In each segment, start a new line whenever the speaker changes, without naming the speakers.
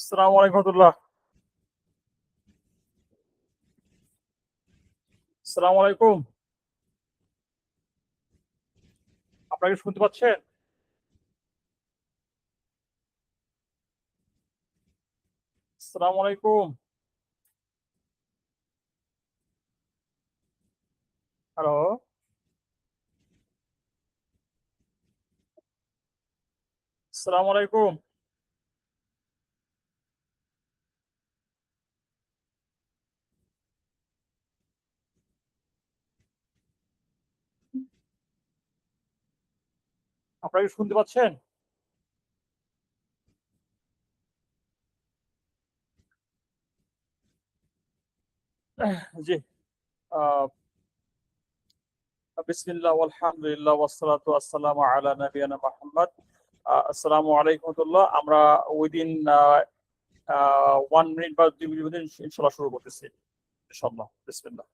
আসসালামু আলাইকুম রহমতুল্লাহ। আসসালামু আলাইকুম। আপনারা কি শুনতে পাচ্ছেন? আসসালামু আলাইকুম। হ্যালো, আসসালামু আলাইকুম। আপনারা কি শুনতে পাচ্ছেন? জি। আ বিসমিল্লাহ আলহামদুলিল্লাহ ওয়াসসালাতু ওয়াসসালামু আলা নাবিয়ানা মুহাম্মদ। আসসালামু আলাইকুম রহমতুল্লাহ। আমরা উইদিন আ 1 মিনিট বা ২ মিনিটের মধ্যে ইনশাআল্লাহ শুরু করতেছি। ইনশাআল্লাহ। বিসমিল্লাহ।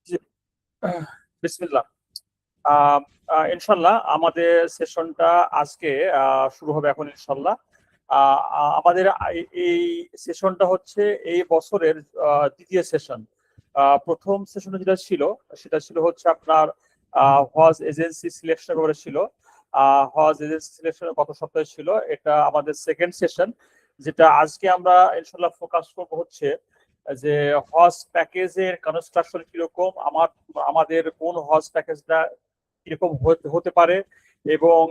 জি, বিসমিল্লাহ। আ ইনশাআল্লাহ আমাদের সেশনটা আজকে আ শুরু হবে এখন ইনশাআল্লাহ। আ আ আমাদের এই সেশনটা হচ্ছে এই বছরের ২য় সেশন। ১ম সেশনে যেটা ছিল সেটা ছিল হচ্ছে আপনার আ হজ এজেন্সি সিলেকশন এর ব্যাপারে ছিল। আ হজ এজেন্সি সিলেকশন গত সপ্তাহে ছিল। এটা আমাদের 2nd সেশন, যেটা আজকে আমরা ইনশাআল্লাহ ফোকাস করব হচ্ছে যে হজ প্যাকেজের কনস্ট্রাকশন কিরকম, আমাদের কোন হজ প্যাকেজটা কিরকম হতে পারে, এবং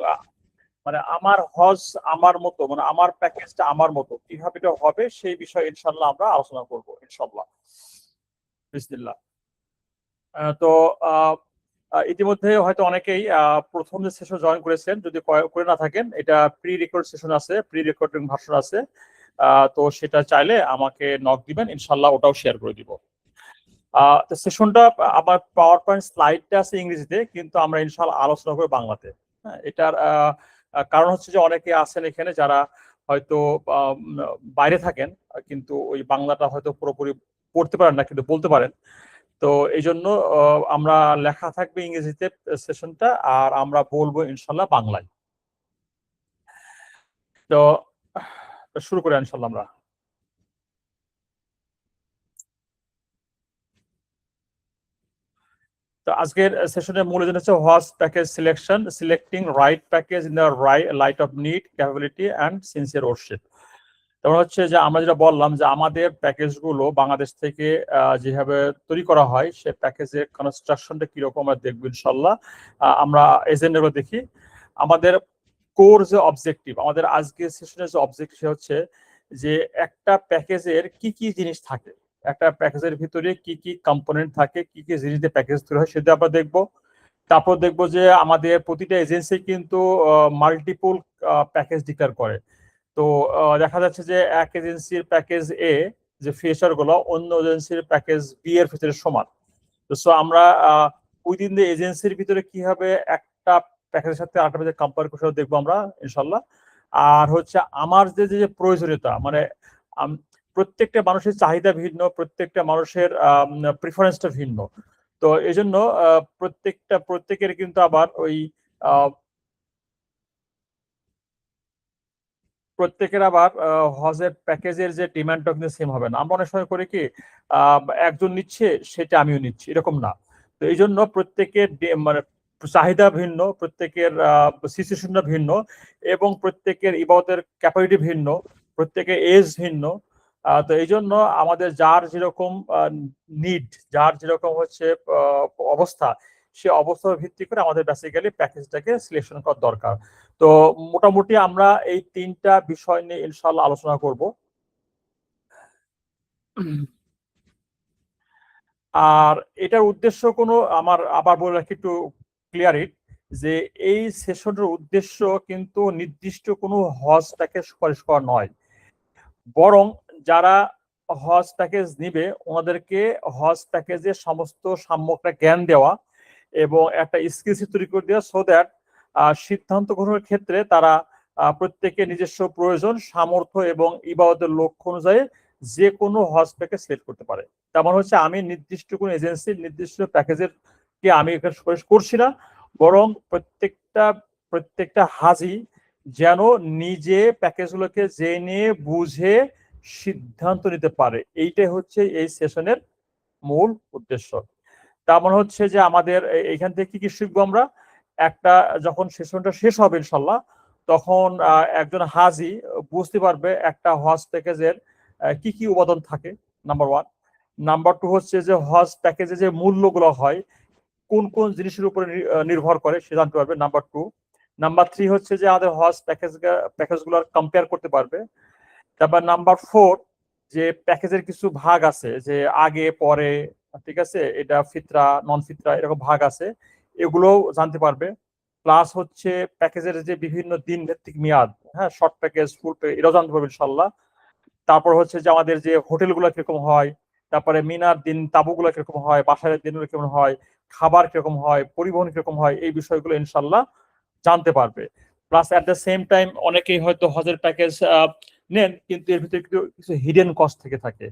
মানে আমার হজ আমার মতো, মানে আমার প্যাকেজটা আমার মতো কিভাবে এটা হবে সেই বিষয়ে ইনশাল্লাহ আমরা আলোচনা করব ইনশাল্লাহ বিসমিল্লাহ। তো আহ, ইতিমধ্যে হয়তো অনেকেই প্রথম যে সেশন জয়েন করেছেন, যদি করে না থাকেন, এটা প্রি রেকর্ড সেশন আছে, প্রি রেকর্ডিং ভার্সন আছে। তো সেটা চাইলে আমাকে নক দিবেন, ইনশাল্লাহ ওটাও শেয়ার করে দিব। তো সেশনটা, আমার পাওয়ার পয়েন্ট স্লাইডটা আছে ইংরেজিতে, কিন্তু আমরা ইনশাআল্লাহ আলোচনা করব বাংলাতে। হ্যাঁ, এটার কারণ হচ্ছে যে অনেকে আছেন এখানে যারা হয়তো আম, বাইরে থাকেন, কিন্তু ওই বাংলাটা হয়তো পুরোপুরি পড়তে পারেন না, কিন্তু বলতে পারেন। তো এই জন্য আমরা লেখা থাকবে ইংরেজিতে সেশনটা, আর আমরা বলবো ইনশাল্লাহ বাংলায়। তো শুরু করি ইনশাল্লাহ আমরা। তো আজকের সেশনের মূল এজেন্ডা হচ্ছে what's package selection, selecting right package in the light of need, capability and sincere worship. তারপর হচ্ছে যে আমরা যেটা বললাম যে আমাদের প্যাকেজগুলো বাংলাদেশ থেকে যেভাবে তৈরি করা হয়, সে প্যাকেজের কনস্ট্রাকশনটা কিরকম আমরা দেখবো ইনশাল্লাহ। আমরা এজেন্ডাগুলো দেখি। আমাদের কোর যে অবজেক্টিভ, আমাদের আজকের সেশনের যে অবজেক্টিভ হচ্ছে যে একটা প্যাকেজের কি কি জিনিস থাকে, একটা প্যাকেজের ভিতরে কি কি কম্পোনেন্ট থাকে, কি কি জিনিস দিয়ে প্যাকেজ তৈরি হয়, সেটা আমরা দেখবো। তারপর দেখবো যে আমাদের প্রতিটা এজেন্সি কিন্তু মাল্টিপল প্যাকেজ ডিক্লেয়ার করে। তো দেখা যাচ্ছে যে এক এজেন্সির প্যাকেজ এ, যে ফিচার গুলো অন্য এজেন্সির প্যাকেজ বি এর ভিতরে সমান। তো সো আমরা উইদিন দ্য এজেন্সির ভিতরে কিভাবে একটা প্যাকেজের সাথে আরেকটা প্যাকেজ কম্পেয়ার করে দেখবো আমরা ইনশাল্লাহ। আর হচ্ছে আমার যে যে প্রয়োজনীয়তা, মানে প্রত্যেকটা মানুষের চাহিদা ভিন্ন, প্রত্যেকটা মানুষের প্রিফারেন্সটা ভিন্ন। তো এই জন্য প্রত্যেকের কিন্তু আবার ওই আহ, প্রত্যেকের আবার হজের প্যাকেজের যে ডিমান্ডটা কিন্তু সেম হবে না। আমরা অনেক সময় করি কি, একজন নিচ্ছে সেটা আমিও নিচ্ছি, এরকম না। তো এই জন্য প্রত্যেকের মানে চাহিদা ভিন্ন, প্রত্যেকের সিচুয়েশনটা ভিন্ন, এবং প্রত্যেকের ইবাদতের ক্যাপাবিলিটি ভিন্ন, প্রত্যেকের এজ ভিন্ন। তো এই জন্য আমাদের যার যেরকম নিড, যার যেরকম হচ্ছে আহ, অবস্থা, সে অবস্থার ভিত্তি করে আমাদের বেসিক্যালি প্যাকেজটাকে সিলেকশন করা দরকার। তো মোটামুটি আমরা এই 3টা বিষয় নিয়ে ইনশাল্লাহ আলোচনা করব। আর এটার উদ্দেশ্য কোনো, আমার আবার বলে রাখি একটু, ক্লিয়ার ইট যে এই সেশনের উদ্দেশ্য কিন্তু নির্দিষ্ট কোনো হজ প্যাকেজ সুপারিশ করা নয়, বরং যারা হজ প্যাকেজ নিবে ওনাদেরকে হজ প্যাকেজের সমস্ত সাম্যকটা জ্ঞান দেওয়া এবং একটা স্কিল তৈরি করে দেওয়া, সো দ্যাট সিদ্ধান্ত গ্রহণের ক্ষেত্রে তারা প্রত্যেকের নিজস্ব প্রয়োজন, সামর্থ্য এবং ইবাদতের লক্ষ্য অনুযায়ী যে কোনো হজ প্যাকেজ সিলেক্ট করতে পারে। তেমন হচ্ছে আমি নির্দিষ্ট কোনো এজেন্সির নির্দিষ্ট প্যাকেজের কে আমি এখানে সুপারিশ করছি না, বরং প্রত্যেকটা হাজি যেন নিজে প্যাকেজগুলোকে জেনে বুঝে সিদ্ধান্ত নিতে পারে, এইটাই হচ্ছে এই সেশনের মূল উদ্দেশ্য। তার মানে হচ্ছে যে আমাদের এখান থেকে কি কি শিখবো আমরা, একটা যখন সেশনটা শেষ হবে ইনশাল্লাহ তখন একজন হাজি বুঝতে পারবে একটা হজ প্যাকেজের কি কি উপাদান থাকে, নাম্বার ওয়ান। নাম্বার টু হচ্ছে যে হজ প্যাকেজে যে মূল্যগুলো হয় কোন কোন জিনিসের উপরে নির্ভর করে সে জানতে পারবে, নাম্বার টু। নাম্বার থ্রি হচ্ছে যে আমাদের হজ প্যাকেজগুলোর কম্পেয়ার করতে পারবে। তারপর নাম্বার ফোর, যে প্যাকেজের কিছু ভাগ আছে যে আগে পরে, ঠিক আছে, এটা ফিতরা নন ফিতরা এরকম ভাগ আছে, এগুলোও জানতে পারবে। প্লাস হচ্ছে প্যাকেজের যে বিভিন্ন দিন ভিত্তিক মেয়াদ, হ্যাঁ, শর্ট প্যাকেজ ফুল প্যাকেজ এটাও জানতে পারবে ইনশাল্লাহ। তারপর হচ্ছে যে আমাদের যে হোটেলগুলো কিরকম হয়, তারপরে মিনার দিন তাঁবুগুলো কিরকম হয়, বাসারের দিনগুলো কেমন হয়, খাবার কিরকম হয়, পরিবহন কিরকম হয়, এই বিষয়গুলো ইনশাল্লাহ জানতে পারবে। Plus at the same time অনেকেই হয়তো হজের প্যাকেজ নেন কিন্তু এর ভিতরে কিছু হিডেন কস্ট থেকে থাকে,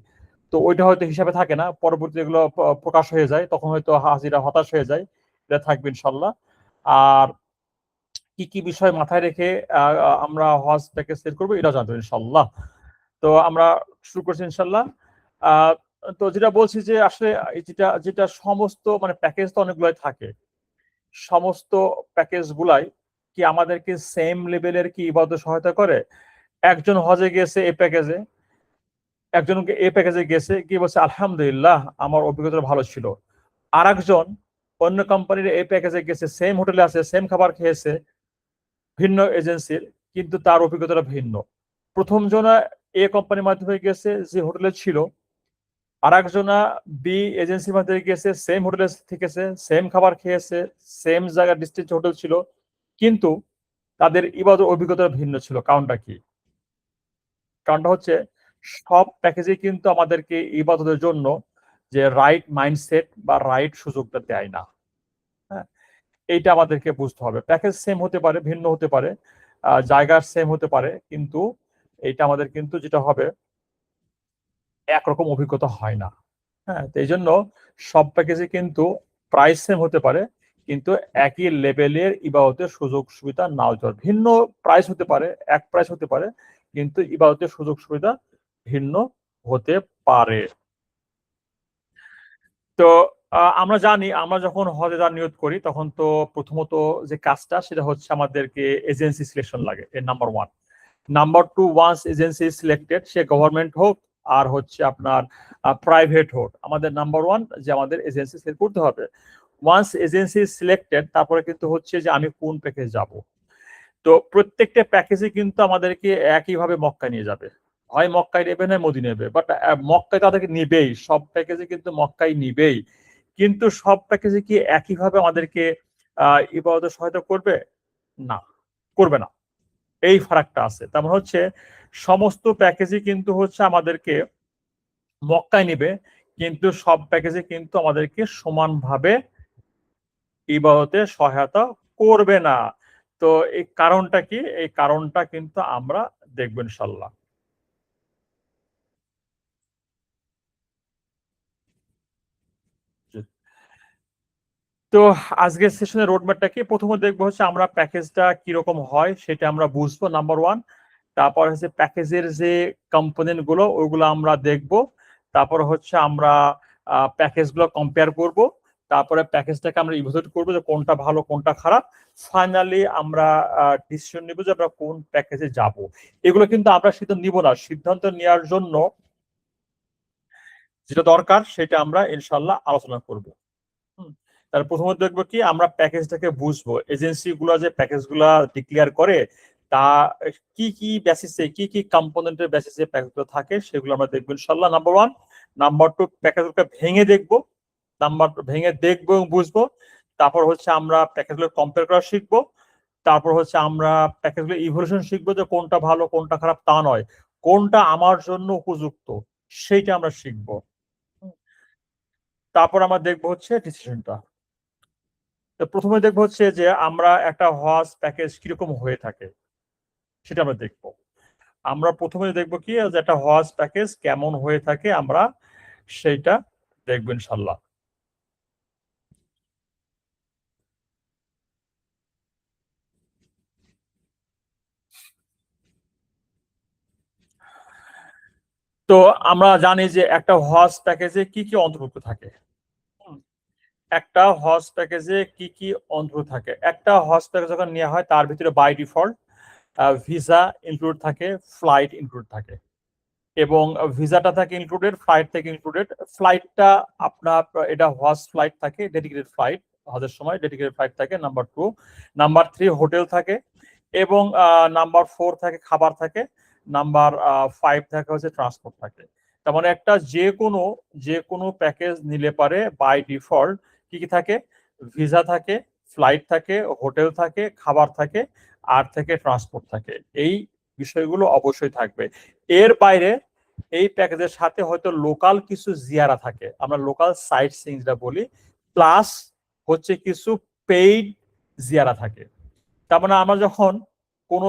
তো ওইটা হয়তো হিসাবে থাকে না, পরবর্তী এগুলো প্রকাশ হয়ে যায়, তখন হয়তো হাজিরা হতাশ হয়ে যায়, এটা থাকবে ইনশাল্লাহ। আর কি কি বিষয় মাথায় রেখে আমরা হজ প্যাকেজ সেট করবো এটা জানবো ইনশাল্লাহ। তো আমরা শুরু করছি ইনশাল্লাহ। তো যেটা বলছি যে আসলে যেটা যেটা সমস্ত মানে প্যাকেজ তো অনেকগুলাই থাকে, সমস্ত প্যাকেজ গুলাই কি আমাদেরকে সেম লেভেলের কি ইবাদত সহায়তা করে? একজন হজে গেছে এই প্যাকেজে, একজনকে এই প্যাকেজে গেছে কি বলছে আলহামদুলিল্লাহ আমার অভিজ্ঞতা ভালো ছিল, আর একজন অন্য কোম্পানির এই প্যাকেজে গেছে, সেম হোটেলে আছে, সেম খাবার খেয়েছে ভিন্ন এজেন্সির, কিন্তু তার অভিজ্ঞতাটা ভিন্ন। প্রথম জনা এ কোম্পানির মাধ্যমে গেছে যে হোটেলে ছিল, আর একজনা বি এজেন্সির মাধ্যমে গেছে, সেম হোটেলে থেকেছে, সেম খাবার খেয়েছে, সেম জায়গার ডিস্ট্রিক্ট হোটেল ছিল, কিন্তু তাদের ইবাদত অভিজ্ঞতা ভিন্ন ছিল। কারণটা কি? কারণটা হচ্ছে সব প্যাকেজে কিন্তু আমাদেরকে ইবাদতের জন্য যে রাইট মাইন্ডসেট বা রাইট সুযোগটা দেয় না। হ্যাঁ, এইটা আমাদেরকে বুঝতে হবে। প্যাকেজ সেম হতে পারে, ভিন্ন হতে পারে, জায়গার সেম হতে পারে, কিন্তু এইটা আমাদের কিন্তু যেটা হবে একরকম অভিজ্ঞতা হয় না। হ্যাঁ, তো এই জন্য সব প্যাকেজে কিন্তু প্রাইস সেম হতে পারে, কিন্তু একই লেভেলের ইবাদতের সুযোগ সুবিধা নাও হতে পারে। ভিন্ন প্রাইস হতে পারে, এক প্রাইস হতে পারে, কিন্তু ইবাদতের সুযোগ সুবিধা ভিন্ন হতে পারে। তো আমরা জানি আমরা যখন হজে যাওয়ার নিয়ত করি তখন তো প্রথমত যে কাজটা সেটা হচ্ছে আমাদেরকে এজেন্সি সিলেকশন লাগে, এর number one. Number two, once agency selected, সে গভর্নমেন্ট হোক আর হচ্ছে আপনার প্রাইভেট হোক, আমাদের নাম্বার ওয়ান যে আমাদের এজেন্সি সিলেক্ট করতে হবে। ওয়ান্স এজেন্সি সিলেক্টেড তারপরে কিন্তু হচ্ছে যে আমি কোন প্যাকেজ যাব। তো প্রত্যেকটা প্যাকেজে কিন্তু আমাদেরকে একইভাবে মক্কা নিয়ে যাবে, হয় মক্কায় নেবে না মদিনা নেবে, বাট মক্কায় তাদেরকে নিবেই, সব প্যাকেজে কিন্তু মক্কায় নিবেই। কিন্তু সব প্যাকেজে কি একইভাবে আমাদেরকে ইবাদতে সহায়তা করবে? না, করবে না। এই ফারাকটা আছে। তেমন হচ্ছে সমস্ত প্যাকেজে কিন্তু হচ্ছে আমাদেরকে মক্কায় নিবে, কিন্তু সব প্যাকেজে কিন্তু আমাদেরকে সমানভাবে ইবাদতে সহায়তা করবে না। তো এই কারণটা কি? এই কারণটা কিন্তু আমরা দেখব ইনশাল্লাহ। তো আজকের সেশনের রোডম্যাপটা কি? প্রথমে দেখবো হচ্ছে আমরা প্যাকেজটা কিরকম হয় সেটা আমরা বুঝবো, নাম্বার ওয়ান। তারপর হচ্ছে প্যাকেজের যে কম্পোনেন্ট গুলো ওইগুলো আমরা দেখব। তারপর হচ্ছে আমরা প্যাকেজগুলো কম্পেয়ার করব। তারপরে প্যাকেজটাকে আমরা ইভালুয়েট করবো যে কোনটা ভালো কোনটা খারাপ। ফাইনালি আমরা ডিসিশন নিব যে আমরা কোন প্যাকেজে যাব। এগুলো কিন্তু আমরা সিদ্ধান্ত নিব না, সিদ্ধান্ত নেওয়ার জন্য যেটা দরকার সেটা আমরা ইনশাল্লাহ আলোচনা করব। তার প্রথমত দেখবো কি আমরা প্যাকেজটাকে বুঝবো, এজেন্সি গুলো যে প্যাকেজ গুলা ডিক্লেয়ার করে তা কি কি বেসিসে, কি কি কম্পোনেন্টের বেসিসে প্যাকেজগুলো থাকে সেগুলো আমরা দেখবো ইনশাল্লাহ, নাম্বার ওয়ান। নাম্বার টু, প্যাকেজগুলো ভেঙে দেখবো, নাম্বার ভেঙে দেখবো এবং বুঝবো। তারপর হচ্ছে আমরা প্যাকেজগুলো কম্পেয়ার করা শিখবো, তারপর হচ্ছে আমরা প্যাকেজগুলো ইভলিউশন শিখবো, যে কোনটা ভালো কোনটা খারাপ তা নয়, কোনটা আমার জন্য উপযুক্ত সেইটা আমরা শিখবো। তারপর আমরা দেখবো হচ্ছে ডিসিশনটা। তো প্রথমে দেখবো হচ্ছে যে আমরা একটা হজ প্যাকেজ কিরকম হয়ে থাকে সেটা আমরা দেখবো। আমরা প্রথমে দেখবো কি যে একটা হজ প্যাকেজ কেমন হয়ে থাকে, আমরা সেইটা দেখবো ইনশাল্লাহ। তো আমরা জানি যে একটা হজ প্যাকেজে কি কি অন্তর্ভুক্ত থাকে। একটা হজ প্যাকেজে কি কি অন্তর্ভুক্ত থাকে, একটা হজ প্যাকেজ যখন নেওয়া হয় তার ভিতরে বাই ডিফল্ট ভিসা ইনক্লুড থাকে, ফ্লাইট ইনক্লুড থাকে, এবং ভিসাটা থাকে ইনক্লুডেড, ফ্লাইট থেকে ইনক্লুডেড। ফ্লাইটটা আপনার এটা হজ ফ্লাইট থাকে, ডেডিকেটেড ফ্লাইট, হজের সময় ডেডিকেটেড ফ্লাইট থাকে, নাম্বার 2। নাম্বার 3 হোটেল থাকে, এবং নাম্বার 4 থাকে খাবার থাকে, নাম্বার 5 থাকে হচ্ছে ট্রান্সপোর্ট থাকে। তার মানে একটা যে কোনো প্যাকেজ নিলে পারে বাই ডিফল্ট কি কি থাকে, ভিসা থাকে, ফ্লাইট থাকে, হোটেল থাকে, খাবার থাকে, আর থেকে ট্রান্সপোর্ট থাকে। এই বিষয়গুলো অবশ্যই থাকবে। এর বাইরে এই প্যাকেজের সাথে হয়তো লোকাল কিছু জিয়ারা থাকে, আমরা লোকাল সাইট সিইং যেটা বলি, প্লাস হচ্ছে কিছু পেইড জিয়ারা থাকে। তার মানে আমরা যখন কোনো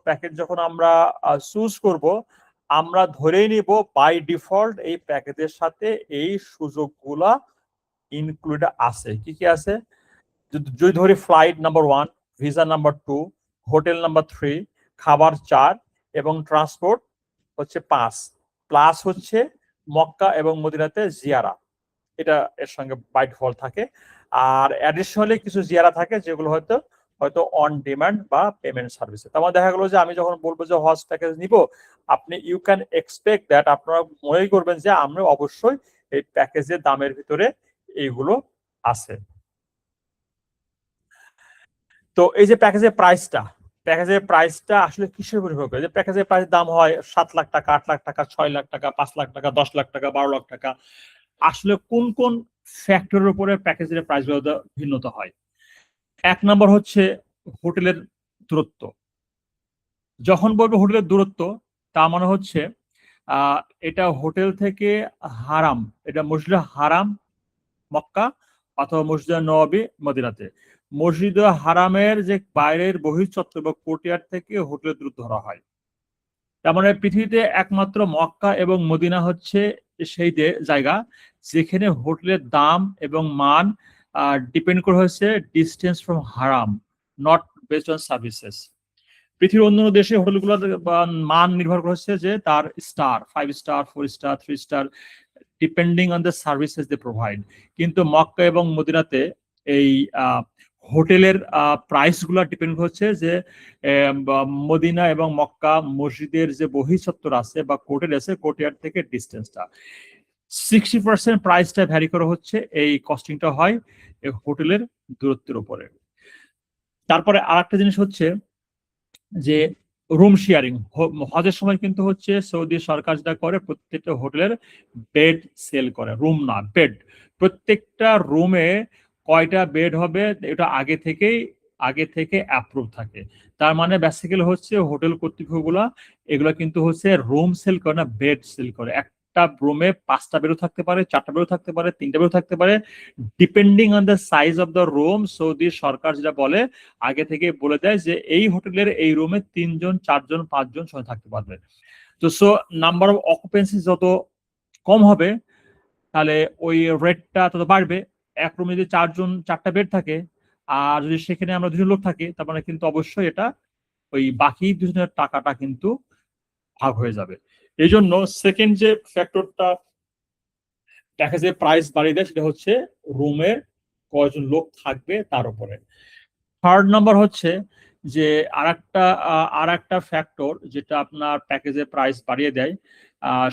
প্যাকেজ যখন আমরা চুজ করব, আমরা ধরেই নিব বাই ডিফল্ট এই প্যাকেজের সাথে এই সুযোগগুলা ইনক্লুড আছে। কি কি আছে? যদি ধরি flight number 1, visa number 2, hotel number 3, খাবার 4, এবং ট্রান্সপোর্ট হচ্ছে 5, প্লাস হচ্ছে মক্কা এবং মদিনাতে জিয়ারা, এটা এর সঙ্গে বাই ডিফল্ট থাকে। আর অ্যাডিশনালি কিছু জিয়ারা থাকে যেগুলো হয়তো হয়তো অন ডিমান্ড বা পেমেন্ট সার্ভিসে। তো আমার দেখা গেলো যে আমি যখন বলবো যে হজ প্যাকেজ নিব, আপনি ইউ ক্যান এক্সপেক্ট দ্যাট, আপনারা মনেই করবেন যে আমরা অবশ্যই এই প্যাকেজের দামের ভিতরে এইগুলো আছে। তো এই যে প্যাকেজের প্রাইসটা আসলে কিসের উপর নির্ভর করে? যে প্যাকেজের প্রাইস দাম হয় 7 লাখ টাকা, 8 লাখ টাকা, 6 লাখ টাকা, 5 লাখ টাকা, 10 লাখ টাকা, 12 লাখ টাকা। আসলে কোন কোন ফ্যাক্টরের উপরে প্যাকেজের প্রাইস ভিন্নতা হয়? 1 নম্বর হচ্ছে হোটেলের দূরত্ব। যখন বলবো হোটেলের দূরত্ব, তা মানে হচ্ছে আহ এটা হোটেল থেকে হারাম, এটা মসজিদে হারাম মক্কা অথবা মসজিদে নববী মদিনাতে, মসজিদে হারামের যে বাইরের বহির্চত্বর বা কোর্টিয়ার থেকে হোটেলের দূরত্ব ধরা হয়। তার মানে পৃথিবীতে একমাত্র মক্কা এবং মদিনা হচ্ছে সেই জায়গা যেখানে হোটেলের দাম এবং মান ডিপেন্ড করে হচ্ছে distance from Haram, not based on services. পৃথিবীর অন্যান্য দেশে হোটেলগুলোর মান নির্ভর করছে যে তার star, 5 star, 4 star, 3 star, depending on the services they provide. কিন্তু মক্কা এবং মদিনাতে এই হোটেলের প্রাইস গুলা ডিপেন্ড হচ্ছে যে মদিনা এবং মক্কা মসজিদের যে বহিঃচত্বর আছে বা কোর্টের আছে, কোর্টিয়ার থেকে ডিস্টেন্সটা 60% প্রাইসটা ভ্যারি করা হচ্ছে, এই কস্টিংটা হয় হোটেলের দূরত্বের উপরে। তারপরে আরেকটা জিনিস হচ্ছে যে রুম শেয়ারিং। হজের সময় কিন্তু হচ্ছে সৌদি সরকার যেটা করে, প্রত্যেকটা হোটেলের বেড সেল করে, রুম না বেড। প্রত্যেকটা রুমে কয়টা বেড হবে এটা আগে থেকে অ্যাপ্রুভ থাকে। তার মানে বেসিক্যালি হচ্ছে হোটেল কর্তৃপক্ষগুলা এগুলো কিন্তু হচ্ছে রুম সেল করে না, বেড সেল করে। একটা রুমে 5টা বেডও থাকতে পারে, 4টা বেডও থাকতে পারে, 3টা বেডও থাকতে পারে, depending on the size of the room. Saudi সরকার যেটা বলে আগে থেকে বলে দেয় যে এই হোটেলের এই রুমে 3 জন, 4 জন, 5 জন সবাই থাকতে পারবে। তো সো নাম্বার অফ অকুপেন্সি যত কম হবে তাহলে ওই রেটটা তত বাড়বে। এক রুমে যদি 4 জন, 4টা বেড থাকে, আর যদি সেখানে আমরা 2 জন লোক থাকি, তার মানে কিন্তু অবশ্যই এটা ওই বাকি 2 জনের টাকাটা কিন্তু ভাগ হয়ে যাবে। এই জন্য সেকেন্ড যে ফ্যাক্টরটা প্যাকেজের প্রাইস বাড়িয়ে দেয় সেটা হচ্ছে রুমের কয়জন লোক থাকবে তার উপরে। থার্ড নাম্বার হচ্ছে যে আর একটা ফ্যাক্টর যেটা আপনার প্যাকেজের প্রাইস বাড়িয়ে দেয়,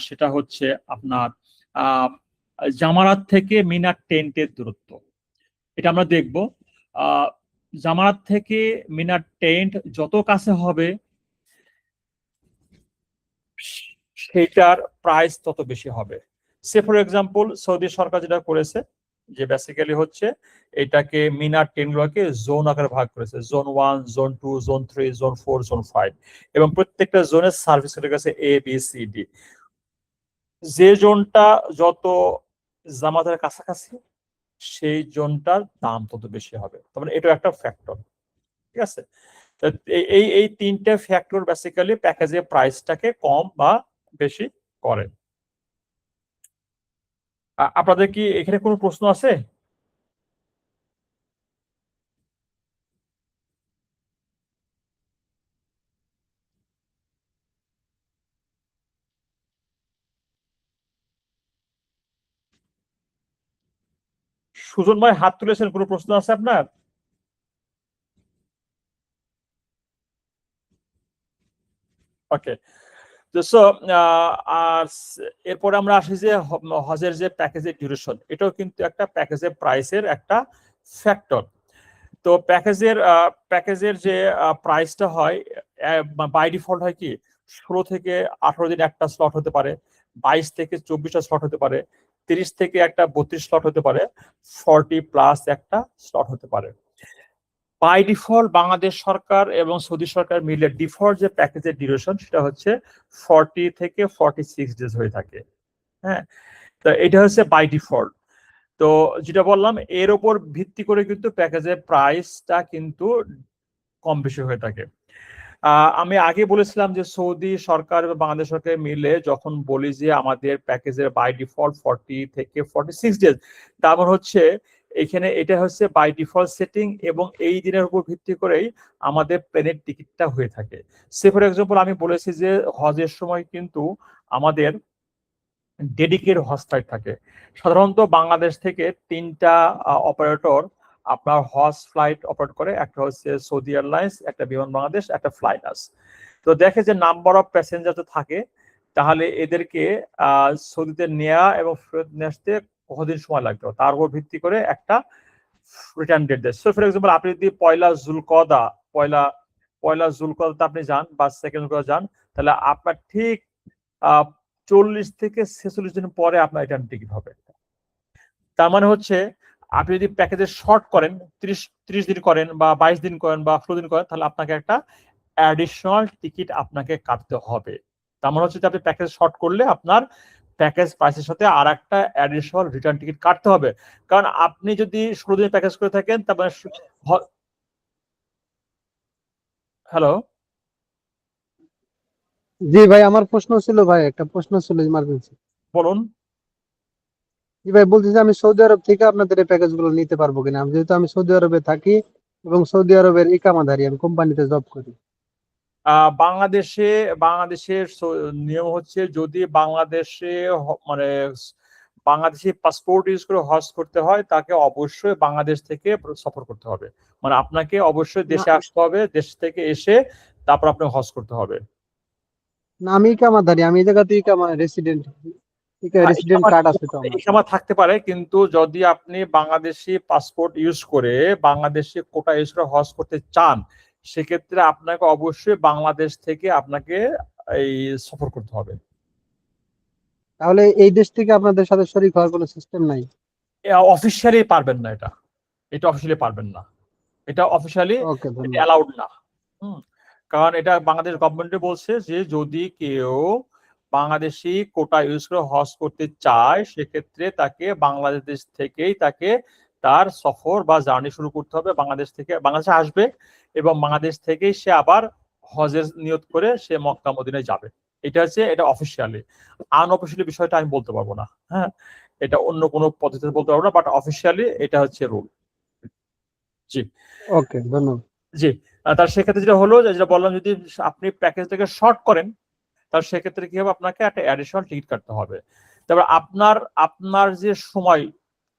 সেটা হচ্ছে আপনার জামারাত থেকে মিনার টেন্টের দূরত্ব। এটা আমরা দেখব। আহ জামারাত থেকে মিনার টেন্ট যত কাছে হবে সেটার প্রাইস তত বেশি হবে। সে ফর এক্সাম্পল সৌদি সরকার যেটা করেছে, যে বেসিক্যালি হচ্ছে এটাকে মিনার ট্রেনগুলোকে জোন আকারে ভাগ করেছে, zone 1, zone 2, zone 3, zone 4, zone 5, এবং প্রত্যেকটা জোনের সার্ভিস হয়ে গেছে ABCD। যে জোনটা যত জামাতের কাছাকাছি সেই জোনটার দাম তত বেশি হবে, তার মানে এটা একটা ফ্যাক্টর। ঠিক আছে, এই এই তিনটে ফ্যাক্টর বেসিক্যালি প্যাকেজের প্রাইসটাকে কম বা বেশি করে। আপনাদের কি এখানে কোনো প্রশ্ন আছে? সুজন ভাই হাত তুলেছেন, কোনো প্রশ্ন আছে আপনার? ওকে, সো আর এরপরে আমরা আসি যে হজের যে প্যাকেজের ডিউরেশন, এটাও কিন্তু একটা প্যাকেজের প্রাইসের একটা ফ্যাক্টর। তো প্যাকেজের যে প্রাইসটা হয় বাই ডিফল্ট হয় কি 16 থেকে 18 দিন একটা স্লট হতে পারে, 22 থেকে 24টা স্লট হতে পারে, 30 থেকে একটা 32 স্লট হতে পারে, 40 প্লাস একটা স্লট হতে পারে। বাই ডিফল্ট বাংলাদেশ সরকার এবং সৌদি সরকার মিলে ডিফল্ট যে প্যাকেজের ডিউরেশন সেটা হচ্ছে 40 থেকে 46 ডেজ হয়ে থাকে। হ্যাঁ, তো এটা হচ্ছে বাই ডিফল্ট। তো যেটা বললাম এর উপর ভিত্তি করে কিন্তু প্যাকেজের প্রাইসটা কিন্তু কম বেশি হয়ে থাকে। আমি আগে বলেছিলাম যে সৌদি সরকার এবং বাংলাদেশ সরকার মিলে যখন বলি যে আমাদের প্যাকেজের বাই ডিফল্ট 40 থেকে 46 ডেজ, তারপর হচ্ছে এখানে এটা হচ্ছে বাই ডিফল্ট সেটিং, এবং এই দিনের উপর ভিত্তি করেই আমাদের প্লেনের টিকিটটা হয়ে থাকে। সে ফর এক্সাম্পল আমি বলেছি যে হজের সময় কিন্তু আমাদের ডেডিকেটেড হজ ফ্লাইট থাকে। সাধারণত বাংলাদেশ থেকে 3টা অপারেটর আপনার হজ ফ্লাইট অপারেট করে, একটা হচ্ছে সৌদি এয়ারলাইন্স, একটা বিমান বাংলাদেশ, একটা ফ্লাইনাস। তো দেখে যে নাম্বার অফ প্যাসেঞ্জার তো থাকে, তাহলে এদেরকে সৌদিতে নেওয়া এবং ফেরত নিয়ে আসতে কতদিন সময় লাগবে তার উপর ভিত্তি করে একটা রিটার্ন ডেট দেয়। সো ফর এক্সাম্পল আপনি যদি পয়লা পয়লা জুলকদাতে আপনি যান বা সেকেন্ড যান, তাহলে আপনার ঠিক 40 থেকে 46 দিন পরে আপনার রিটার্ন টিকিট হবে। তার মানে হচ্ছে আপনি যদি প্যাকেজে শর্ট করেন, 30 দিন করেন বা 22 দিন করেন বা 16 দিন করেন, তাহলে আপনাকে একটা অ্যাডিশনাল টিকিট আপনাকে কাটতে হবে। তার মানে হচ্ছে যে আপনি প্যাকেজ শর্ট করলে আপনার প্যাকেজ প্রাইসের সাথে আর একটা অ্যাডিশনাল রিটার্ন টিকিট কাটতে হবে। কারণ আপনি যদি 16 দিনের প্যাকেজ করে থাকেন, তারপরে হ্যালো,
জি ভাই, আমার প্রশ্ন ছিল ভাই, একটা প্রশ্ন ছিল ইমার্জেন্সি।
বলুন।
জি ভাই, বলছি যে আমি সৌদি আরব থেকে আপনাদের এই প্যাকেজ গুলো নিতে পারবো কিনা, যেহেতু আমি সৌদি আরবে থাকি এবং সৌদি আরবের ইকামাধারী, আমি কোম্পানিতে জব করি।
বাংলাদেশে বাংলাদেশের নিয়ম হচ্ছে যদি বাংলাদেশে মানে বাংলাদেশি পাসপোর্ট ইউজ করে হজ করতে হয়, তাকে অবশ্যই বাংলাদেশ থেকে সফর করতে হবে। মানে আপনাকে অবশ্যই
না,
দেশে আসতে হবে, দেশ থেকে এসে তারপর আপনাকে হজ করতে হবে।
না, আমি ইকামাধারী, আমি এই জায়গাতে ইকামা রেসিডেন্ট,
হ্যাঁ,
রেসিডেন্ট কার্ড আছে তো আমার।
একামা থাকতে পারে, কিন্তু যদি আপনি বাংলাদেশি পাসপোর্ট ইউজ করে বাংলাদেশি কোটা ইউজ করে হজ করতে চান, সেক্ষেত্রে আপনাকে অবশ্যই বাংলাদেশ থেকে আপনাকে এই সফর করতে হবে।
তাহলে এই দেশ থেকে আপনাদের সাথে শরীক হওয়ার কোনো সিস্টেম নাই?
অফিসিয়ালি পারবেন না, এটা অফিসিয়ালি পারবেন না, এটা অফিসিয়ালি
ওকে,
এটা
ধন্যবাদ।
অ্যালাউড না। হুম, কারণ এটা বাংলাদেশ গভর্নমেন্টে বলছে যে যদি কেউ বাংলাদেশি কোটা ইউজ করে হজ করতে চায়, সেক্ষেত্রে তাকে বাংলাদেশ থেকেই তাকে তার সফর বা জার্নি শুরু করতে হবে, বাংলাদেশ থেকে বাংলাদেশে আসবে এবং বাংলাদেশ থেকেই সে আবার হজের নিয়ত করে সে মক্কা মদিনায় যাবে। এটা হচ্ছে এটা অফিসিয়ালি। আনঅফিসিয়ালি বিষয়টা আমি বলতে পারবো না। হ্যাঁ, এটা অন্য কোনো পদ্ধতিতে বলতে পারবো না, বাট অফিসিয়ালি এটা হচ্ছে রুল। জি,
ওকে, ধন্যবাদ।
জি। তার সেক্ষেত্রে যেটা হলো যেটা বললাম, যদি আপনি প্যাকেজটাকে শর্ট করেন, তাহলে সেক্ষেত্রে কি হবে, আপনাকে একটা অ্যাডিশনাল টিকিট কাটতে হবে। তারপর আপনার আপনার যে সময়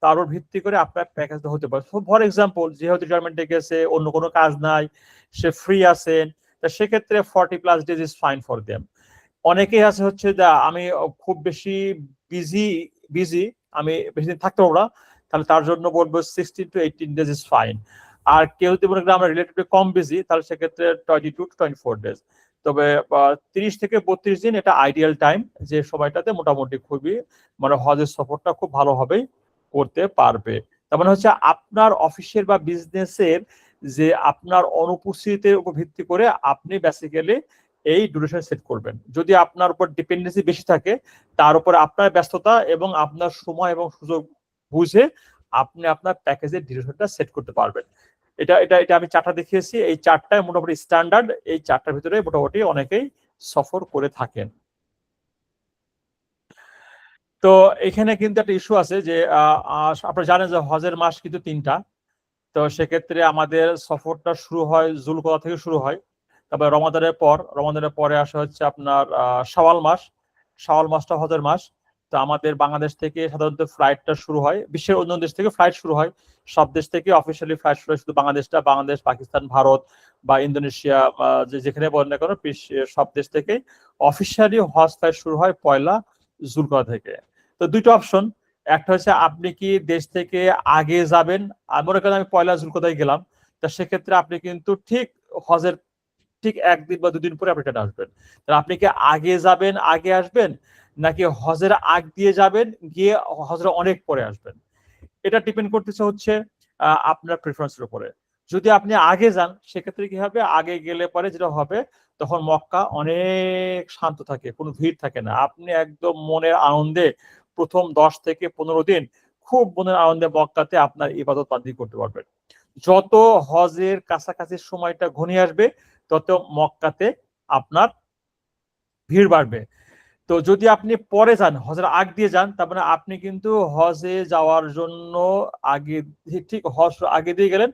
তার উপর ভিত্তি করে আপনার প্যাকেজটা হতে পারে। ফর এক্সাম্পল, যেহেতু রিটায়ারমেন্টে গেছে, অন্য কোনো কাজ নাই, সে ফ্রি আছেন, তা সেক্ষেত্রে 40+ days is fine for them. অনেকেই আছে হচ্ছে যে আমি খুব বেশি বিজি বিজি আমি বেশি দিন থাকতে পারবো না, তাহলে তার জন্য বলবো 16 to 18 ডেজ ইজ ফাইন। আর কেউ যদি মনে করেন আমরা রিলেটিভলি কম বিজি, তাহলে সেক্ষেত্রে 22 to 24 ডেজ। তবে 30 থেকে 32 দিন এটা আইডিয়াল টাইম, যে সময়টাতে মোটামুটি খুবই মানে হজের সফরটা খুব ভালো হবেই করতে পারবে। তার মানে হচ্ছে আপনার অফিসের বা বিজনেসের যে আপনার অনুপস্থিতির উপর ভিত্তি করে আপনি বেসিক্যালি এই ডিউরেশন সেট করবেন। যদি আপনার উপর ডিপেন্ডেন্সি বেশি থাকে, তার উপর আপনার ব্যস্ততা এবং আপনার সময় এবং সুযোগ বুঝে আপনি আপনার প্যাকেজের ডিউরেশনটা সেট করতে পারবেন। এটা আমি চারটা দেখিয়েছি, এই চারটায় মোটামুটি স্ট্যান্ডার্ড, এই চারটার ভিতরে মোটামুটি অনেকেই সফর করে থাকেন। তো এখানে কিন্তু একটা ইস্যু আছে যে আপনারা জানেন যে হজের মাস কিন্তু 3টা। তো সেক্ষেত্রে আমাদের সফরটা শুরু হয় জুলকদা থেকে শুরু হয়, তারপরে রমাদানের পরে আসা হচ্ছে আপনার শাওয়াল মাস। শাওয়াল মাসটা হজের মাস। তো আমাদের বাংলাদেশ থেকে সাধারণত ফ্লাইটটা শুরু হয়, বিশ্বের অন্য দেশ থেকে ফ্লাইট শুরু হয়, সব দেশ থেকে অফিসিয়ালি ফ্লাইট শুরু হয়, শুধু বাংলাদেশ, পাকিস্তান, ভারত বা ইন্দোনেশিয়া যেখানে বলেন না কেন, সব দেশ থেকে অফিসিয়ালি হজ ফ্লাইট শুরু হয় পয়লা জুলকদা থেকে। তো দুইটা অপশন, একটা হচ্ছে আপনি কি দেশ থেকে আগে যাবেন, মনে করেন আমি পয়লা জুলকদায় গেলাম, তা সেক্ষেত্রে আপনি কিন্তু ঠিক হজের ঠিক 1 দিন বা 2 দিন পরে আপনি এটা আসবেন। তাহলে আপনি কি আগে যাবেন আগে আসবেন, নাকি হজের আগ দিয়ে যাবেন গিয়ে হজের অনেক পরে আসবেন? এটা ডিপেন্ড করতেছে হচ্ছে আপনার প্রেফারেন্সের উপরে। যদি আপনি আগে যান সেক্ষেত্রে কি হবে, আগে গেলে পরে যেটা হবে তখন মক্কা অনেক শান্ত থাকে, কোনো ভিড় থাকে না। আপনি একদম মনের আনন্দে প্রথম 10 থেকে 15 দিন খুব মনের আনন্দে মক্কাতে আপনার ইবাদত বান্দি করতে পারবেন। যত হজের কাছাকাছি সময়টা ঘনিয়ে আসবে তত মক্কাতে আপনার ভিড় বাড়বে। তো যদি আপনি পরে যান, হজের আগ দিয়ে যান, তার মানে আপনি কিন্তু হজে যাওয়ার জন্য আগে, ঠিক হজ আগে দিয়ে গেলেন,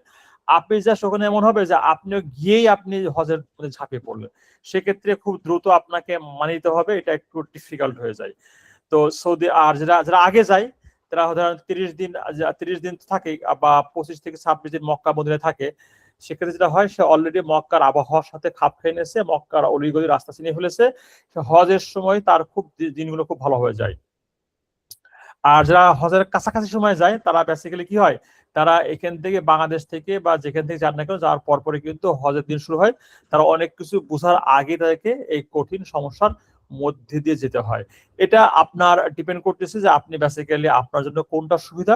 আপনি জাস্ট ওখানে এমন হবে যে আপনিও গিয়েই আপনি হজের মধ্যে ঝাঁপিয়ে পড়লেন। সেক্ষেত্রে খুব দ্রুত আপনাকে মানিয়ে নিতে হবে, এটা একটু ডিফিকাল্ট হয়ে যায়। তো সৌদি আর যারা যারা আগে যায় তারা ধরেন 30 দিন থাকে বা 25 থেকে 26 দিন মক্কা মদিনায় থাকে। সেক্ষেত্রে যেটা হয়, সে অলরেডি মক্কার আবহাওয়ার সাথে খাপ খেয়ে নিয়েছে, মক্কার অলিগলি রাস্তা চিনে ফেলেছে, হজের সময় তার খুব দিনগুলো খুব ভালো হয়ে যায়। আর যারা হজের কাছাকাছি সময় যায় তারা বেসিক্যালি কি হয়, তারা এখান থেকে বাংলাদেশ থেকে বা যেখান থেকে যান না কেন যাওয়ার পরপরই কিন্তু হজের দিন শুরু হয়। তারা অনেক কিছু বোঝার আগে তাদেরকে এই কঠিন সমস্যার মধ্যে দিয়ে যেতে হয়। এটা আপনার ডিপেন্ড করতেছে যে আপনি বেসিক্যালি আপনার জন্য কোনটা সুবিধা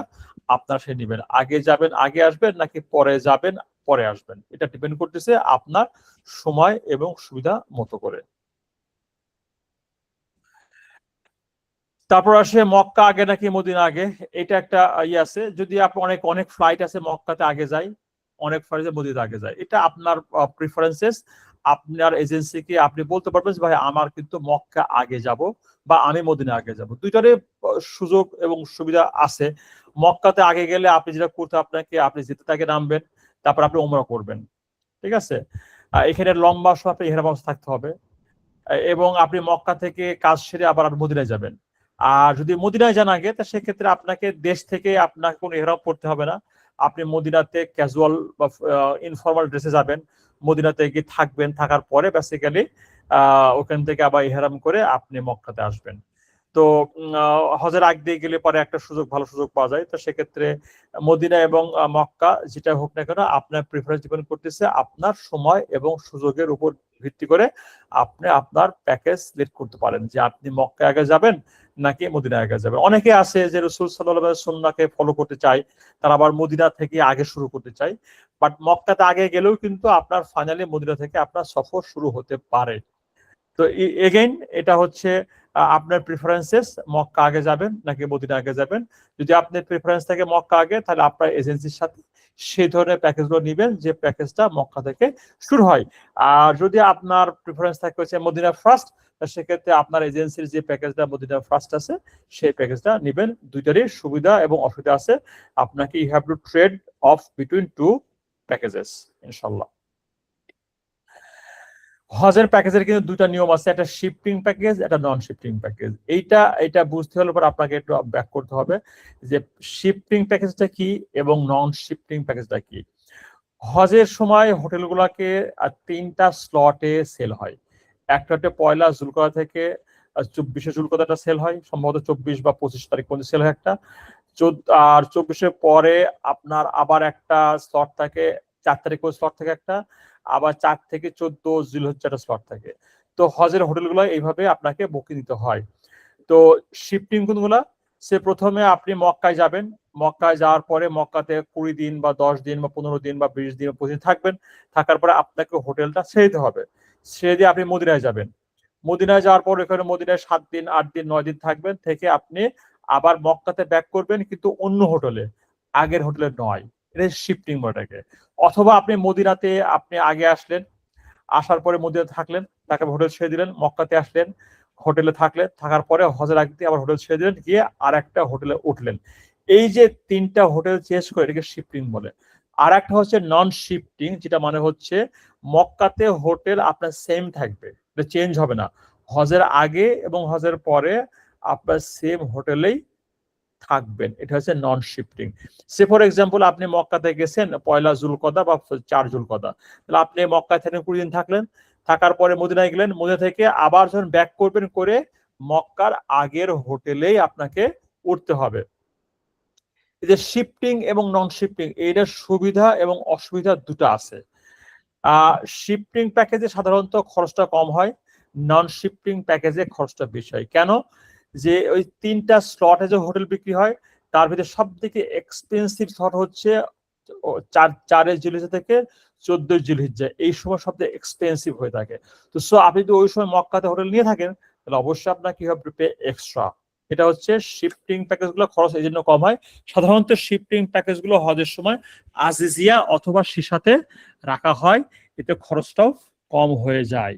আপনার সে নেবেন, আগে যাবেন আগে আসবেন নাকি পরে যাবেন পরে আসবেন, এটা ডিপেন্ড করতেছে আপনার সময় এবং সুবিধা মতো করে। তারপর আসে মক্কা আগে নাকি মদিনা আগে, এটা একটা ইয়ে আছে। যদি আপনি অনেক অনেক ফ্লাইট আছে মক্কাতে আগে যায়, অনেক ফ্লাইট মদিনা আগে যায়, এটা আপনার প্রিফারেন্সেস। আপনার এজেন্সিকে আপনি বলতে পারবেন ভাই আমার কিন্তু মক্কা আগে যাব বা আমি মদিনা আগে যাব, দুইটারই সুযোগ এবং সুবিধা আছে। মক্কাতে আগে গেলে আপনি যেটা করতে, আপনাকে আপনি যেতে আগে নামবেন, তারপর আপনি ওমরা করবেন, ঠিক আছে। এখানে লম্বা সময় আপনি ইহরাম অবস্থায় থাকতে হবে, এবং আপনি মক্কা থেকে কাজ সেরে আবার মদিনায় যাবেন। আর যদি মদিনায় যান আগে, তা সেক্ষেত্রে আপনাকে দেশ থেকে আপনাকে কোনো ইহরাম পড়তে হবে না। আপনি মদিনাতে ক্যাজুয়াল বা ইনফর্মাল ড্রেসে যাবেন, মদিনাতে গিয়ে থাকবেন, থাকার পরে বেসিক্যালি ওখান থেকে আবার ইহরাম করে আপনি মক্কাতে আসবেন। তো হজের আগ দিয়ে গেলে পরে একটা ভালো সুযোগ পাওয়া যায়। তো সেক্ষেত্রে মদিনা এবং মক্কা যেটা হোক না কেন, আপনার প্রিফারেন্স ডিপেন্ড করতেছে আপনার সময় এবং সুযোগের উপর ভিত্তি করে আপনি আপনার প্যাকেজ সিলেক্ট করতে পারেন যে আপনি মক্কা আগে যাবেন নাকি মদিনা আগে যাবেন। অনেকে আছে যে রাসূল সাল্লাল্লাহু আলাইহি ওয়াসাল্লামকে ফলো করতে চায়, তারা আবার মদিনা থেকে আগে শুরু করতে চায়। বাট মক্কাতে আগে গেলেও কিন্তু আপনার ফাইনালি মদিনা থেকে আপনার সফর শুরু হতে পারে। তো এগেইন এটা হচ্ছে আপনার প্রিফারেন্সেস, মক্কা আগে যাবেন নাকি মদিনা আগে যাবেন। যদি আপনার প্রিফারেন্স থাকে মক্কা আগে, তাহলে আপনার এজেন্সির সাথে সেই ধরনের প্যাকেজগুলো নিবেন যে প্যাকেজটা মক্কা থেকে শুরু হয়। আর যদি আপনার প্রিফারেন্স থাকে হচ্ছে মদিনা ফার্স্ট, সেক্ষেত্রে আপনার এজেন্সির যে প্যাকেজটা মদিনা ফার্স্ট আছে সেই প্যাকেজটা নিবেন। দুইটারই সুবিধা এবং অসুবিধা আছে, আপনাকে you have to trade off between two packages ইনশাল্লাহ। হজের প্যাকেজের কিন্তু দুইটা নিয়ম আছে, একটা শিফটিং প্যাকেজ, একটা নন শিফটিং প্যাকেজ। এটা বুঝতে হলে পর আপনাকে একটু ব্যাক করতে হবে যে শিফটিং প্যাকেজটা কি এবং নন শিফটিং প্যাকেজটা কি। হজের সময় হোটেলগুলোকে 3টা স্লটে সেল হয়। একটা হচ্ছে পয়লা জুলকদা থেকে 24শে জুলকদাটা সেল হয়, সম্ভবত 24 বা 25 তারিখ পর্যন্ত সেল হয় একটা। আর 24-এর পরে আপনার আবার একটা স্লট থাকে, 4 তারিখ স্লট থাকে একটা, আবার 4 থেকে 14 জিলহজ্জাটা স্লট থাকে। তো হজের হোটেলগুলো এইভাবে আপনাকে বুকিং দিতে হয়। তো শিফটিং কোনগুলা, সে প্রথমে আপনি মক্কায় যাবেন, মক্কায় যাওয়ার পরে মক্কাতে 20 দিন বা 10 দিন বা 15 দিন বা 20 দিন বা 25 দিন থাকবেন। থাকার পরে আপনাকে হোটেলটা ছেড়ে দিতে হবে, ছেড়ে দিয়ে আপনি মদিনায় যাবেন। মদিনায় যাওয়ার পর এখানে মদিনায় 7 দিন 8 দিন 9 দিন থাকবেন, থেকে আপনি আবার মক্কাতে ব্যাক করবেন, কিন্তু অন্য হোটেলে, আগের হোটেলে নয়। এটা শিফটিং বলে। অথবা আপনি মদিনাতে আপনি আগে আসলেন, আসার পরে মদিনাতে থাকলেন, তাকে হোটেল ছেড়ে দিলেন, মক্কাতে আসলেন, হোটেলে থাকলেন, থাকার পরে হজের আগে দিয়ে আবার হোটেল ছেড়ে দিলেন, গিয়ে আর একটা হোটেলে উঠলেন। এই যে 3টা হোটেল চেঞ্জ করে এটাকে শিফটিং বলে। আর একটা হচ্ছে নন শিফটিং, যেটা মানে হচ্ছে মক্কাতে হোটেল আপনার সেম থাকবে, এটা চেঞ্জ হবে না। হজের আগে এবং হজের পরে আপনার সেম হোটেলেই থাকবেন, এটা হচ্ছে নন শিফটিং। সে ফর এক্সাম্পল আপনি মক্কাতে গেছেন 1লা জুলকদা বা 4 জুলকদা, তাহলে আপনি মক্কায় থেকে 20 দিন থাকলেন, থাকার পরে মদিনায় গেলেন, মদিনা থেকে আবার যখন ব্যাক করবেন করে মক্কার আগের হোটেলেই আপনাকে উঠতে হবে। এই যে শিফটিং এবং নন শিফটিং, এইটার সুবিধা এবং অসুবিধা দুটো আছে। শিফটিং প্যাকেজে সাধারণত খরচটা কম হয়, নন শিফটিং প্যাকেজে খরচটা বেশি হয়। কেন? যে ওই 3টা স্লটে যে হোটেল বিক্রি হয়, তার ভিতরে সব থেকে এক্সপেন্সিভ স্লট হচ্ছে 4 জিলহিজ্জা থেকে 14 জিলহিজ্জা, এই সময় সবচেয়ে এক্সপেন্সিভ হয়ে থাকে। তো সো আপনি যদি ওই সময় মক্কাতে হোটেল নিয়ে থাকেন, তাহলে অবশ্যই আপনার কি হবে, পে এক্সট্রা। এটা হচ্ছে শিফটিং প্যাকেজগুলো খরচ এই জন্য কম হয়। সাধারণত শিফটিং প্যাকেজগুলো হজের সময় আজিজিয়া অথবা সিসাতে রাখা হয়, এতে খরচটাও কম হয়ে যায়।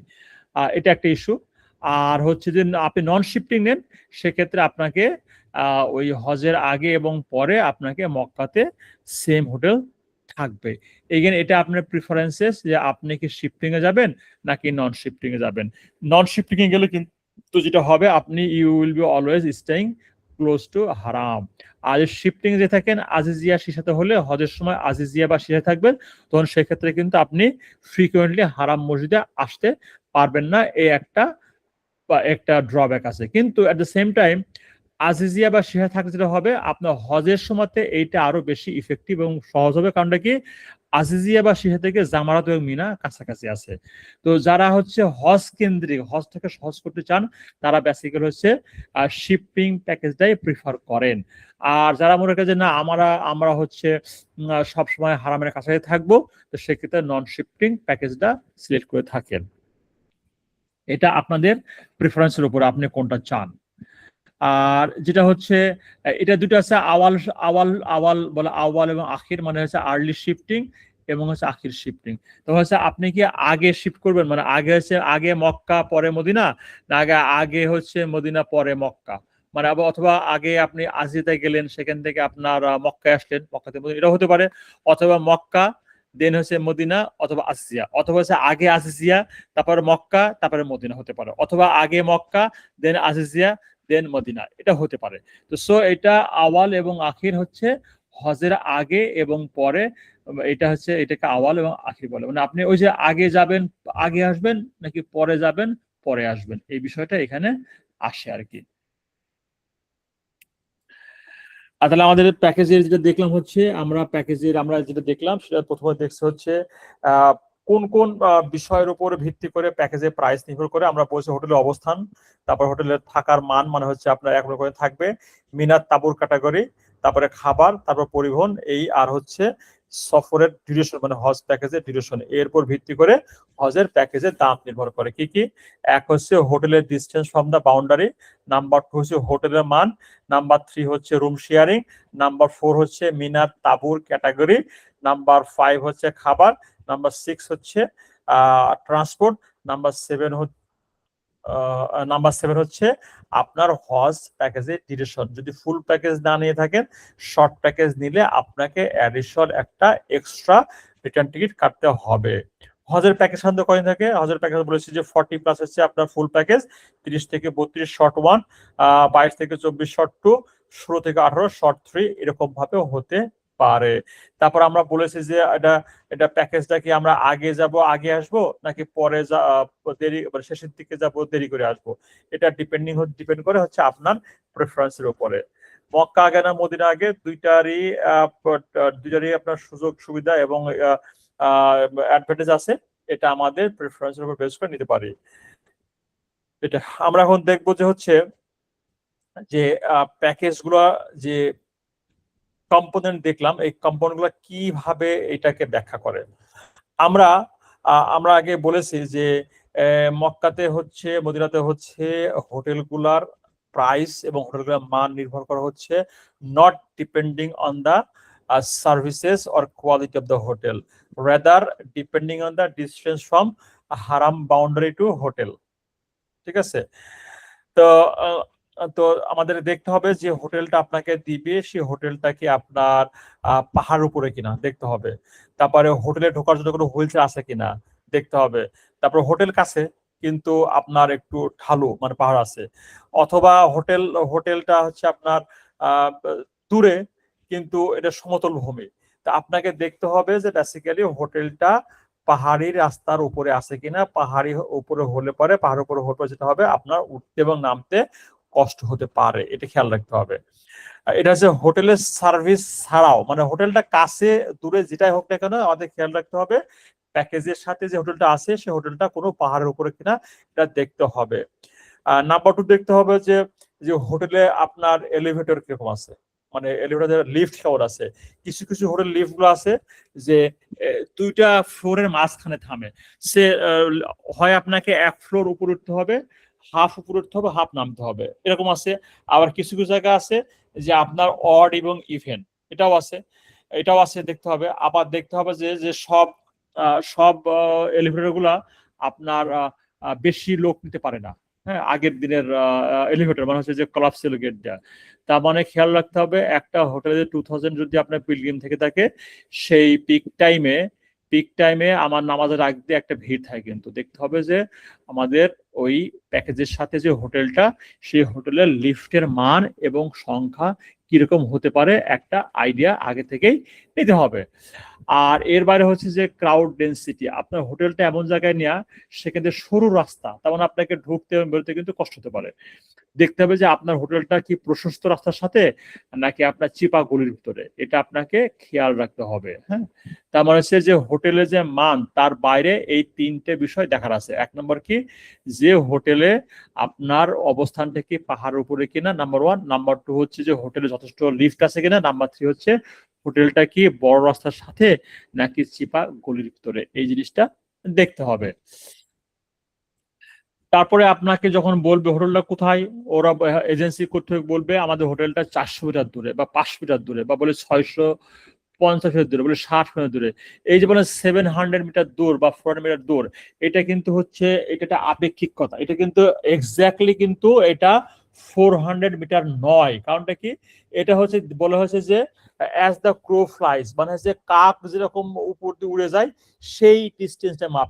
এটা একটা ইস্যু। আর হচ্ছে যে আপনি নন শিফটিং নেন, সেক্ষেত্রে আপনাকে ওই হজের আগে এবং পরে আপনাকে মক্কাতে সেম হোটেল থাকবে। এগেন এটা আপনার প্রিফারেন্সেস, যে আপনি কি শিফটিং এ যাবেন নাকি নন শিফটিং এ যাবেন। নন শিফটিং এ গেলে কিন্তু যেটা হবে, আপনি you will be always staying close to Haram. আর শিফটিং যে থাকেন আজিজিয়া সিসাতে হলে, হজের সময় আজিজিয়া বা সিসা থাকবেন, তখন সেক্ষেত্রে কিন্তু আপনি ফ্রিকুয়েন্টলি হারাম মসজিদে আসতে পারবেন না। এই একটা ড্রব্যাক আছে। কিন্তু at the same time Azizia বা সিহা থাকলে যেটা হবে, আপনার হজের সময়তে এইটা আরো বেশি ইফেক্টিভ এবং সহজ হবে। কারণটা কি, আজিজিয়া বা সিহা থেকে জামারাত এবং মিনা কাছাকাছি আছে। তো যারা হচ্ছে হজ কেন্দ্রিক, হজ থেকে সহজ করতে চান, তারা বেসিক্যালি হচ্ছে শিপিং প্যাকেজটাই প্রিফার করেন। আর যারা মনে করেন যে না আমরা হচ্ছে সবসময় হারামের কাছাকাছি থাকবো, তো সেক্ষেত্রে নন শিফটিং প্যাকেজটা সিলেক্ট করে থাকেন। এটা আপনাদের প্রেফারেন্সের উপর, আপনি কোনটা চান। আর যেটা হচ্ছে এটা দুটো আছে, আওয়াল আওয়াল আওয়াল বলে, আওয়াল এবং আখির, মানে হচ্ছে আর্লি শিফটিং এবং হচ্ছে আখির শিফটিং। তো হচ্ছে আপনি কি আগে শিফট করবেন, মানে আগে হচ্ছে আগে মক্কা পরে মদিনা, না আগে আগে হচ্ছে মদিনা পরে মক্কা, মানে অথবা আগে আপনি আজিতে গেলেন, সেখান থেকে আপনার মক্কায় আসলেন, মক্কাতে মদিনা, এটা হতে পারে। অথবা মক্কা দেন হচ্ছে মদিনা, অথবা আসিয়া, অথবা হচ্ছে আগে আসিয়া তারপরে মক্কা তারপরে মদিনা হতে পারে, অথবা আগে মক্কা দেন আসিয়া দেন মদিনা, এটা হতে পারে। তো সো এটা আওয়াল এবং আখির হচ্ছে হজের আগে এবং পরে, এটা হচ্ছে এটাকে আওয়াল এবং আখির বলে। মানে আপনি ওই যে আগে যাবেন আগে আসবেন, নাকি পরে যাবেন পরে আসবেন, এই বিষয়টা এখানে আসে আর কি। আর তাহলে আমাদের প্যাকেজের যেটা দেখলাম হচ্ছে, আমরা যেটা দেখলাম সেটা প্রথমে দেখছে হচ্ছে কোন কোন বিষয়ের উপর ভিত্তি করে প্যাকেজের প্রাইস নির্ভর করে। আমরা বলছি হোটেলের অবস্থান, তারপর হোটেলের থাকার মান, মানে হচ্ছে আপনার এক করে থাকবে, মিনার তাবুর ক্যাটাগরি, তারপরে খাবার, তারপর পরিবহন, এই আর হচ্ছে সফরের ডিউরেশন, মানে হজ প্যাকেজের ডিউরেশন, এর উপর ভিত্তি করে হজের প্যাকেজের দাম নির্ভর করে। কি কি? এক হচ্ছে হোটেলের distance from the boundary, number 2 হচ্ছে হোটেলের মান, নাম্বার 3 হচ্ছে রুম শেয়ারিং, নাম্বার 4 হচ্ছে মিনার তাবুর ক্যাটাগরি, নাম্বার 5 হচ্ছে খাবার, নাম্বার 6 হচ্ছে ট্রান্সপোর্ট, নাম্বার 7 হচ্ছে আপনার হজ প্যাকেজের ডিউরেশন। যদি ফুল প্যাকেজ না নিয়ে থাকেন, শর্ট প্যাকেজ নিলে আপনাকে অ্যাডিশনাল একটা এক্সট্রা রিটার্ন টিকিট কাটতে হবে। হজের প্যাকেজ সাধারণত কয়দিন থাকে? হজের প্যাকেজ বলেছি যে 40 প্লাস হচ্ছে আপনার ফুল প্যাকেজ, 30 থেকে 32 শর্ট 1, 22 থেকে 24 শর্ট 2, 16 থেকে 18 শর্ট 3, এরকম ভাবে হতে পারে। তারপর আমরা বলেছি যে এটা প্যাকেজটা কি আমরা আগে যাব আগে আসবো, নাকি পরে দেরি, মানে শেষের দিকে যাব দেরি করে আসবো, এটা ডিপেন্ড করে হচ্ছে আপনার প্রেফারেন্সের উপরে। মক্কা আগে না মদিনা আগে, দুইটারই আপনার সুযোগ সুবিধা এবং অ্যাডভান্টেজ আছে, এটা আমাদের প্রেফারেন্সের উপর বেস করে নিতে পারি। এটা আমরা এখন দেখবো যে হচ্ছে যে প্যাকেজগুলো যে কম্পোনেন্ট দেখলাম, এই কম্পোনেন্টগুলো কিভাবে এটাকে ব্যাখ্যা করে। আমরা আমরা আগে বলেছি যে মক্কাতে হচ্ছে, মদিনাতে হচ্ছে হোটেলগুলার প্রাইস এবং হোটেলগুলোর মান নির্ভর করা হচ্ছে not depending on the services or quality of the hotel, rather depending on the distance from হারাম বাউন্ডারি টু হোটেল। ঠিক আছে? তো তো আমাদের দেখতে হবে যে হোটেলটা আপনাকে দিবে, সেই হোটেলটা কি আপনার পাহাড় উপরে কিনা দেখতে হবে। তারপরে হোটেলে ঢোকার জন্য কোনো হুইল চেয়ার আছে কিনা দেখতে হবে। তারপর হোটেল কাছে কিন্তু আপনার একটু ঢালু মানে পাহাড় আছে, অথবা হোটেলটা হচ্ছে আপনার আহ দূরে কিন্তু এটা সমতল ভূমি। তা আপনাকে দেখতে হবে যে বেসিক্যালি হোটেলটা পাহাড়ি রাস্তার উপরে আছে কিনা। পাহাড়ি উপরে হলে পরে, পাহাড়ের উপরে হলে পরে যেটা হবে আপনার উঠতে এবং নামতে কষ্ট হতে পারে, এটা খেয়াল রাখতে হবে। এটা হচ্ছে হোটেলের সার্ভিস ছাড়াও, মানে হোটেলটা কাছে দূরে যেটাই হোক না কেন আমাদের খেয়াল রাখতে হবে প্যাকেজের সাথে যে হোটেলটা আছে সেই হোটেলটা কোনো পাহাড়ের উপরে কিনা এটা দেখতে হবে। নাম্বার 2 দেখতে হবে যে যে হোটেলে আপনার এলিভেটর কিরকম আছে, মানে এলিভেটর লিফট কেমন আছে। কিছু কিছু হোটেল লিফট গুলো আছে যে দুইটা ফ্লোরের মাঝখানে থামে। সে হয় আপনাকে এক ফ্লোর উপর উঠতে হবে, হাফ উপর উঠতে হবে, হাফ নামতে হবে, এরকম আছে। আবার কিছু কিছু জায়গা আছে যে আপনার অড এবং ইভেন, এটাও আছে, এটাও আছে দেখতে হবে। আবার দেখতে হবে যে যে সব এলিভেটর গুলা আপনার বেশি লোক নিতে পারে না। হ্যাঁ, আগের দিনের এলিভেটর মানে হচ্ছে যে কলাপসিবল গেট দেয়া। তার মানে খেয়াল রাখতে হবে একটা হোটেলে 2000 যদি আপনার পিলগ্রিম থেকে থাকে, সেই পিক টাইমে আমার নামাজের আগ দিয়ে একটা ভিড় থাকে, কিন্তু দেখতে হবে যে আমাদের ওই প্যাকেজের সাথে যে হোটেলটা, সেই হোটেলের লিফটের মান এবং সংখ্যা কিরকম হতে পারে একটা আইডিয়া আগে থেকেই নিতে হবে। আর এর বাইরে হচ্ছে যে ক্রাউড ডেন্সিটি, আপনার হোটেলটা এমন জায়গায় নেওয়া সেখানে সরু রাস্তা, তার মানে আপনাকে ঢুকতে এবং বেরোতে কিন্তু কষ্ট হতে পারে। দেখতে হবে যে আপনার হোটেলটা কি প্রশস্ত রাস্তার সাথে নাকি আপনার চিপা গলির ভিতরে, এটা আপনাকে খেয়াল রাখতে হবে। হ্যাঁ, তার মানে হচ্ছে যে হোটেলের যে মান তার বাইরে এই তিনটে বিষয় দেখার আছে। এক নম্বর কি, যে হোটেলে আপনার অবস্থানটা কি পাহাড়ের উপরে কিনা, নাম্বার 1। নাম্বার 2 হচ্ছে যে হোটেলে যথেষ্ট লিফট আছে কিনা। নাম্বার 3 হচ্ছে হোটেলটা কি বড় রাস্তার সাথে নাকি চিপা গলির ভিতরে, এই জিনিসটা দেখতে হবে। তারপরে আপনাকে যখন বলবে হোটেলটা কোথায়, ওরা এজেন্সি কর্তৃপক্ষ বলবে আমাদের হোটেলটা 400 মিটার দূরে বা 500 মিটার দূরে, বা বলে 650 মিটার দূরে, বলে 60 মিটার দূরে। এই যে বলে 700 মিটার দূর বা 400 মিটার দূর, এটা কিন্তু হচ্ছে এটা একটা আপেক্ষিক কথা। এটা কিন্তু এক্স্যাক্টলি কিন্তু এটা 400 মিটার নয়। কারণটা কি, এটা হচ্ছে বলা হয়েছে যে অ্যাজ দ্য ক্রো ফ্লাইজ, মানে হচ্ছে কাক যেরকম উপর দিয়ে উড়ে যায় সেই ডিস্টেন্সটা মাপ।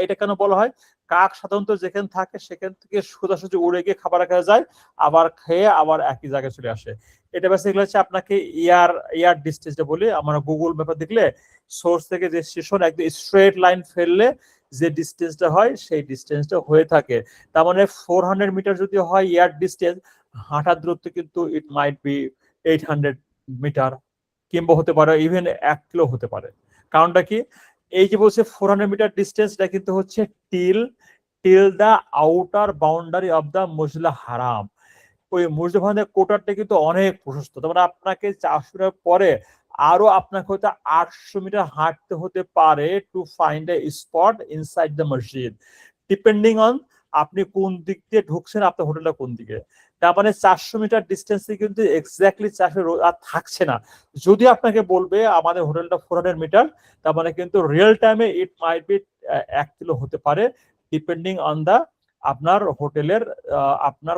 এটা কেন বলা হয়, কাক সাধারণত যেখানে থাকে সেখান থেকে সোজাসুজি উড়ে গিয়ে খাবার রাখা যায়, আবার খেয়ে আবার একই জায়গায় চলে আসে। এটা বেসিক্যালি হচ্ছে আপনাকে এয়ার ডিস্টেন্সটা বলি। আমরা গুগল ম্যাপে দেখলে সোর্স থেকে যে স্টেশন একদম স্ট্রেট লাইন ফেললে যে ডিস্টেন্সটা হয় সেই ডিস্টেন্সটা হয়ে থাকে। তার মানে 400 মিটার যদি হয় এয়ার ডিস্টেন্স, হাঁটার দূরত্ব কিন্তু ইট মাইট বি 800 মিটার, কিংবা হতে পারে ইভেন 1 কিলো হতে পারে। কারণটা কি, এই যে বলছে 400 মিটার ডিস্টেন্সটা কিন্তু হচ্ছে till the outer boundary of the মসজিদুল হারাম। ওই মসজিদ হারামের কোটারটা কিন্তু অনেক প্রশস্ত, তার মানে আপনাকে 400 মিটার পরে আরো আপনাকে হয়তো 800 মিটার হাঁটতে হতে পারে to find a spot inside the মসজিদ, ডিপেন্ডিং অন আপনি কোন দিক দিয়ে ঢুকছেন, আপনার হোটেলটা কোন দিকে। তার মানে 400 মিটার ডিস্টেন্সে কিন্তু এক্স্যাক্টলি 400 আর থাকছে না। যদি আপনাকে বলবে আমাদের হোটেলটা 400 মিটার, তার মানে কিন্তু রিয়েল টাইমে ইট মাইট বি 1 কিলো হতে পারে, ডিপেন্ডিং অন দা আপনার হোটেলের আপনার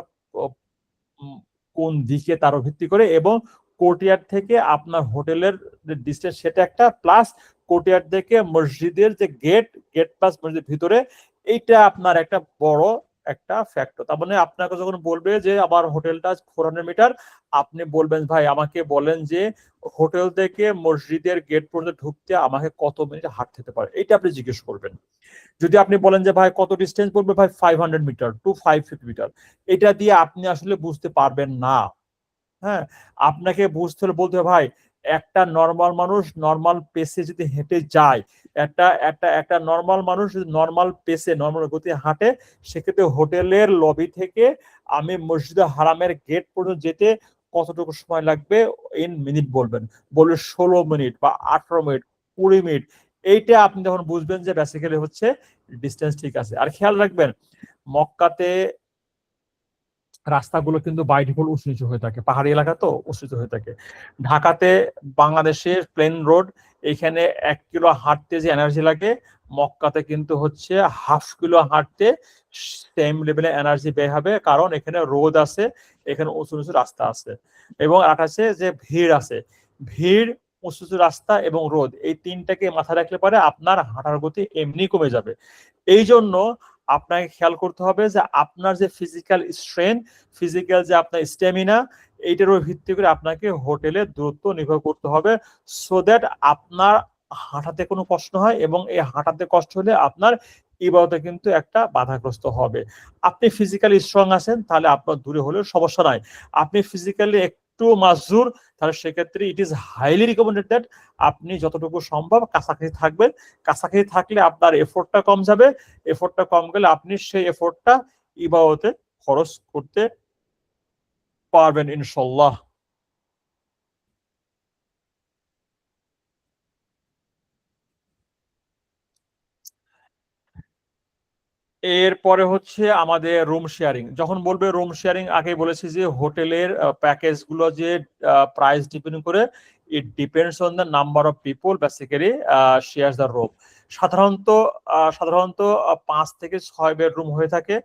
কোন দিকে তার ভিত্তি করে, এবং কোর্টিয়ার থেকে আপনার হোটেলের ডিস্টেন্স সেটা একটা, প্লাস কোর্টিয়ার থেকে মসজিদের যে গেট প্লাস মসজিদের ভিতরে, এইটা আপনার একটা বড় একটা ফ্যাক্টর। তার মানে আপনাকে যখন বলবে যে আমার হোটেলটা 400 মিটার, আপনি বলবেন ভাই আমাকে বলেন যে হোটেল থেকে মসজিদের গেট পর্যন্ত ঢুকতে আমাকে কত মিনিট হাঁটতে হতে পারে, এটা আপনি জিজ্ঞেস করবেন। যদি আপনি বলেন যে ভাই কত ডিস্টেন্স বলবে, ভাই 500 মিটার টু 550 মিটার, এটা দিয়ে আপনি আসলে বুঝতে পারবেন না। হ্যাঁ, আপনাকে বুঝতে হলে বলতে হবে ভাই একটা নর্মাল মানুষ নর্মাল পেসে যদি হেঁটে যায়, একটা একটা একটা নর্মাল মানুষ যদি নর্মাল পেসে নর্মাল গতি হাঁটে, সেক্ষেত্রে হোটেলের লবি থেকে আমি মসজিদে হারামের গেট পর্যন্ত যেতে কতটুকু সময় লাগবে ইন মিনিট বলবেন, বলবে 16 মিনিট বা 18 মিনিট, 20 মিনিট। এইটা আপনি যখন বুঝবেন যে বেসিক্যালি হচ্ছে ডিস্টেন্স ঠিক আছে। আর খেয়াল রাখবেন, মক্কাতে রাস্তাগুলো কিন্তু বাই ডিফল্ট উঁচু নিচু হয়ে থাকে, পাহাড়ি এলাকা তো উঁচু নিচু হয়ে থাকে। ঢাকাতে, বাংলাদেশের প্লেন রোড, এখানে 1 কিলো হাঁটতে যে এনার্জি লাগে, মক্কাতে কিন্তু হচ্ছে 1/2 কিলো হাঁটতে সেম লেভেলে এনার্জি ব্যয় হবে, কারণ এখানে রোদ আছে, এখানে উঁচু নিচু রাস্তা আছে, এবং আর আছে যে ভিড় আছে। ভিড়, উঁচু নিচু রাস্তা এবং রোদ, এই তিনটাকে মাথায় রাখলে পরে আপনার হাঁটার গতি এমনি কমে যাবে। এই জন্য আপনাকে খেয়াল করতে হবে যে আপনার যে ফিজিক্যাল স্ট্রেংথ, ফিজিক্যাল যে আপনার স্ট্যামিনা, এইটার উপর ভিত্তি করে আপনাকে হোটেলের দূরত্ব নির্ভর করতে হবে, সো দ্যাট আপনার হাঁটাতে কোনো কষ্ট হয়, এবং এই হাঁটাতে কষ্ট হলে আপনার ইবাদতে কিন্তু একটা বাধাগ্রস্ত হবে। আপনি ফিজিক্যালি স্ট্রং আছেন, তাহলে আপনার দূরে হলেও সমস্যা নাই। আপনি ফিজিক্যালি একটু মাজুর, তাহলে সেক্ষেত্রে it is highly recommended that আপনি যতটুকু সম্ভব কাছাকাছি থাকবেন। কাছাকাছি থাকলে আপনার এফোর্টটা কম যাবে, এফোর্টটা কম গেলে আপনি সেই এফোর্টটা ইবাদতে খরচ করতে পারবেন ইনশাল্লাহ। এরপরে হচ্ছে আমাদের রুম শেয়ারিং। যখন বলবে রুম শেয়ারিং, আগে বলেছি যে হোটেলের প্যাকেজ গুলো যে প্রাইস ডিপেন্ড করে, it depends on the number of people basically share the room. সাধারণত সাধারণত 5 থেকে 6 বেডরুম হয়ে থাকে।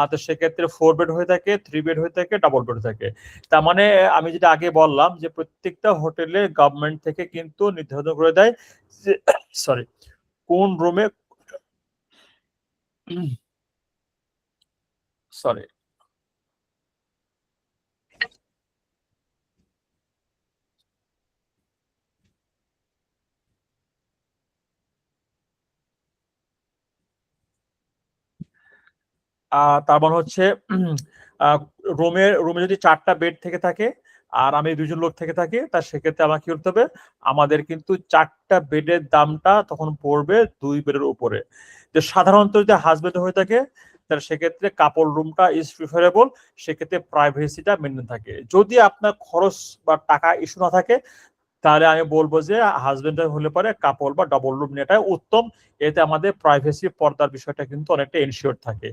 তো সেক্ষেত্রে 4 বেড হয়ে থাকে, 3 বেড হয়ে থাকে, ডাবল বেড হয়ে থাকে। তার মানে আমি যেটা আগে বললাম যে প্রত্যেকটা হোটেলে গভর্নমেন্ট থেকে কিন্তু নির্ধারণ করে দেয় যে সরি, কোন রুমে সরি তার মানে হচ্ছে রুমে রুমে যদি 4টা বেড থেকে থাকে আর আমি 2জন লোক থেকে থাকি, তা সেক্ষেত্রে আমার কি করতে হবে, আমাদের কিন্তু 4টা বেডের দামটা তখন পড়বে 2 বেডের উপরে। যে সাধারণত যদি হাজবেন্ড হয়ে থাকে, তাহলে সেক্ষেত্রে কাপড় রুমটা ইজ প্রিফারেবল, সেক্ষেত্রে প্রাইভেসিটা মেনটেন থাকে। যদি আপনার খরচ বা টাকা ইস্যু না থাকে, তাহলে আমি বলবো যে হাজবেন্ডের হলে পরে কাপল বা ডবল রুম নেওয়াটাই উত্তম। এতে আমাদের প্রাইভেসি পর্দার বিষয়টা কিন্তু অনেকটা এনশিওর থাকে।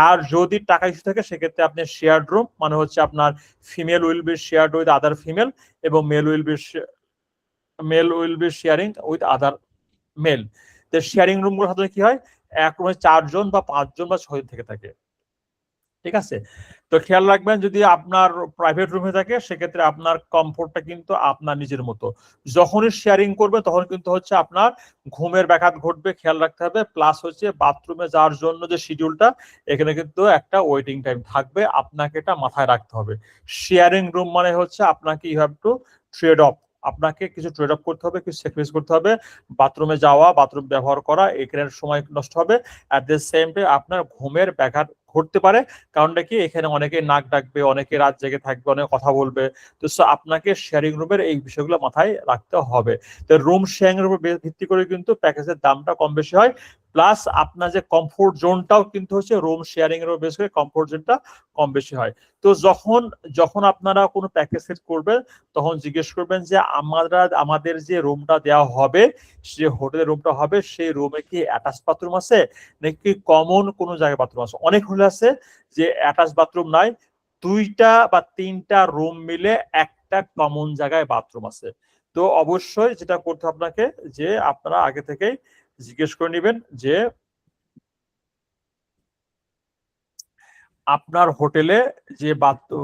আর যদি টাকা ইস্যু থাকে, সেক্ষেত্রে আপনি শেয়ার্ড রুম, মানে হচ্ছে আপনার female will be shared with other female, এবং male will be sharing with other male. তো শেয়ারিং রুম গুলো সাধারণত কি হয়, এক রুমে 4 জন বা 5 জন বা 6 জন থেকে থাকে। ঠিক আছে, তো খেয়াল রাখবেন যদি আপনার প্রাইভেট রুমে থাকে, সেক্ষেত্রে আপনার কমফোর্টটা কিন্তু আপনার নিজের মতো। যখনই শেয়ারিং করবে তখন কিন্তু হচ্ছে আপনার ঘুমের ব্যাঘাত ঘটবে, খেয়াল রাখতে হবে। প্লাস হচ্ছে বাথরুমে যাওয়ার জন্য যে শিডিউলটা, এখানে কিন্তু একটা ওয়েটিং টাইম থাকবে, আপনাকে এটা মাথায় রাখতে হবে। শেয়ারিং রুম মানে হচ্ছে আপনাকে you have to trade off, আপনাকে কিছু ট্রেড অফ করতে হবে, কিছু স্যাক্রিফাইস করতে হবে। বাথরুমে যাওয়া, বাথরুম ব্যবহার করা, এখানে সময় নষ্ট হবে। অ্যাট দ্য সেম টাইম আপনার ঘুমের ব্যাঘাত ঘটতে পারে, কারণটা কি, এখানে অনেকে নাক ডাকবে, অনেকে রাত জেগে থাকবে, অনেকে কথা বলবে। তো আপনাকে শেয়ারিং রুমের এই বিষয়গুলো মাথায় রাখতে হবে। তো রুম শেয়ারিং এর উপর ভিত্তি করে কিন্তু প্যাকেজের দামটা কম বেশি হয়। প্লাস আপনার যে কমফোর্ট জোনটাও কিন্তু হচ্ছে রুম শেয়ারিং এর উপর বেশ করে কমফোর্ট জোনটা কম বেশি হয়। তো যখন যখন আপনারা কোনো প্যাকেজ সেট করবেন, তখন জিজ্ঞেস করবেন যে আমাদের যে রুমটা দেওয়া হবে, যে হোটেলের রুমটা হবে, সেই রুমে কি অ্যাটাচ বাথরুম আছে, নাকি কমন কোনো জায়গায় বাথরুম আছে। অনেক হোটেল আছে যে অ্যাটাচ বাথরুম নাই, 2টা বা 3টা রুম মিলে একটা কমন জায়গায় বাথরুম আছে। তো অবশ্যই যেটা করতে আপনাকে, যে আপনারা আগে থেকেই জিজ্ঞেস করে নেবেন যে আপনার হোটেলে যে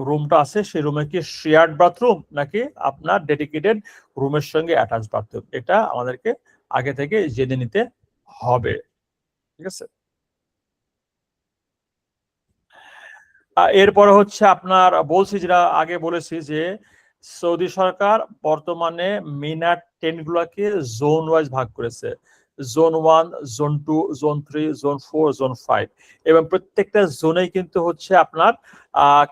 রুমটা আছে, সেই রুমে কি শেয়ার্ড বাথরুম, নাকি আপনার ডেডিকেটেড রুমের সঙ্গে অ্যাটাচ বাথরুম, এটা আমাদেরকে আগে থেকে জেনে নিতে হবে। ঠিক আছে, এরপরে হচ্ছে আপনার বলছি, যেটা আগে বলেছি যে সৌদি সরকার বর্তমানে মিনার টেন্ট গুলাকে জোন ওয়াইজ ভাগ করেছে। Zone 1, zone 2, zone 3, zone 4, zone 5, এবং প্রত্যেকটা জোনেই কিন্তু হচ্ছে আপনার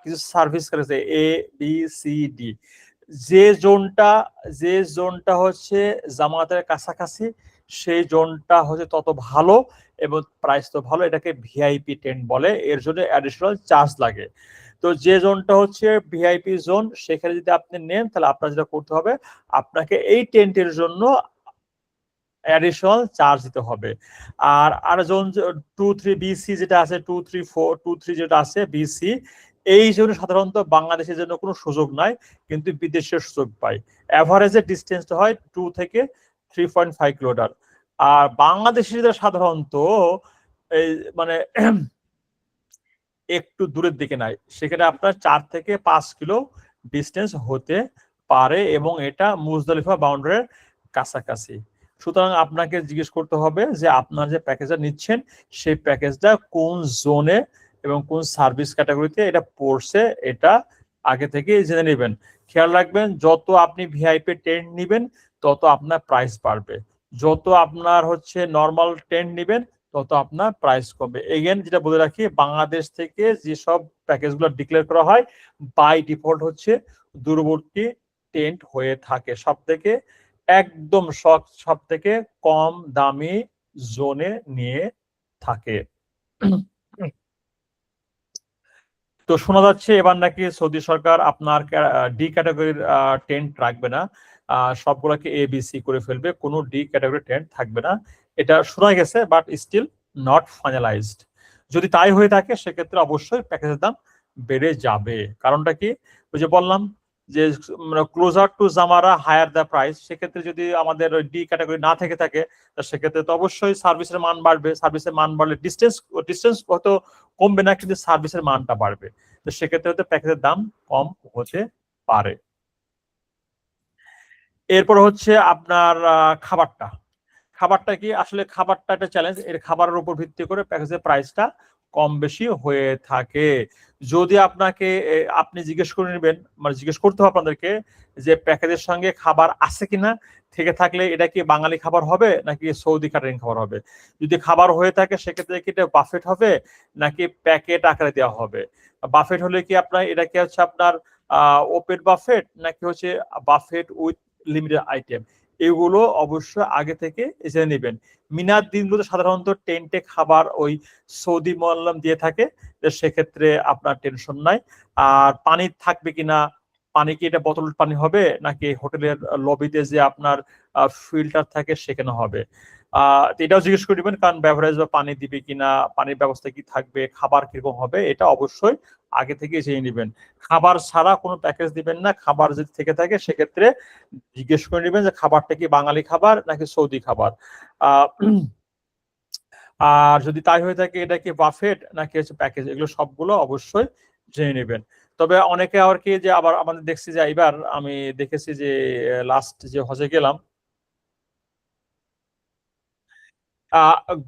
কিছু সার্ভিস করেছে, A, B, C, D। যে জোনটা যে জোনটা হচ্ছে জামাতের কাছাকাছি সেই জোনটা হচ্ছে তত ভালো এবং প্রাইস তো ভালো, এটাকে ভিআইপি টেন্ট বলে, এর জন্য অ্যাডিশনাল চার্জ লাগে। তো যে জোনটা হচ্ছে ভিআইপি জোন সেখানে যদি আপনি নেন তাহলে আপনার যেটা করতে হবে, আপনাকে এই টেন্টের জন্য অ্যাডিশনাল চার্জ দিতে হবে। আর আর জোন 2-3 বিসি যেটা আছে, 2-3 যেটা আছে বিসি, এই জন্য সাধারণত বাংলাদেশের জন্য কোনো সুযোগ নাই, কিন্তু বিদেশের সুযোগ পায়। অ্যাভারেজের ডিস্টেন্সটা হয় 2 থেকে 3.5 কিলোমিটার। আর বাংলাদেশিরা সাধারণত এই মানে একটু দূরের দিকে নাই, সেখানে আপনার 4 থেকে 5 কিলো ডিস্টেন্স হতে পারে এবং এটা মুজদালিফা বাউন্ডারির কাছাকাছি। সুতরাং আপনাকে জিজ্ঞেস করতে হবে যে আপনার যে প্যাকেজটা নিচ্ছেন সেই প্যাকেজটা কোন জোনে এবং কোন সার্ভিস ক্যাটাগরিতে এটা পড়ছে, এটা আগে থেকে জেনে নেবেন। খেয়াল রাখবেন, যত আপনি ভিআইপি টেন্ট নিবেন তত আপনার প্রাইস বাড়বে, যত আপনার হচ্ছে নর্মাল টেন্ট নিবেন তত আপনার প্রাইস কমবে। এগেন যেটা বলে রাখি, বাংলাদেশ থেকে যেসব প্যাকেজগুলো ডিক্লেয়ার করা হয় বাই ডিফল্ট হচ্ছে দূরবর্তী টেন্ট হয়ে থাকে, সব থেকে একদম সব থেকে কম দামি জোনে নিয়ে থাকে। তো শোনা যাচ্ছে এবার নাকি সৌদি সরকার আপনার ডি ক্যাটাগরির টেন্ট রাখবে না, সবগুলোকে এ বি সি করে ফেলবে, কোনো ডি ক্যাটাগরি টেন্ট থাকবে না, এটা শোনা গেছে, বাট স্টিল নট ফাইনালাইজড। যদি তাই হয়ে থাকে সেক্ষেত্রে অবশ্যই প্যাকেজের দাম বেড়ে যাবে। কারণটা কি, ওই যে বললাম যে closer to Jamara higher the price, সেক্ষেত্রে যদি আমাদের ডি ক্যাটাগরি না থেকে থাকে সেক্ষেত্রে তো অবশ্যই সার্ভিসের মান বাড়বে, সার্ভিসের মান বাড়লে ডিস্টেন্স হয়তো কমবে না, কিন্তু সার্ভিসের মানটা বাড়বে, তো সেক্ষেত্রে হয়তো প্যাকেজের দাম কম হতে পারে। এরপর হচ্ছে আপনার খাবারটা। খাবারটা কি আসলে, খাবারটা একটা চ্যালেঞ্জ, এর খাবারের উপর ভিত্তি করে প্যাকেজের প্রাইসটা কম বেশি হয়ে থাকে। যদি আপনাকে আপনি জিজ্ঞেস করে নেবেন, মানে জিজ্ঞেস করতে হবে আপনাদেরকে যে প্যাকেজের সঙ্গে খাবার আছে কিনা, থেকে থাকলে এটা কি বাঙালি খাবার হবে নাকি সৌদি ক্যাটারিং খাবার হবে। যদি খাবার হয়ে থাকে সেক্ষেত্রে কি এটা বাফেট হবে নাকি প্যাকেট আকারে দেওয়া হবে। বাফেট হলে কি আপনার এটা কি হচ্ছে আপনার ওপেন বাফেট নাকি হচ্ছে বাফেট উইথ লিমিটেড আইটেম, এগুলো অবশ্যই আগে থেকে জেনে নেবেন। মিনার দিনগুলো সাধারণত টেন্টে খাবার ওই সৌদি মোয়াল্লাম দিয়ে থাকে, সেক্ষেত্রে আপনার টেনশন নাই। আর পানি থাকবে কিনা, পানি কি এটা বোতল পানি হবে নাকি হোটেলের লবিতে যে আপনার ফিল্টার থাকে সেখানে হবে, এটাও জিজ্ঞেস করে নেবেন, কারণ বেভারেজ বা পানি দিবে কিনা, পানির ব্যবস্থা কি থাকবে, খাবার কিরকম হবে, এটা অবশ্যই আগে থেকে জেনে নেবেন। খাবার ছাড়া কোনো প্যাকেজ দিবেন না, খাবার যদি থেকে থাকে সেক্ষেত্রে জিজ্ঞেস করে নেবেন যে খাবারটা কি বাঙালি খাবার নাকি সৌদি খাবার। আর যদি তাই হয়ে থাকে এটা কি বাফেট নাকি হচ্ছে প্যাকেজ, এগুলো সবগুলো অবশ্যই জেনে নেবেন। তবে অনেকে আর কি যে আবার আমাদের দেখছি যে এবার আমি দেখেছি যে লাস্ট যে হজে গেলাম,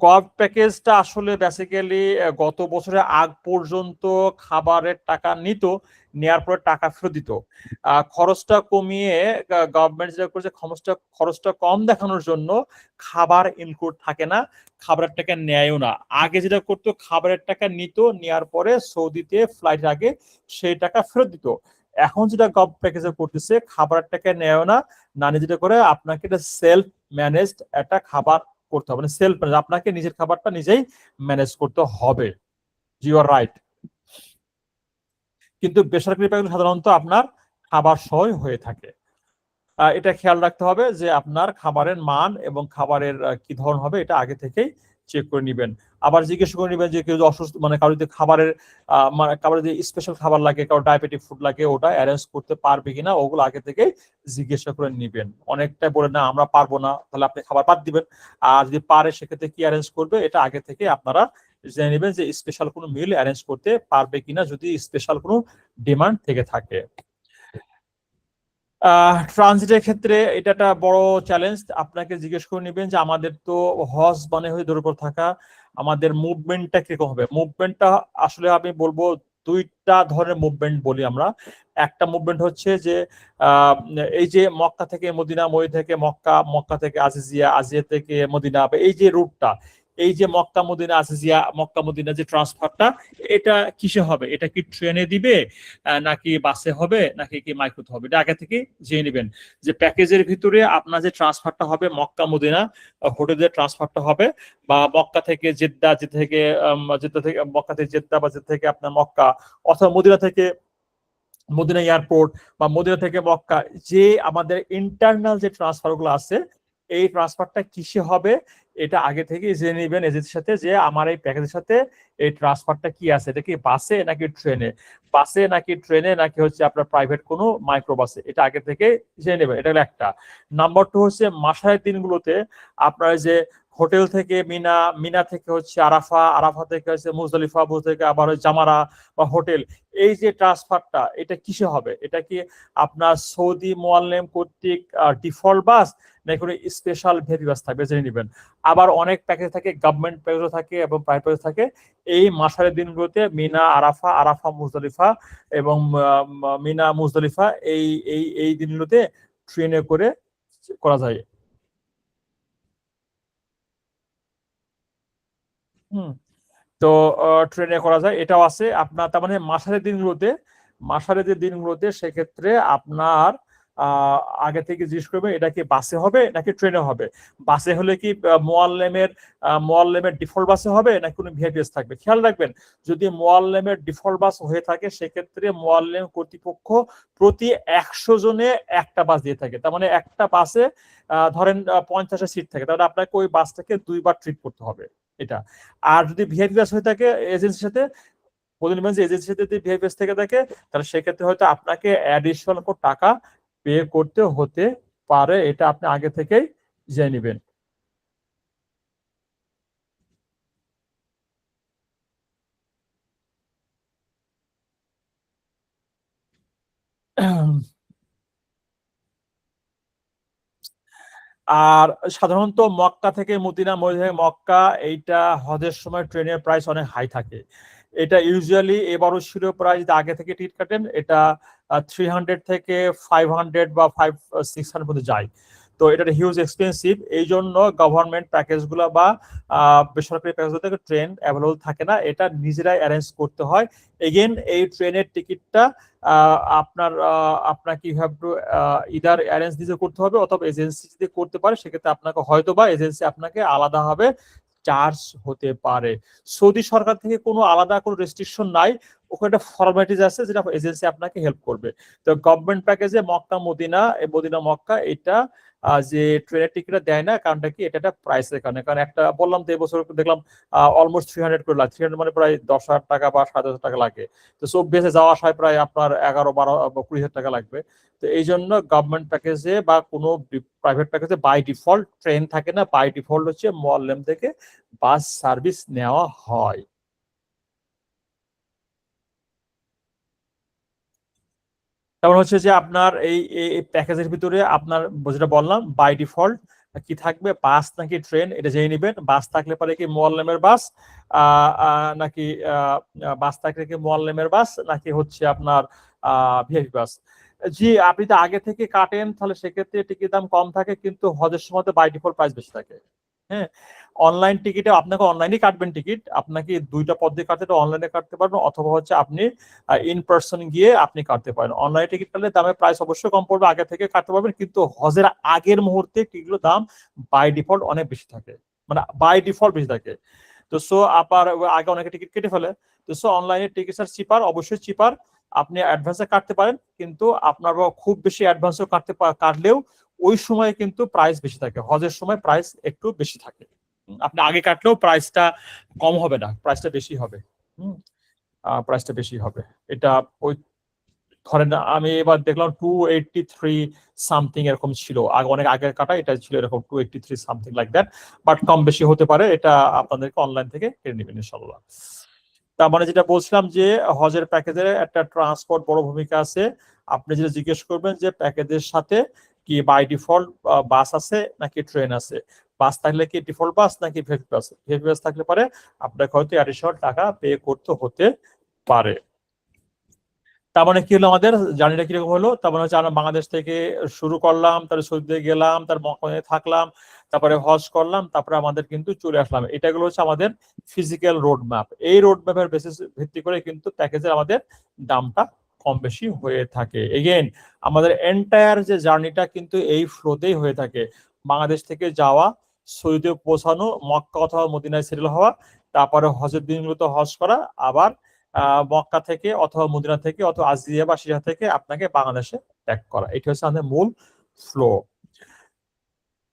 গভ প্যাকেজটা আসলে বেসিক্যালি গত বছরের আগ পর্যন্ত খাবারের টাকা নিত, নেয়ার পরে টাকা ফেরত দিত। খরচটা কমিয়ে গভর্নমেন্ট যেটা করছে, খরচটা কম দেখানোর জন্য খাবার ইনক্লুড থাকে না, খাবারের টাকা নেয়ও না। আগে যেটা করতো খাবারের টাকা নিত, নেয়ার পরে সৌদিতে ফ্লাইট আগে সেই টাকা ফেরত দিত। এখন যেটা গভ প্যাকেজে করতেছে খাবারের টাকা নেয়ও না, না যেটা করে আপনাকে এটা সেলফ ম্যানেজড একটা খাবার করতে হবে, মানে সেলফ ম্যানেজ, আপনাকে নিজের খাবারটা নিজেই ম্যানেজ করতে হবে। You are right. কিন্তু বেসরকারি প্যাকেজ সাধারণত আপনার খাবার সহই হয়ে থাকে। এটা খেয়াল রাখতে হবে যে আপনার খাবারের মান এবং খাবারের কি ধরন হবে এটা আগে থেকেই চেক করে নেবেন। আবার জিজ্ঞেস করে নেবেন যে কেউ অসুস্থ, মানে কারো যদি খাবারের মানে কারো যদি স্পেশাল খাবার লাগে, কারো ডায়াবেটিক ফুড লাগে, ওটা অ্যারেঞ্জ করতে পারবে কিনা ওগুলো আগে থেকে জিজ্ঞাসা করে নেবেন। অনেকটাই বলে না আমরা পারবো না, তাহলে আপনি খাবার বাদ দিবেন। আর যদি পারে সেক্ষেত্রে কি অ্যারেঞ্জ করবে এটা আগে থেকে আপনারা জেনে নেবেন যে স্পেশাল কোনো মিল অ্যারেঞ্জ করতে পারবে কিনা, যদি স্পেশাল কোনো ডিমান্ড থেকে থাকে। ট্রানজিটের ক্ষেত্রে এটা একটা বড় চ্যালেঞ্জ, আপনাকে জিজ্ঞেস করে নেবেন যে আমাদের তো হজ মানে হয়ে দূরের উপর থাকা, আমাদের মুভমেন্টটা কিরকম হবে। মুভমেন্টটা আসলে আমি বলবো দুইটা ধরনের মুভমেন্ট বলি আমরা। একটা মুভমেন্ট হচ্ছে যে এই যে মক্কা থেকে মদিনা, মদিনা থেকে মক্কা, মক্কা থেকে আজিজিয়া, আজিয়া থেকে মদিনা, এই যে রুটটা, এই যে Mecca Medina Azizia Mecca Medina যে ট্রান্সফারটা, এটা কিসে হবে? এটা কি ট্রেনে দিবে, নাকি বাসে হবে, নাকি কি মাইক্রোতে হবে? এটা আগে থেকে জেনে নেবেন যে প্যাকেজের ভিতরে আপনার যে ট্রান্সফারটা হবে মক্কা মদিনা হোটেলে ট্রান্সফারটা হবে, বা মক্কা থেকে জেদ্দা, জেদ্দা থেকে মক্কা থেকে জেদ্দা, বা জেদ্দা থেকে আপনার মক্কা, অথবা মদিনা থেকে মদিনা এয়ারপোর্ট, বা মদিনা থেকে মক্কা, যে আমাদের ইন্টারনাল যে ট্রান্সফার গুলো আছে, এই ট্রান্সফারটা কিসে হবে এটা আগে থেকে জেনে নেবেন এজেন্সির সাথে, যে আমার এই প্যাকেজের সাথে এই ট্রান্সফারটা কি আছে, এটা কি বাসে নাকি ট্রেনে, বাসে নাকি ট্রেনে, নাকি হচ্ছে আপনার প্রাইভেট কোনো মাইক্রো বাসে, এটা আগে থেকে জেনে নেবেন। এটা হলো একটা। নাম্বার টু হচ্ছে মাসের দিনগুলোতে আপনার যে হোটেল থেকে মিনা, মিনা থেকে হচ্ছে আরাফা, আরাফা থেকে হচ্ছে মুজদলিফা, মুজদলিফা থেকে আবার জামারা বা হোটেল, এই যে ট্রান্সফারটা এটা কিসে হবে? এটা কি আপনার সৌদি মোয়াল্লেম কর্তৃক ডিফল্ট বাস, নাকি কোনো স্পেশাল ভেরি বাস থাকবে, জেনে নেবেন। আবার অনেক প্যাকেজ থাকে, গভর্নমেন্ট প্যাকেজও থাকে এবং প্রাইভেট প্যাকেজ থাকে। এই মাসের দিনগুলোতে মিনা, আরাফা, আরাফা মুজদলিফা এবং মিনা মুজদলিফা, এই এই এই দিনগুলোতে ট্রেনে করে করা যায়। হুম। তো ট্রেনে করা যায়, এটাও আছে আপনার। তার মানে মাসারের দিনগুলোতে, মাসারের যে দিনগুলোতে সেক্ষেত্রে আপনার আহ আগে থেকে জিজ্ঞেস করবে এটা কি বাসে হবে নাকি ট্রেনে হবে। বাসে হলে কি মোয়াল্লেমের ডিফল্ট বাসে হবে নাকি কোনো ভিআইপিএস থাকবে। খেয়াল রাখবেন, যদি মোয়াল্লেমের ডিফল্ট বাস হয়ে থাকে সেক্ষেত্রে মোয়াল্লেম কর্তৃপক্ষ প্রতি 100 জনে একটা বাস দিয়ে থাকে। তার মানে একটা বাসে ধরেন 50টা সিট থাকে, তাহলে আপনাকে ওই বাসটাকে 2বার ট্রিপ করতে হবে এটা। আর যদি ভিআইপি বাস হয়ে থাকে এজেন্সির সাথে, বলে নেবেন যে এজেন্সির সাথে যদি ভিআইপি বাস থেকে থাকে, তাহলে সেক্ষেত্রে হয়তো আপনাকে অ্যাডিশনাল টাকা পে করতে হতে পারে, এটা আপনি আগে থেকেই জেনে নেবেন। আর সাধারণত মক্কা থেকে মদিনা, মদিনা থেকে মক্কা, এইটা হজের সময় ট্রেনের প্রাইস অনেক হাই থাকে। এটা ইউজুয়ালি এবারও ছিল প্রাইস, আগে থেকে টিকিট কাটেন এটা 300 থেকে 500 বা 600 পর্যন্ত যায়। তো এটা হিউজ এক্সপেন্সিভ, এই জন্য গভর্নমেন্ট প্যাকেজ গুলো বা বেসরকারি প্যাকেজ থেকে ট্রেন অ্যাভেলেবল থাকে না, এটা নিজেরাই অ্যারেঞ্জ করতে হয়। এগেন এই ট্রেনের টিকিটটা আপনাকে you have to either arrange নিজে করতে হবে, অথবা এজেন্সি যদি করতে পারে সেক্ষেত্রে আপনাকে হয়তো বা এজেন্সি আপনাকে আলাদাভাবে চার্জ হতে পারে। সৌদি সরকার থেকে কোনো আলাদা কোনো রেস্ট্রিকশন নাই, ওখানে একটা ফর্মালিটিস আছে যেটা এজেন্সি আপনাকে হেল্প করবে। তো গভর্নমেন্ট প্যাকেজে মক্কা মদিনা, মদিনা মক্কা, এটা যে ট্রেনের টিকিটটা দেয় না, কারণটা কি? এটা একটা প্রাইসের কারণে। কারণ একটা বললাম তো এবছর দেখলাম অলমোস্ট 300 করে লাগে, 300 মানে প্রায় 10,000 টাকা বা 7,000 টাকা লাগে। তো সব বেসে যাওয়া আসায় প্রায় আপনার 11, 12 বা 20,000 টাকা লাগবে। তো এই জন্য গভর্নমেন্ট প্যাকেজে বা কোনো প্রাইভেট প্যাকেজে বাই ডিফল্ট ট্রেন থাকে না, বাই ডিফল্ট হচ্ছে মোয়াল্লেম থেকে বাস সার্ভিস নেওয়া হয়। তেমন হচ্ছে যে আপনার এই প্যাকেজের ভিতরে আপনার যেটা বললাম বাই ডিফল্ট কি থাকবে, বাস নাকি ট্রেন, এটা জেনে নেবেন। বাস থাকলে পরে কি মোয়াল্লেমের বাস, নাকি বাস থাকলে কি মোয়াল্লেমের বাস, নাকি হচ্ছে আপনার ভিআইপি বাস। জি, আপনি তো আগে থেকে কাটেন তাহলে সেক্ষেত্রে টিকিট দাম কম থাকে, কিন্তু হজের সময় তো বাই ডিফল্ট প্রাইস বেশি থাকে। হ্যাঁ, অনলাইন টিকিটে আপনাকে অনলাইনে কাটবেন টিকিট, আপনাকে দুইটা পদ্ধতি কাটতে, অনলাইনে কাটতে পারবেন অথবা হচ্ছে আপনি ইন পার্সন গিয়ে আপনি কাটতে পারেন। অনলাইনে টিকিট কাটলে দামের প্রাইস অবশ্যই কম পড়বে, আগে থেকে কাটতে পারবেন, কিন্তু হজের আগের মুহূর্তে টিকিটের দাম বাই ডিফল্ট অনেক বেশি থাকে, মানে বাই ডিফল্ট বেশি থাকে। তো সো আবার আগে অনেকে টিকিট কেটে ফেলে। তো সো অনলাইনে টিকিট আর চিপার, অবশ্যই চিপার। আপনি অ্যাডভান্সে কাটতে পারেন, কিন্তু আপনার খুব বেশি অ্যাডভান্সও কাটলেও ওই সময় কিন্তু প্রাইস বেশি থাকে, হজের সময় প্রাইস একটু বেশি থাকে। আপনি আগে কাটলেও প্রাইসটা কম হবে না, প্রাইসটা বেশি হবে। হুম, প্রাইসটা বেশি হবে। এটা ওই ধরেন আমি এবার দেখলাম 283 সামথিং এরকম ছিল, আগে অনেক আগের কাটা, এটা ছিল এরকম 283 সামথিং লাইক দ্যাট। বাট কম বেশি হতে পারে, এটা আপনাদেরকে অনলাইন থেকে কিনে নেবেন ইনশাল্লাহ। তার মানে যেটা বলছিলাম যে হজের প্যাকেজের একটা ট্রান্সপোর্ট বড় ভূমিকা আছে। আপনি যেটা জিজ্ঞেস করবেন যে প্যাকেজের সাথে কি বাই ডিফল্ট বাস আছে নাকি ট্রেন আছে, বাস থাকলে কি ডিফল্ট বাস নাকি ভিআইপি বাস, ভিআইপি বাস থাকলে পারে আপনাকে হয়তো অ্যাডিশনাল টাকা পে করতে হতে পারে। তার মানে কি হলো, আমাদের জার্নিটা কিরকম হলো? তার মানে হচ্ছে আমরা বাংলাদেশ থেকে শুরু করলাম, তারপরে সৌদিতে গেলাম, তার মক্কায় থাকলাম, তারপরে হজ করলাম, তারপরে আমাদের কিন্তু চলে আসলাম। এটা গুলো হচ্ছে আমাদের ফিজিক্যাল রোড ম্যাপ। এই রোড ম্যাপের বেসিস ভিত্তি করে কিন্তু প্যাকেজের আমাদের দামটা কম বেশি হয়ে থাকে। এগেইন আমাদের এন্টায়ার যে জার্নিটা কিন্তু এই ফ্লোতেই হয়ে থাকে। বাংলাদেশ থেকে যাওয়া, সৌদিতে পৌঁছানো, মক্কা অথবা মদিনায় সেটেল হওয়া, তারপরে হজের দিনগুলোতে হজ করা, আবার মক্কা থেকে অথবা মদিনা থেকে অথবা আজিয়া বা সিরিয়া থেকে আপনাকে বাংলাদেশে ত্যাগ করা। এটা হচ্ছে আমাদের মূল ফ্লো।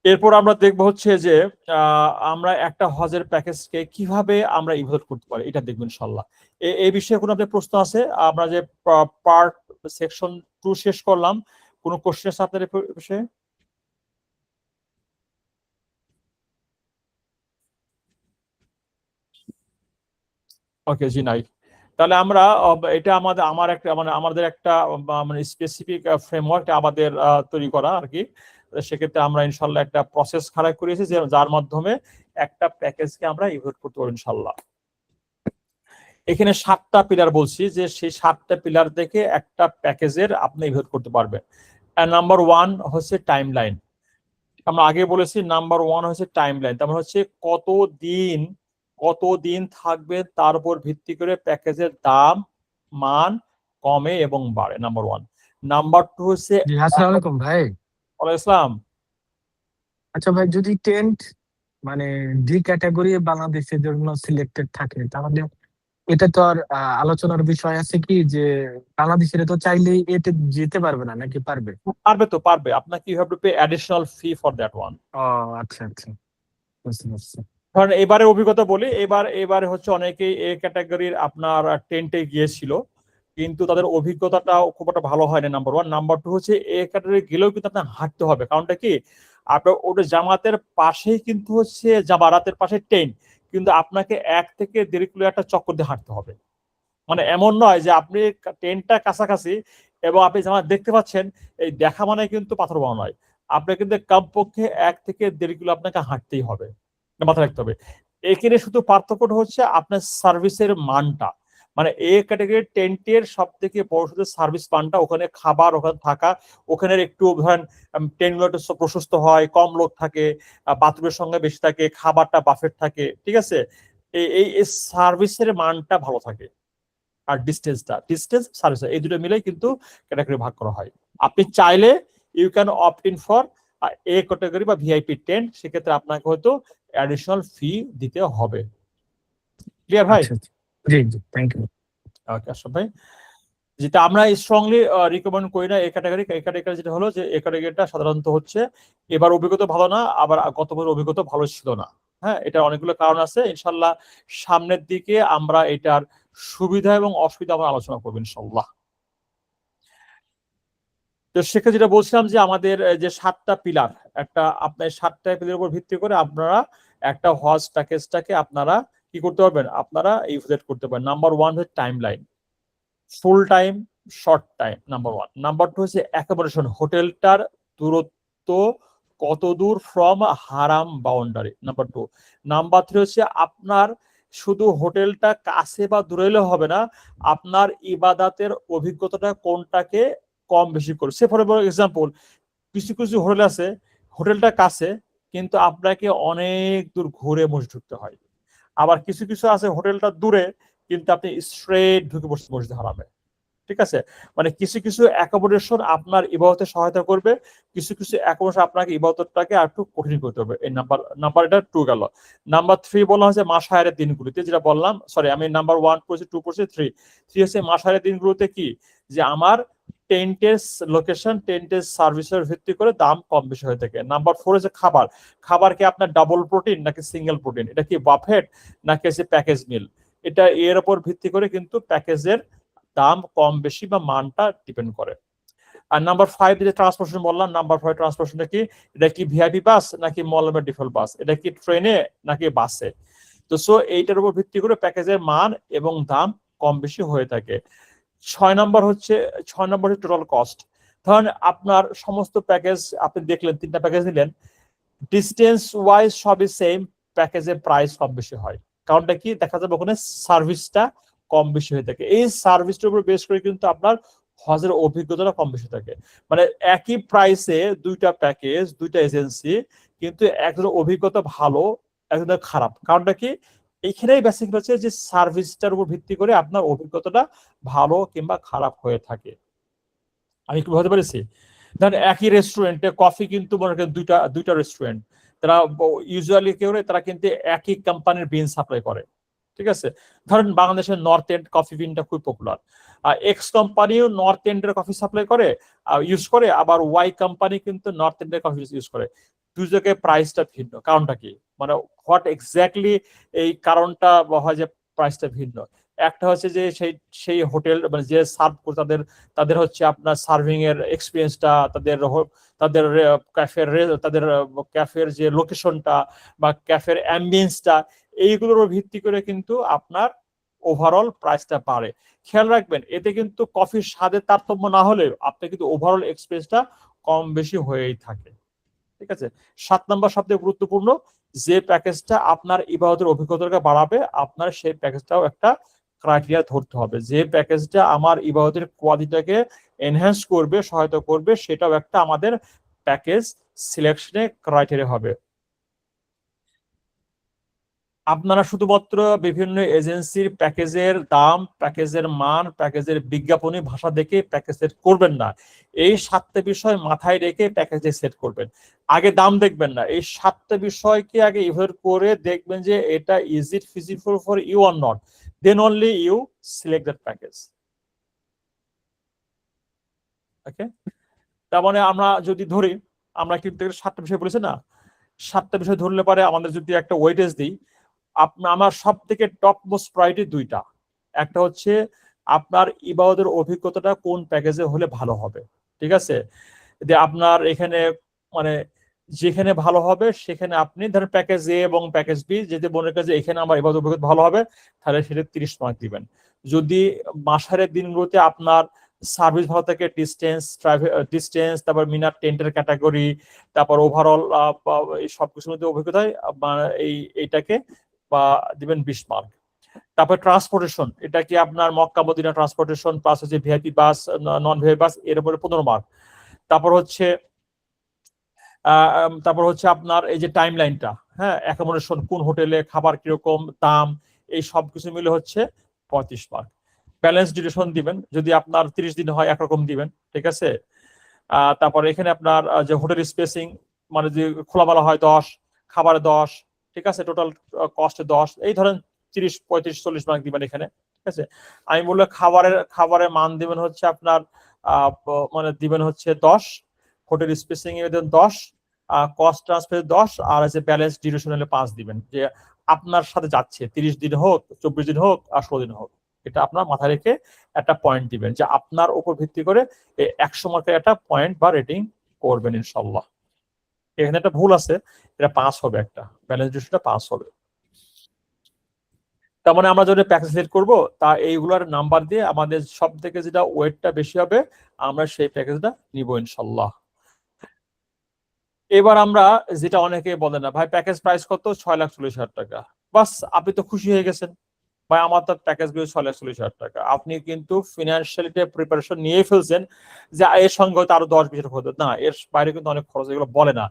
এরপর আমরা দেখবো হচ্ছে যে আমরা একটা হজের প্যাকেজকে কিভাবে আমরা ইভ্যালুয়েট করতে পারি, এটা দেখবো ইনশাল্লাহ। এই বিষয়ে কোনো আপনার প্রশ্ন আছে? আমরা যে পার্ট সেকশন 2 শেষ করলাম, কোনো কোশ্চেন আছে আপনাদের বিষয়ে? ওকে, জি নাই। তাহলে আমরা এটা আমার একটা মানে আমাদের একটা মানে স্পেসিফিক ফ্রেমওয়ার্ক আমাদের তৈরি করা আর কি। সেক্ষেত্রে আমরা ইনশাল্লাহ একটা প্রসেস খাড়া করেছি যে যার মাধ্যমে একটা প্যাকেজকে আমরা ইভ্যালুয়েট করতে পারবো ইনশাল্লাহ। এখানে 7টা পিলার বলছি, যে সেই 7টা পিলার দেখে একটা প্যাকেজের আপনি ইভ্যালুয়েট করতে পারবেন। নাম্বার 1 হচ্ছে টাইম লাইন। আমরা আগে বলেছি নাম্বার 1 হচ্ছে টাইম লাইন। তার মানে হচ্ছে কতদিন থাকবে তার উপর ভিত্তি করে প্যাকেজের দাম, মান কমে এবং বাড়ে, নাম্বার 1। নাম্বার 2 হচ্ছে
জি, আসসালামু আলাইকুম ভাই।
ওয়ালাইকুম আসসালাম।
আচ্ছা ভাই, যদি টেন্ট মানে ডি ক্যাটাগরি বাংলাদেশের জন্য সিলেক্টেড থাকে, তাহলে এটা তো আর আলোচনার বিষয় আছে কি যে বাংলাদেশের তো চাইলেই এতে যেতে পারবে না, নাকি পারবে?
পারবে তো, পারবে। আপনাকে you have to pay additional fee for that one.
ও আচ্ছা আচ্ছা, বুঝতে পারছি।
কারণ এবারে অভিজ্ঞতা বলি, এবারে হচ্ছে অনেকেই এ ক্যাটাগরির আপনার টেন্টে গিয়েছিল, কিন্তু তাদের অভিজ্ঞতাটা খুব একটা ভালো হয়নি, নাম্বার 1। নাম্বার 2 হচ্ছে এ ক্যাটাগরি গেলেও কিন্তু আপনার হাঁটতে হবে। কারণটা কি, আপনার ওটা জামাতের পাশেই কিন্তু হচ্ছে জামারাতের পাশে টেন্ট, কিন্তু আপনাকে 1 থেকে 1.5 কিলোমিটার চক্কর দিয়ে হাঁটতে হবে। মানে এমন নয় যে আপনি টেন্টটা কাছাকাছি এবং আপনি জামাত দেখতে পাচ্ছেন, এই দেখা মানে কিন্তু পাথর বানানো নয়। আপনার কিন্তু কমপক্ষে 1 থেকে 1.5 কিলো আপনাকে হাঁটতেই হবে, মাথায় রাখতে হবে। এখানে শুধু পার্থক্যটা হচ্ছে আপনার সার্ভিসের মানটা। মানে এ ক্যাটাগরির টেন্টের সব থেকে বড় শুধু সার্ভিস মানটা, ওখানে খাবার, ওখানে থাকা, ওখানে একটু ধরেন টেন্টগুলো একটু প্রশস্ত হয়, কম লোক থাকে, বাথরুমের সঙ্গে বেশি থাকে, খাবারটা বাফেট থাকে, ঠিক আছে। এই সার্ভিসের মানটা ভালো থাকে। আর ডিস্টেন্স সার্ভিস, এই দুটো মিলেই কিন্তু ক্যাটাগরি ভাগ করা হয়। আপনি চাইলে you can opt in for a category বা ভিআইপি টেন্ট, সেক্ষেত্রে আপনাকে হয়তো অ্যাডিশনাল ফি দিতে হবে। ক্লিয়ার ভাই?
আচ্ছা আচ্ছা, জি জি, থ্যাংক ইউ।
ওকে আশরাফ ভাই। যেটা আমরা স্ট্রংলি রিকমেন্ড করি না এই ক্যাটাগরি যেটা হলো যে এই ক্যাটাগরিটা সাধারণত হচ্ছে এবার অভিজ্ঞতা ভালো না, আবার গত বছর অভিজ্ঞতা ভালো ছিল না। হ্যাঁ, এটা অনেকগুলো কারণ আছে। ইনশাল্লাহ সামনের দিকে আমরা এটার সুবিধা এবং অসুবিধা আমরা আলোচনা করবো ইনশাল্লাহ। তো সেক্ষেত্রে যেটা বলছিলাম যে আমাদের যে 7টা পিলার, একটা আপনার 7টা পিলারের উপর ভিত্তি করে আপনারা একটা হজ প্যাকেজটাকে আপনারা কি করতে পারবেন, আপনারা ইভ্যালুয়েট করতে পারেন। নাম্বার 1 হচ্ছে time line, full time, short time, number 1। Number 2 হচ্ছে অ্যাকোমোডেশন, হোটেলটার দূরত্ব কত দূর ফ্রম হারাম বাউন্ডারি, নাম্বার 2। নাম্বার 3 হচ্ছে আপনার শুধু হোটেলটা কাছে বা দূরে হলে হবে না, আপনার ইবাদাতের অভিজ্ঞতাটা কোনটাকে কম বেশি করে। সে ফর এক্সাম্পল, কিছু কিছু হোটেল আছে, হোটেলটা কাছে কিন্তু আপনাকে অনেক দূর ঘুরে মসজিদ ঢুকতে হয়। আবার কিছু কিছু আছে হোটেলটা দূরে, কিন্তু আপনি স্ট্রেট ঢুকে বসতে মসজিদ হারামে, ঠিক আছে। মানে কিছু কিছু অ্যাকোমোডেশন আপনার ইবাদতে সহায়তা করবে, কিছু কিছু অ্যাকোমোডেশন আপনাকে ইবাদতটাকে আর একটু কঠিন করতে হবে। এই নাম্বার এটা 2 গেল। নাম্বার 3 বলা হচ্ছে মাসহায়ের দিনগুলিতে, যেটা বললাম, সরি আমি নাম্বার 1 পড়ছি, 2 পড়ছি, 3 হচ্ছে মাসহায়ের দিনগুলোতে কি, যে আমার টেন্টের লোকেশন, টেন্টের সার্ভিসের ভিত্তি করে দাম কম বেশি হয়ে থাকে। নাম্বার 4 হচ্ছে খাবার কি আপনার ডাবল প্রোটিন নাকি সিঙ্গেল প্রোটিন, এটা কি বাফেট নাকি হচ্ছে প্যাকেজ মিল, এটা এর উপর ভিত্তি করে কিন্তু প্যাকেজের দাম কম বেশি বা মানটা ডিপেন্ড করে। আর নাম্বার 5 যে ট্রান্সপোর্টেশন বললাম, নাম্বার 5 ট্রান্সপোর্টেশনটা কি, এটা কি ভিআইপি বাস নাকি মলমের ডিফল্ট বাস, এটা কি ট্রেনে নাকি বাসে। তো সো এইটার উপর ভিত্তি করে প্যাকেজের মান এবং দাম কম বেশি হয়ে থাকে। 6 নম্বর হচ্ছে টোটাল কস্ট। ধরেন আপনার সমস্ত প্যাকেজ আপনি দেখলেন, 3টা প্যাকেজ নিলেন, ডিস্টেন্স ওয়াইজ সবই সেম, প্যাকেজের প্রাইস কম বেশি হয়। কারণটা কি, দেখা যাবে ওখানে সার্ভিসটা কম বেশি হয়ে থাকে। এই সার্ভিসটার উপর বেস করে কিন্তু আপনার হজের অভিজ্ঞতাটা কম বেশি থাকে। মানে একই প্রাইসে দুইটা প্যাকেজ, দুইটা এজেন্সি, কিন্তু একজনের অভিজ্ঞতা ভালো, একজনের খারাপ। কারণটা কি? এইখানেই বেসিক হচ্ছে যে সার্ভিসটার উপর ভিত্তি করে আপনার অভিজ্ঞতাটা ভালো কিংবা খারাপ হয়ে থাকে। আমি কি বলতে পারছি? ধরেন একই রেস্টুরেন্টে কফি কিন্তু মনে করেন দুইটা দুইটা রেস্টুরেন্ট, তারা ইউজুয়ালি কেউ তারা কিন্তু একই কোম্পানির বিন সাপ্লাই করে, ঠিক আছে? ধরেন বাংলাদেশের নর্থ এন্ড কফি বিনটা খুব পপুলার, এক্স কোম্পানিও নর্থ এন্ডের কফি সাপ্লাই করে, ইউজ করে, আবার ওয়াই কোম্পানি কিন্তু নর্থ এন্ডের কফি ইউজ করে। দুই জায়গায় প্রাইসটা ভিন্ন। কারণটা কি? মানে হোয়াট এক্স্যাক্টলি এই কারণটা হয় যে প্রাইসটা ভিন্ন? একটা হচ্ছে যে সেই সেই হোটেল মানে যে সার্ভ করে তাদের তাদের হচ্ছে আপনার সার্ভিং এর এক্সপিরিয়েন্সটা, তাদের ক্যাফের তাদের ক্যাফের যে লোকেশনটা বা ক্যাফের অ্যাম্বিয়েন্সটা, এইগুলোর উপর ভিত্তি করে কিন্তু আপনার ওভারঅল প্রাইসটা বাড়ে। খেয়াল রাখবেন, এতে কিন্তু কফির স্বাদের তারতম্য না হলেও আপনার কিন্তু ওভারঅল এক্সপিরিয়েন্সটা কম বেশি হয়েই থাকে, ঠিক আছে? 7 নম্বর সবথেকে গুরুত্বপূর্ণ, যে প্যাকেজটা আপনার ইবাদতের অভিজ্ঞতাকে বাড়াবে, আপনার সেই প্যাকেজটাও একটা ক্রাইটেরিয়া ধরতে হবে। যে প্যাকেজটা আমার ইবাদতের কোয়ালিটিটাকে এনহ্যান্স করবে, সহায়তা করবে, সেটাও একটা আমাদের প্যাকেজ সিলেকশনে ক্রাইটেরিয়া হবে। আপনারা শুধুমাত্র বিভিন্ন এজেন্সির প্যাকেজের দাম, প্যাকেজের মান, প্যাকেজের বিজ্ঞাপনী ভাষা দেখে প্যাকেজ সেট করবেন না। এই 7টা বিষয় মাথায় রেখে প্যাকেজে সেট করবেন। আগে দাম দেখবেন না, এই 7টা বিষয়কে আগে ইভ্যালুয়েট করে দেখবেন যে এটা is it feasible for you or not, then only you select that package. Okay, তার মানে আমরা যদি ধরি, আমরা কিন্তু 7টা বিষয় বলেছি না, 7টা বিষয় ধরলে পারে আমাদের যদি একটা ওয়েটেজ দিই, আমার সব থেকে টপ মোস্ট প্রায়োরিটি দুইটা। একটা হচ্ছে আপনার ইবাদতের অভিজ্ঞতাটা কোন প্যাকেজে হলে ভালো হবে, ঠিক আছে? যে আপনার এখানে মানে যেখানে ভালো হবে সেখানে আপনি ধরেন প্যাকেজ এ এবং প্যাকেজ বি, যদি মনে করেন যে এখানে আমার ইবাদত অভিজ্ঞতা ভালো হবে, তাহলে সেটা 30 মার্ক দিবেন। যদি মাসের দিনগুলোতে আপনার সার্ভিস ভালো থাকে, ডিস্টেন্স, তারপর মিনার টেন্টের ক্যাটাগরি, তারপর ওভারঅল এই সবকিছুর মধ্যে অভিজ্ঞতা এইটাকে বা দিবেন 20 মার্ক। তারপর ট্রান্সপোর্টেশন, এটা কি আপনার মক্কা মদিনা ট্রান্সপোর্টেশন প্লাস হচ্ছে ভিআইপি বাস, নন ভিআইপি বাস, এর উপরে 15 মার্ক। তারপর হচ্ছে আপনার এই যে টাইম লাইনটা, হ্যাঁ, অ্যাকোমোডেশন কোন হোটেলে, খাবার কিরকম, দাম, এই সব কিছু মিলে হচ্ছে 35 মার্ক। ব্যালেন্স ডিউরেশন দিবেন, যদি আপনার 30 দিন হয় একরকম দিবেন, ঠিক আছে? তারপর এখানে আপনার যে হোটেল স্পেসিং, মানে যে খোলামেলা হয় 10, খাবারে 10, ঠিক আছে, টোটাল কস্টে 10, এই ধরেন 30, 35, 40 মার্ক দিবেন এখানে, ঠিক আছে? আমি বললে খাবারের মান দিবেন হচ্ছে আপনার মানে দিবেন হচ্ছে 10, হোটেল স্পেসিং এ দেন 10, কস্ট ট্রান্সফার 10, আর হচ্ছে ব্যালেন্স ডিউরেশন হলে 5 দিবেন। যে আপনার সাথে যাচ্ছে 30 দিন হোক, 24 দিন হোক, আর 16 দিন হোক, এটা আপনার মাথায় রেখে একটা পয়েন্ট দিবেন, যে আপনার উপর ভিত্তি করে 100 মার্কের একটা পয়েন্ট বা রেটিং করবেন ইনশাল্লাহ। এখানে একটা ভুল আছে, এটা 5 হবে, একটা ব্যালেন্স ডিউরেশনটা 5 হবে। তার মানে আমরা যদি প্যাকেজ সেট করবো, তা এইগুলোর নাম্বার দিয়ে আমাদের সব থেকে যেটা ওয়েটটা বেশি হবে, আমরা সেই প্যাকেজটা নিব ইনশাল্লাহ। এবার আমরা যেটা অনেকে বলে না, ভাই প্যাকেজ প্রাইস কত, 6,40,000 টাকা, বাস আপনি তো খুশি হয়ে গেছেন, ভাই আমার তো প্যাকেজ গুলো 6,40,000 টাকা। আপনি কিন্তু ফিনান্সিয়ালি প্রিপারেশন নিয়ে ফেলছেন যে এর সঙ্গে হয়তো আরো 10-20 হতো না, এর বাইরে কিন্তু অনেক খরচ, এগুলো বলে না।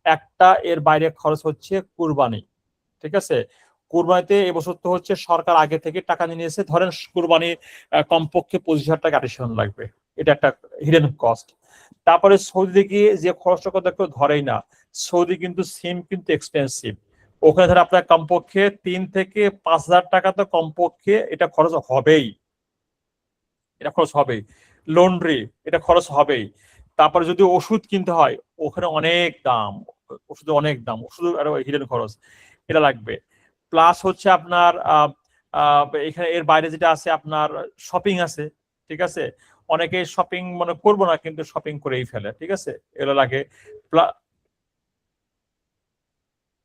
একটা এর বাইরে খরচ হচ্ছে কুরবানি, ঠিক আছে? কুরবানিতে এবছর তো হচ্ছে সরকার আগে থেকে টাকা নিয়ে নিয়েছে, ধরেন কুরবানি কমপক্ষে 25,000 টাকা অ্যাডিশন লাগবে, এটা একটা হিডেন কস্ট। তারপরে সৌদি গিয়ে যে খরচটা কথা কেউ ধরেই না, সৌদি কিন্তু সিম কিন্তু এক্সপেন্সিভ, ওখানে ধর আপনার কমপক্ষে 3 থেকে 5,000 টাকা তো কমপক্ষে এটা খরচ হবেই, এটা খরচ হবেই। লন্ড্রি, এটা খরচ হবেই। তারপরে যদি ওষুধ কিনতে হয়, ওখানে অনেক দাম, ওষুধের অনেক দাম, ওষুধের আরো হিডেন খরচ, এটা লাগবে। প্লাস হচ্ছে আপনার এখানে এর বাইরে যেটা আছে আপনার শপিং আছে, ঠিক আছে? অনেকে শপিং মনে করবো না, কিন্তু শপিং করেই ফেলে, ঠিক আছে? এগুলো লাগে।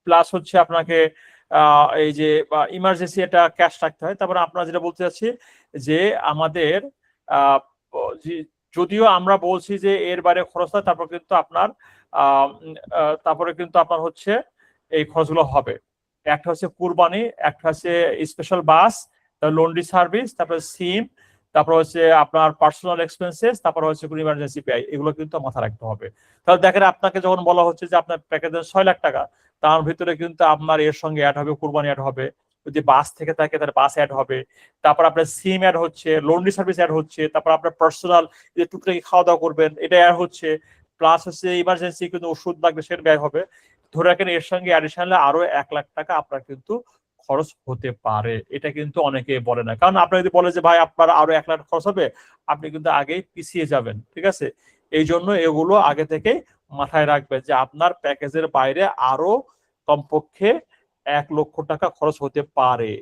প্লাস হচ্ছে আপনাকে এই যে ইমার্জেন্সি একটা ক্যাশ রাখতে হয়। তারপরে আপনারা যেটা বলতে চাচ্ছি যে আমাদের আহ, যদিও আমরা বলছি যে এর বাইরে খরচ হয়, তারপরে কিন্তু আপনার হচ্ছে এই খরচগুলো হবে। একটা হচ্ছে কুরবানি, একটা হচ্ছে স্পেশাল বাস, লন্ড্রি সার্ভিস, তারপরে সিম, তারপর হচ্ছে আপনার পার্সোনাল এক্সপেন্সেস, তারপর হচ্ছে কোনো ইমার্জেন্সি ব্যয়, এগুলো কিন্তু মাথায় রাখতে হবে। তাহলে দেখেন আপনাকে যখন বলা হচ্ছে যে আপনার প্যাকেজের 6 লাখ টাকা, তার ভিতরে কিন্তু আপনার এর সঙ্গে অ্যাড হবে কুরবানি অ্যাড হবে, যদি বাস থেকে থাকে তাহলে বাস অ্যাড হবে, তারপর আপনার সিম অ্যাড হচ্ছে, লন্ড্রি সার্ভিস অ্যাড হচ্ছে, তারপর আপনার পার্সোনাল যে টুকটাকি খাওয়া দাওয়া করবেন এটা অ্যাড হচ্ছে, প্লাস হচ্ছে ইমার্জেন্সি কিন্তু ওষুধ লাগবে সেটা ব্যয় হবে। ধরে রাখেন এর সঙ্গে অ্যাডিশনাল আরো 1 লাখ টাকা আপনার কিন্তু খরচ হতে পারে। এটা কিন্তু অনেকে বলে না, কারণ আপনার যদি বলে যে ভাই আপনার আরো 1 লাখ খরচ হবে, আপনি কিন্তু আগেই পিছিয়ে যাবেন। ঠিক আছে, এই জন্য এগুলো আগে থেকে মাথায় রাখবেন যে আপনার প্যাকেজের বাইরে আরো কমপক্ষে 1 লক্ষ টাকা খরচ হতে পারে।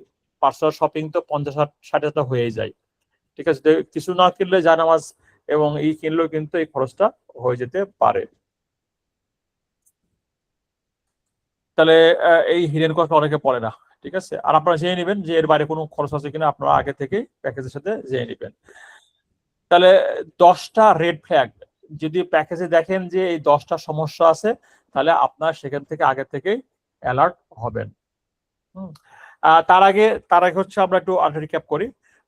পার্সোনাল শপিং তো 50-60 হাজার হয়ে যায়। ঠিক আছে, কিছু না কিনলে জানামাজ এবং এই কিনলেও কিন্তু এই খরচটা হয়ে যেতে পারে। তাহলে এই হিডেন কস্ট অনেকে পড়ে না। ঠিক আছে, আর আপনারা জেনে নেবেন যে এর বাইরে কোনো খরচ আছে কিনা, আপনারা আগে থেকে প্যাকেজের সাথে জেনে নেবেন। তাহলে 10টা রেড ফ্ল্যাগ যদি প্যাকেজে দেখেন যে এই 10টা সমস্যা আছে, তাহলে আপনার সেখান থেকে আগে থেকেই অ্যালার্ট হবেন। তার আগে হচ্ছে আমরা একটু রিক্যাপ করি।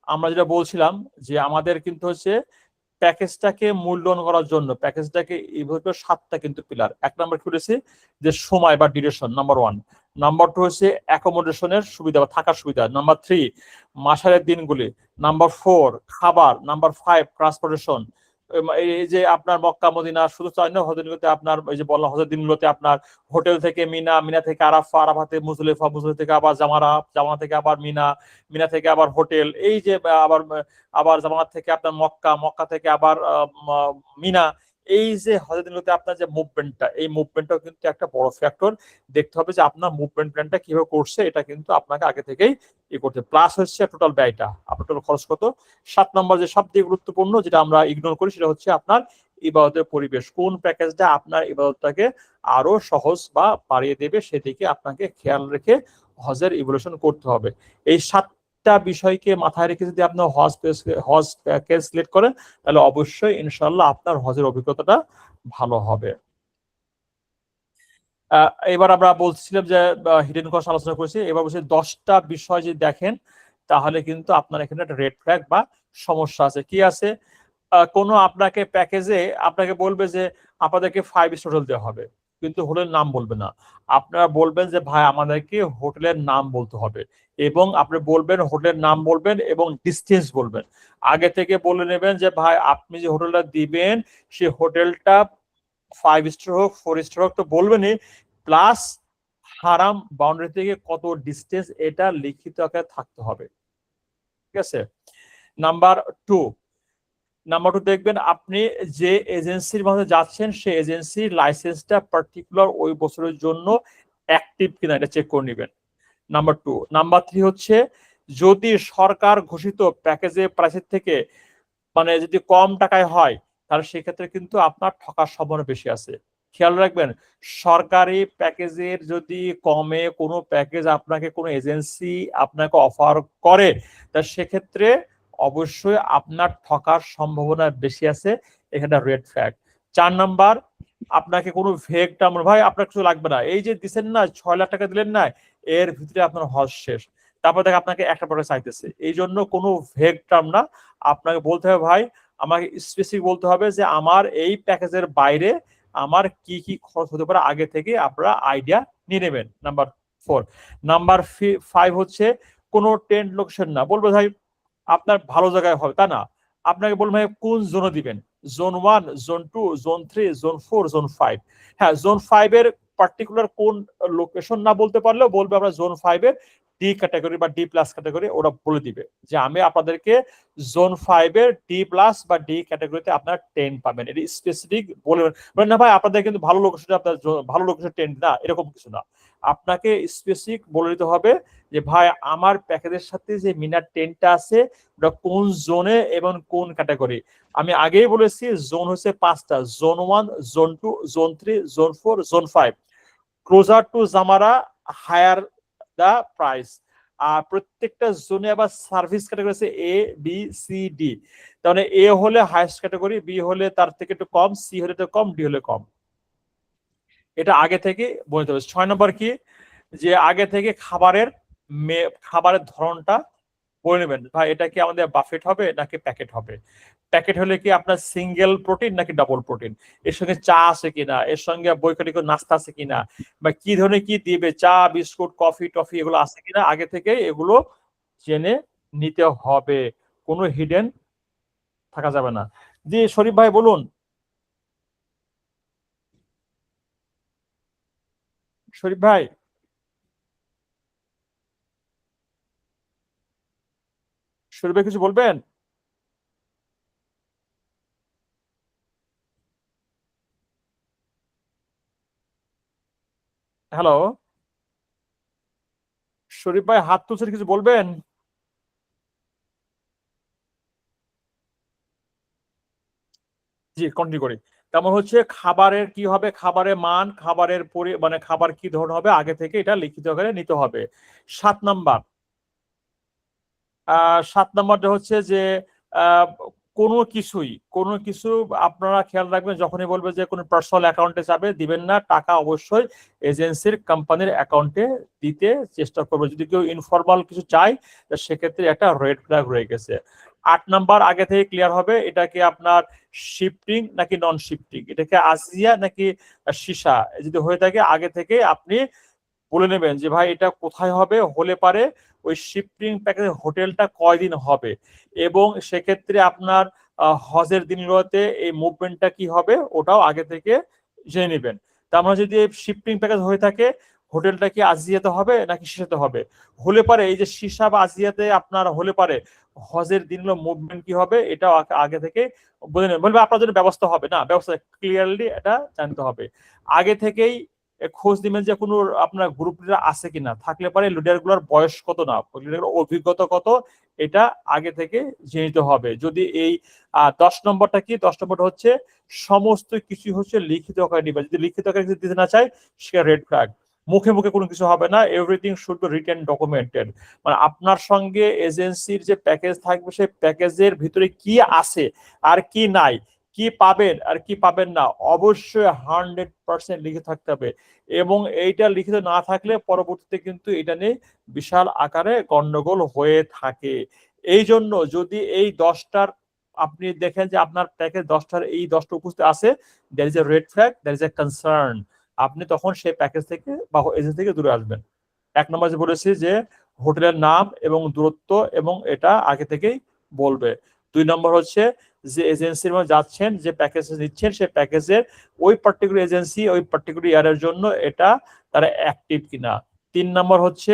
আমরা যেটা বলছিলাম যে আমাদের কিন্তু হচ্ছে প্যাকেজটাকে মূল্যায়ন করার জন্য প্যাকেজটাকে এইভাবে 7টা কিন্তু পিলার। 1 নম্বর কি বলেছি যে সময় বা ডিউরেশন, নাম্বার 1। নাম্বার 2 হচ্ছে অ্যাকোমোডেশনের সুবিধা বা থাকার সুবিধা, নাম্বার 3 মাসের দিনগুলি, নাম্বার 4 খাবার, নাম্বার 5 ট্রান্সপোর্টেশন। এই যে আপনার মক্কা মদিনা শুধু চাই না, হজরতগুলোতে আপনার এই যে বললাম হজরত দিনগুলোতে আপনার হোটেল থেকে মিনা, মিনা থেকে আরাফা, আরাফা থেকে মুজলিফা, মুজলিফা থেকে আবার জামারা, জামারা থেকে আবার মিনা, মিনা থেকে আবার হোটেল, এই যে আবার আবার জামাত থেকে আপনার মক্কা, মক্কা থেকে আবার মিনা, এই যে হজরতগুলোতে আপনার যে মুভমেন্টটা, এই মুভমেন্টটাও কিন্তু একটা বড় ফ্যাক্টর। দেখতে হবে যে আপনার মুভমেন্ট প্ল্যানটা কিভাবে করছে, এটা কিন্তু আপনাকে আগে থেকেই করতে। প্লাস হচ্ছে টোটাল ব্যয়টা, আপনার টোটাল খরচ কত। 7 নম্বর যে সবথেকে গুরুত্বপূর্ণ, যেটা আমরা ইগনোর করি, সেটা হচ্ছে আপনার ইবাদতের পরিবেশ। কোন প্যাকেজটা আপনার ইবাদতটাকে আরো সহজ বা বাড়িয়ে দেবে, সেদিকে আপনাকে খেয়াল রেখে হজের ইভলিউশন করতে হবে। এই 7টা বিষয়কে মাথায় রেখে যদি আপনি হজ প্যাকেজ সিলেক্ট করেন, তাহলে অবশ্যই ইনশাল্লাহ আপনার হজের অভিজ্ঞতাটা ভালো হবে। এবার আমরা বলছিলাম যে হিডেন কস্ট আলোচনা করেছি, এবার বলছি 10টা বিষয় যদি দেখেন, তাহলে কিন্তু আপনার এখানে একটা রেড ফ্ল্যাগ বা সমস্যা আছে। কি আছে? কোনো আপনাকে প্যাকেজে আপনাকে বলবে যে আপনাদেরকে 5 স্টার হোটেল দেওয়া হবে, কিন্তু হোটেলের নাম বলবে না। আপনারা বলবেন যে ভাই আমাদেরকে হোটেলের নাম বলতে হবে, এবং আপনি বলবেন হোটেলের নাম বলবেন এবং ডিস্টেন্স বলবেন। আগে থেকে বলে নেবেন যে ভাই আপনি যে হোটেলটা দিবেন, সেই হোটেলটা 5 স্টার হোক 4 স্টার হোক তো বলবেনই, প্লাস হারাম বাউন্ডারি থেকে কত ডিস্টেন্স, এটা লিখিত আকারে থাকতে হবে। ঠিক আছে, নাম্বার 2 দেখবেন আপনি যে এজেন্সির মাধ্যমে যাচ্ছেন, সেই এজেন্সির লাইসেন্সটা পার্টিকুলার ওই বছরের জন্য অ্যাক্টিভ কিনা, এটা চেক করে নেবেন। নাম্বার 2। নাম্বার 3 হচ্ছে যদি সরকার ঘোষিত প্যাকেজের প্রাইসের থেকে মানে যদি কম টাকায় হয়, তাহলে সেক্ষেত্রে কিন্তু আপনার ঠকার সম্ভাবনা বেশি আছে। খেয়াল রাখবেন, সরকারি প্যাকেজের যদি কমে কোনো প্যাকেজ আপনাকে কোনো এজেন্সি আপনাকে অফার করে, তা সেক্ষেত্রে অবশ্যই আপনার ঠকার সম্ভাবনা বেশি আছে। এখানে রেড ফ্ল্যাগ। 4 নাম্বার, আপনাকে কোনো ভেগ টার্ম, ভাই আপনার কিছু লাগবে না, এই যে দিচ্ছেন না 6 লাখ টাকা দিলেন না, এর ভিতরে আপনার হজ শেষ, তারপর দেখ আপনাকে একটা প্রোডাক্ট চাইতেছে। এই জন্য কোনো ভেগ টার্ম না, আপনাকে বলতে হবে ভাই, আমাকে স্পেসিফিক বলতে হবে যে আমার এই প্যাকেজের বাইরে আমার কি কি খরচ হতে পারে, আগে থেকে আপনারা আইডিয়া নিয়ে নেবেন। নাম্বার 4। নাম্বার 5 হচ্ছে কোনো টেন্ট লোকেশন না, বলবো ভাই আপনার ভালো জায়গায় হবে তা না, আপনাকে বলবো ভাই কোন জোনে দিবেন, zone 1, zone 2, zone 3, zone 4, zone 5। হ্যাঁ, জোন 5 এর পার্টিকুলার কোন লোকেশন না বলতে পারলেও বলবে আমরা জোন 5 এর ডি ক্যাটাগরি বা ডি প্লাস ক্যাটাগরি, ওরা বলে দিবে যে আমি আপনাদেরকে জোন 5 এর ডি প্লাস বা ডি ক্যাটাগরিতে আপনার টেন্ট পাবেন। এটা স্পেসিফিক বলে না ভাই আপনাদের কিন্তু ভালো লোকেশন, আপনার ভালো লোকেশন টেন্ট না, এরকম কিছু না। আপনাকে স্পেসিফিক বলে দিতে হবে যে ভাই আমার প্যাকেজের সাথে যে মিনার টেন্টটা আছে ওটা কোন জোনে এবং কোন ক্যাটাগরি। আমি আগেই বলেছি জোন হচ্ছে 5টা, zone 1, zone 2, zone 3, zone 4, zone 5। Closer to Jamara higher the price. আর প্রত্যেকটা জোনে আবার সার্ভিস ক্যাটাগরি আছে এ বি সি ডি। তাহলে এ হলে হাইয়েস্ট ক্যাটাগরি, বি হলে তার থেকে একটু কম, সি হলে একটু কম, ডি হলে কম। এটা আগে থেকে বলতে হবে। 6 নম্বর কি, যে আগে থেকে খাবারের ধরনটা বলে নেবেন ভাই এটা কি আমাদের বাফেট হবে নাকি প্যাকেট হবে। প্যাকেট হলে কি আপনার সিঙ্গেল প্রোটিন নাকি ডাবল প্রোটিন, এর সঙ্গে চা আছে কিনা, এর সঙ্গে বৈকল্পিক নাস্তা আছে কিনা, বা কি ধরনের কি দিবে, চা বিস্কুট কফি টফি এগুলো আছে কিনা, আগে থেকে এগুলো জেনে নিতে হবে, কোনো হিডেন থাকা যাবে না। জি শরীফ ভাই বলুন। শরীফ ভাই শরীফ ভাই কিছু বলবেন। হ্যালো শরীফ ভাই হাত তুলছেন, কিছু বলবেন। জি কন্টিনিউ করি। তেমন হচ্ছে খাবারের কি হবে, খাবারের মান, খাবারের মানে খাবার কি ধরনের হবে আগে থেকে এটা লিখিত আকারে নিতে হবে। 7 নাম্বার 7 নাম্বারটা হচ্ছে যে আহ, কোনো কিছু আপনারা খেয়াল রাখবেন, যখনই বলবে যে কোনো পার্সোনাল অ্যাকাউন্টে যাবে দিবেন না, টাকা অবশ্যই এজেন্সির কোম্পানির অ্যাকাউন্টে দিতে চেষ্টা করবে। যদি কেউ ইনফরমাল কিছু চায় সেক্ষেত্রে একটা রেড ফ্ল্যাগ রয়ে গেছে। 8 নাম্বার আগে থেকে ক্লিয়ার হবে, এটা কি আপনার শিফটিং নাকি নন শিফটিং, এটা কি আসিয়া নাকি সীসা, যদি হয়ে থাকে আগে থেকে আপনি বলে নেবেন যে ভাই এটা কোথায় হবে, হলে পারে ওই শিফটিং প্যাকেজ হোটেলটা কয়দিন হবে, এবং সেক্ষেত্রে আপনার হজের দিনগুলোতে এই মুভমেন্টটা কি হবে ওটাও আগে থেকে জেনে নেবেন। তার মানে যদি শিফটিং প্যাকেজ হয়ে থাকে হোটেলটা কি আজিয়াতে হবে নাকি সিসাতে হবে, হলে পারে এই যে সিসা বা আজিয়াতে আপনার হলে পারে হজের দিনগুলো মুভমেন্ট কি হবে এটাও আগে থেকে বলে নেবেন। বলবে আপনার জন্য ব্যবস্থা হবে না, ব্যবস্থা ক্লিয়ারলি এটা জানতে হবে। আগে থেকেই খোঁজ দিবেন যে কোনো আপনার গ্রুপ লিডার আছে কিনা, থাকলে পারে লিডার গুলোর বয়স কত না অভিজ্ঞতা কত এটা আগে থেকে জেনে নিতে হবে। যদি এই 10 নম্বরটা কি, 10 নম্বরটা হচ্ছে সমস্ত কিছু হচ্ছে লিখিত আকারে নিবে, যদি লিখিত আকারে কিছু দিতে না চায় সে রেড ফ্ল্যাগ। মুখে মুখে কোনো কিছু হবে না, everything should be written documented. মানে আপনার সঙ্গে এজেন্সির যে প্যাকেজ থাকবে সেই প্যাকেজের ভিতরে কি আছে আর কি নাই, কি পাবেন আর কি পাবেন না, অবশ্যই 100% লিখে থাকতে হবে। এবং এইটা লিখিত না থাকলে পরবর্তীতে কিন্তু এটা নিয়ে বিশাল আকারে গন্ডগোল হয়ে থাকে। এই জন্য যদি এই 10টার আপনি দেখেন যে আপনার প্যাকেজ 10টার এই 10টা উপস্থিত আছে, there is a red flag, there is a concern, আপনি তখন সেই প্যাকেজ থেকে বা এজেন্সি থেকে দূরে আসবেন। 1 নম্বর যে বলেছি যে হোটেলের নাম এবং দূরত্ব এবং এটা আগে থেকেই বলবে। 2 নম্বর হচ্ছে যে এজেন্সির মধ্যে যাচ্ছেন, যে প্যাকেজ নিচ্ছেন সেই প্যাকেজের ওই পার্টিকুলার এজেন্সি ওই পার্টিকুলার ইয়ারের জন্য এটা তারা অ্যাক্টিভ কিনা। 3 নম্বর হচ্ছে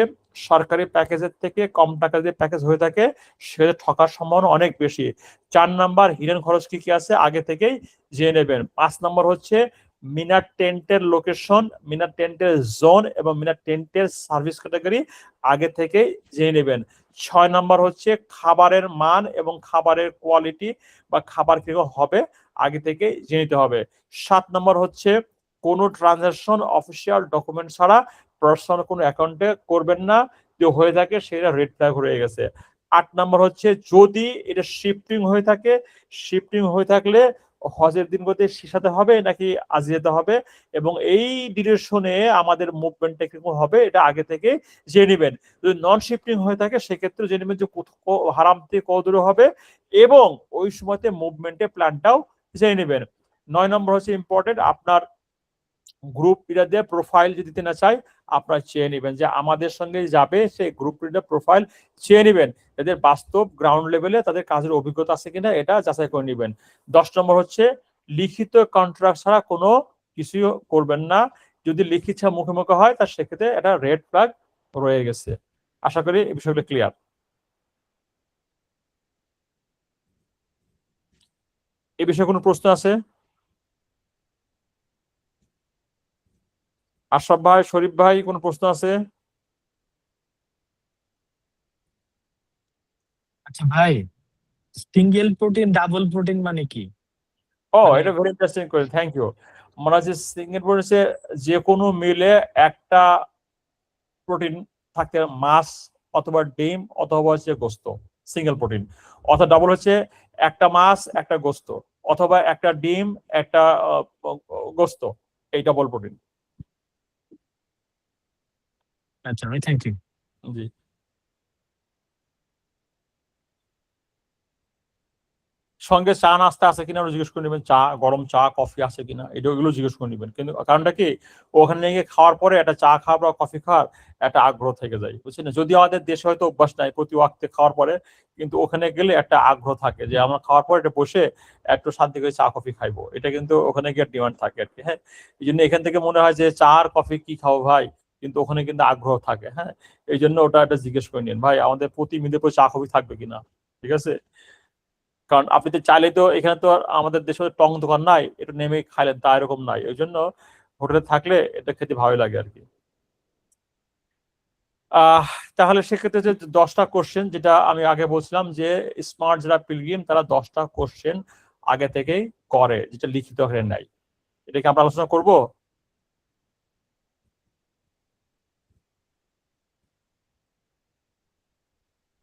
সরকারি প্যাকেজের থেকে কম টাকা দিয়ে প্যাকেজ হয়ে থাকে সেটা ঠকার সম্ভাবনা অনেক বেশি। 4 নম্বর হিডেন খরচ কি কি আছে আগে থেকেই জেনে নেবেন। 5 নম্বর হচ্ছে মিনার টেন্টের লোকেশন, মিনার টেন্টের জোন এবং মিনার টেন্টের সার্ভিস ক্যাটাগরি আগে থেকে জেনে নেবেন। 6 নম্বর হচ্ছে খাবারের মান এবং খাবারের কোয়ালিটি বা খাবার কিরকম হবে আগে থেকে জেনে নিতে হবে। 7 নম্বর হচ্ছে কোনো ট্রানজাকশন অফিসিয়াল ডকুমেন্ট ছাড়া পার্সোনাল কোনো অ্যাকাউন্টে করবেন না, যে হয়ে থাকে সেটা রেড ফ্ল্যাগ হয়ে গেছে। 8 নম্বর হচ্ছে যদি এটা শিফটিং হয়ে থাকে, শিফটিং হয়ে থাকলে হজের দিনগুলোতে সিসাতে হবে নাকি আজিয়াতে হবে, এবং এই ডিরেকশনে আমাদের মুভমেন্টটা কিরকম হবে এটা আগে থেকে জেনে নেবেন। যদি নন শিফটিং হয়ে থাকে সেক্ষেত্রে জেনে নেবেন যে হারাম থেকে কত দূরে হবে, এবং ওই সময়তে মুভমেন্টের প্ল্যানটাও জেনে নেবেন। 9 নম্বর হচ্ছে ইম্পর্টেন্ট, আপনার গ্রুপ লিডারদের প্রোফাইল যদি দিতে না চায় আপনারা চেয়ে নেবেন, যে আমাদের সঙ্গে যাবে সেই গ্রুপ লিডার প্রোফাইল চেয়ে নেবেন, এদের বাস্তব গ্রাউন্ড লেভেলে তাদের কাজের অভিজ্ঞতা আছে কিনা এটা যাচাই করে নেবেন। 10 নম্বর হচ্ছে লিখিত কন্ট্রাক্ট ছাড়া কোনো কিছুই করবেন না, যদি লিখিত মুখে মুখে হয় তার সেক্ষেত্রে এটা রেড ফ্ল্যাগ রয়ে গেছে। আশা করি এই বিষয়গুলো ক্লিয়ার। এই বিষয়ে কোনো প্রশ্ন আছে? আশরাফ ভাই, শরীফ ভাই, কোনো প্রশ্ন আছে?
আচ্ছা ভাই, সিঙ্গেল প্রোটিন ডাবল প্রোটিন মানে কি?
ও
মানে
এটা very interesting question, thank you. মানে হচ্ছে সিঙ্গেল প্রোটিন যে কোনো মিলে একটা প্রোটিন থাকে, মাছ অথবা ডিম অথবা হচ্ছে গোস্ত, সিঙ্গেল প্রোটিন। অথবা ডাবল হচ্ছে একটা মাছ একটা গোস্ত, অথবা একটা ডিম একটা গোস্ত, এই ডাবল প্রোটিন।
আচ্ছা ভাই, থ্যাংক ইউ।
জি। সঙ্গে চা নাস্তা আছে কিনা ওটা জিজ্ঞেস করে নেবেন, চা গরম চা কফি আছে কিনা এগুলো জিজ্ঞেস করে নেবেন। কিন্তু কারণটা কি, ওখানে গিয়ে খাওয়ার পরে একটা চা খাওয়ার বা কফি খাওয়ার একটা আগ্রহ থেকে যায়, বুঝছেন? যদি আমাদের দেশে হয়তো অভ্যাস নাই প্রতি ওয়াক্তে খাওয়ার পরে, কিন্তু ওখানে গেলে একটা আগ্রহ থাকে যে আমরা খাওয়ার পরে এটা বসে একটু শান্তি করে চা কফি খাইবো, এটা কিন্তু ওখানে গিয়ে ডিমান্ড থাকে আর কি। হ্যাঁ, এই জন্য এখান থেকে মনে হয় যে চা আর কফি কি খাবো ভাই, কিন্তু ওখানে কিন্তু আগ্রহ থাকে। হ্যাঁ, এই জন্য ওটা একটা জিজ্ঞেস করে নিন ভাই আমাদের প্রতি মিনিটে চা কফি থাকবে কিনা, ঠিক আছে? কারণ আপনি তো চাইলে তো এখানে তো আর আমাদের দেশে টং দোকান নাই এটা নেমে খাইলেন তা এরকম নাই, ওই জন্য হোটেলে থাকলে এটা খেতে ভালো লাগে আর কি। আহ তাহলে সেক্ষেত্রে যে 10টা কোশ্চেন যেটা আমি আগে বলছিলাম যে স্মার্ট যারা পিলগ্রিম তারা 10টা কোশ্চেন আগে থেকেই করে, যেটা লিখিত আকারে নাই। এটা কি আমরা আলোচনা করব?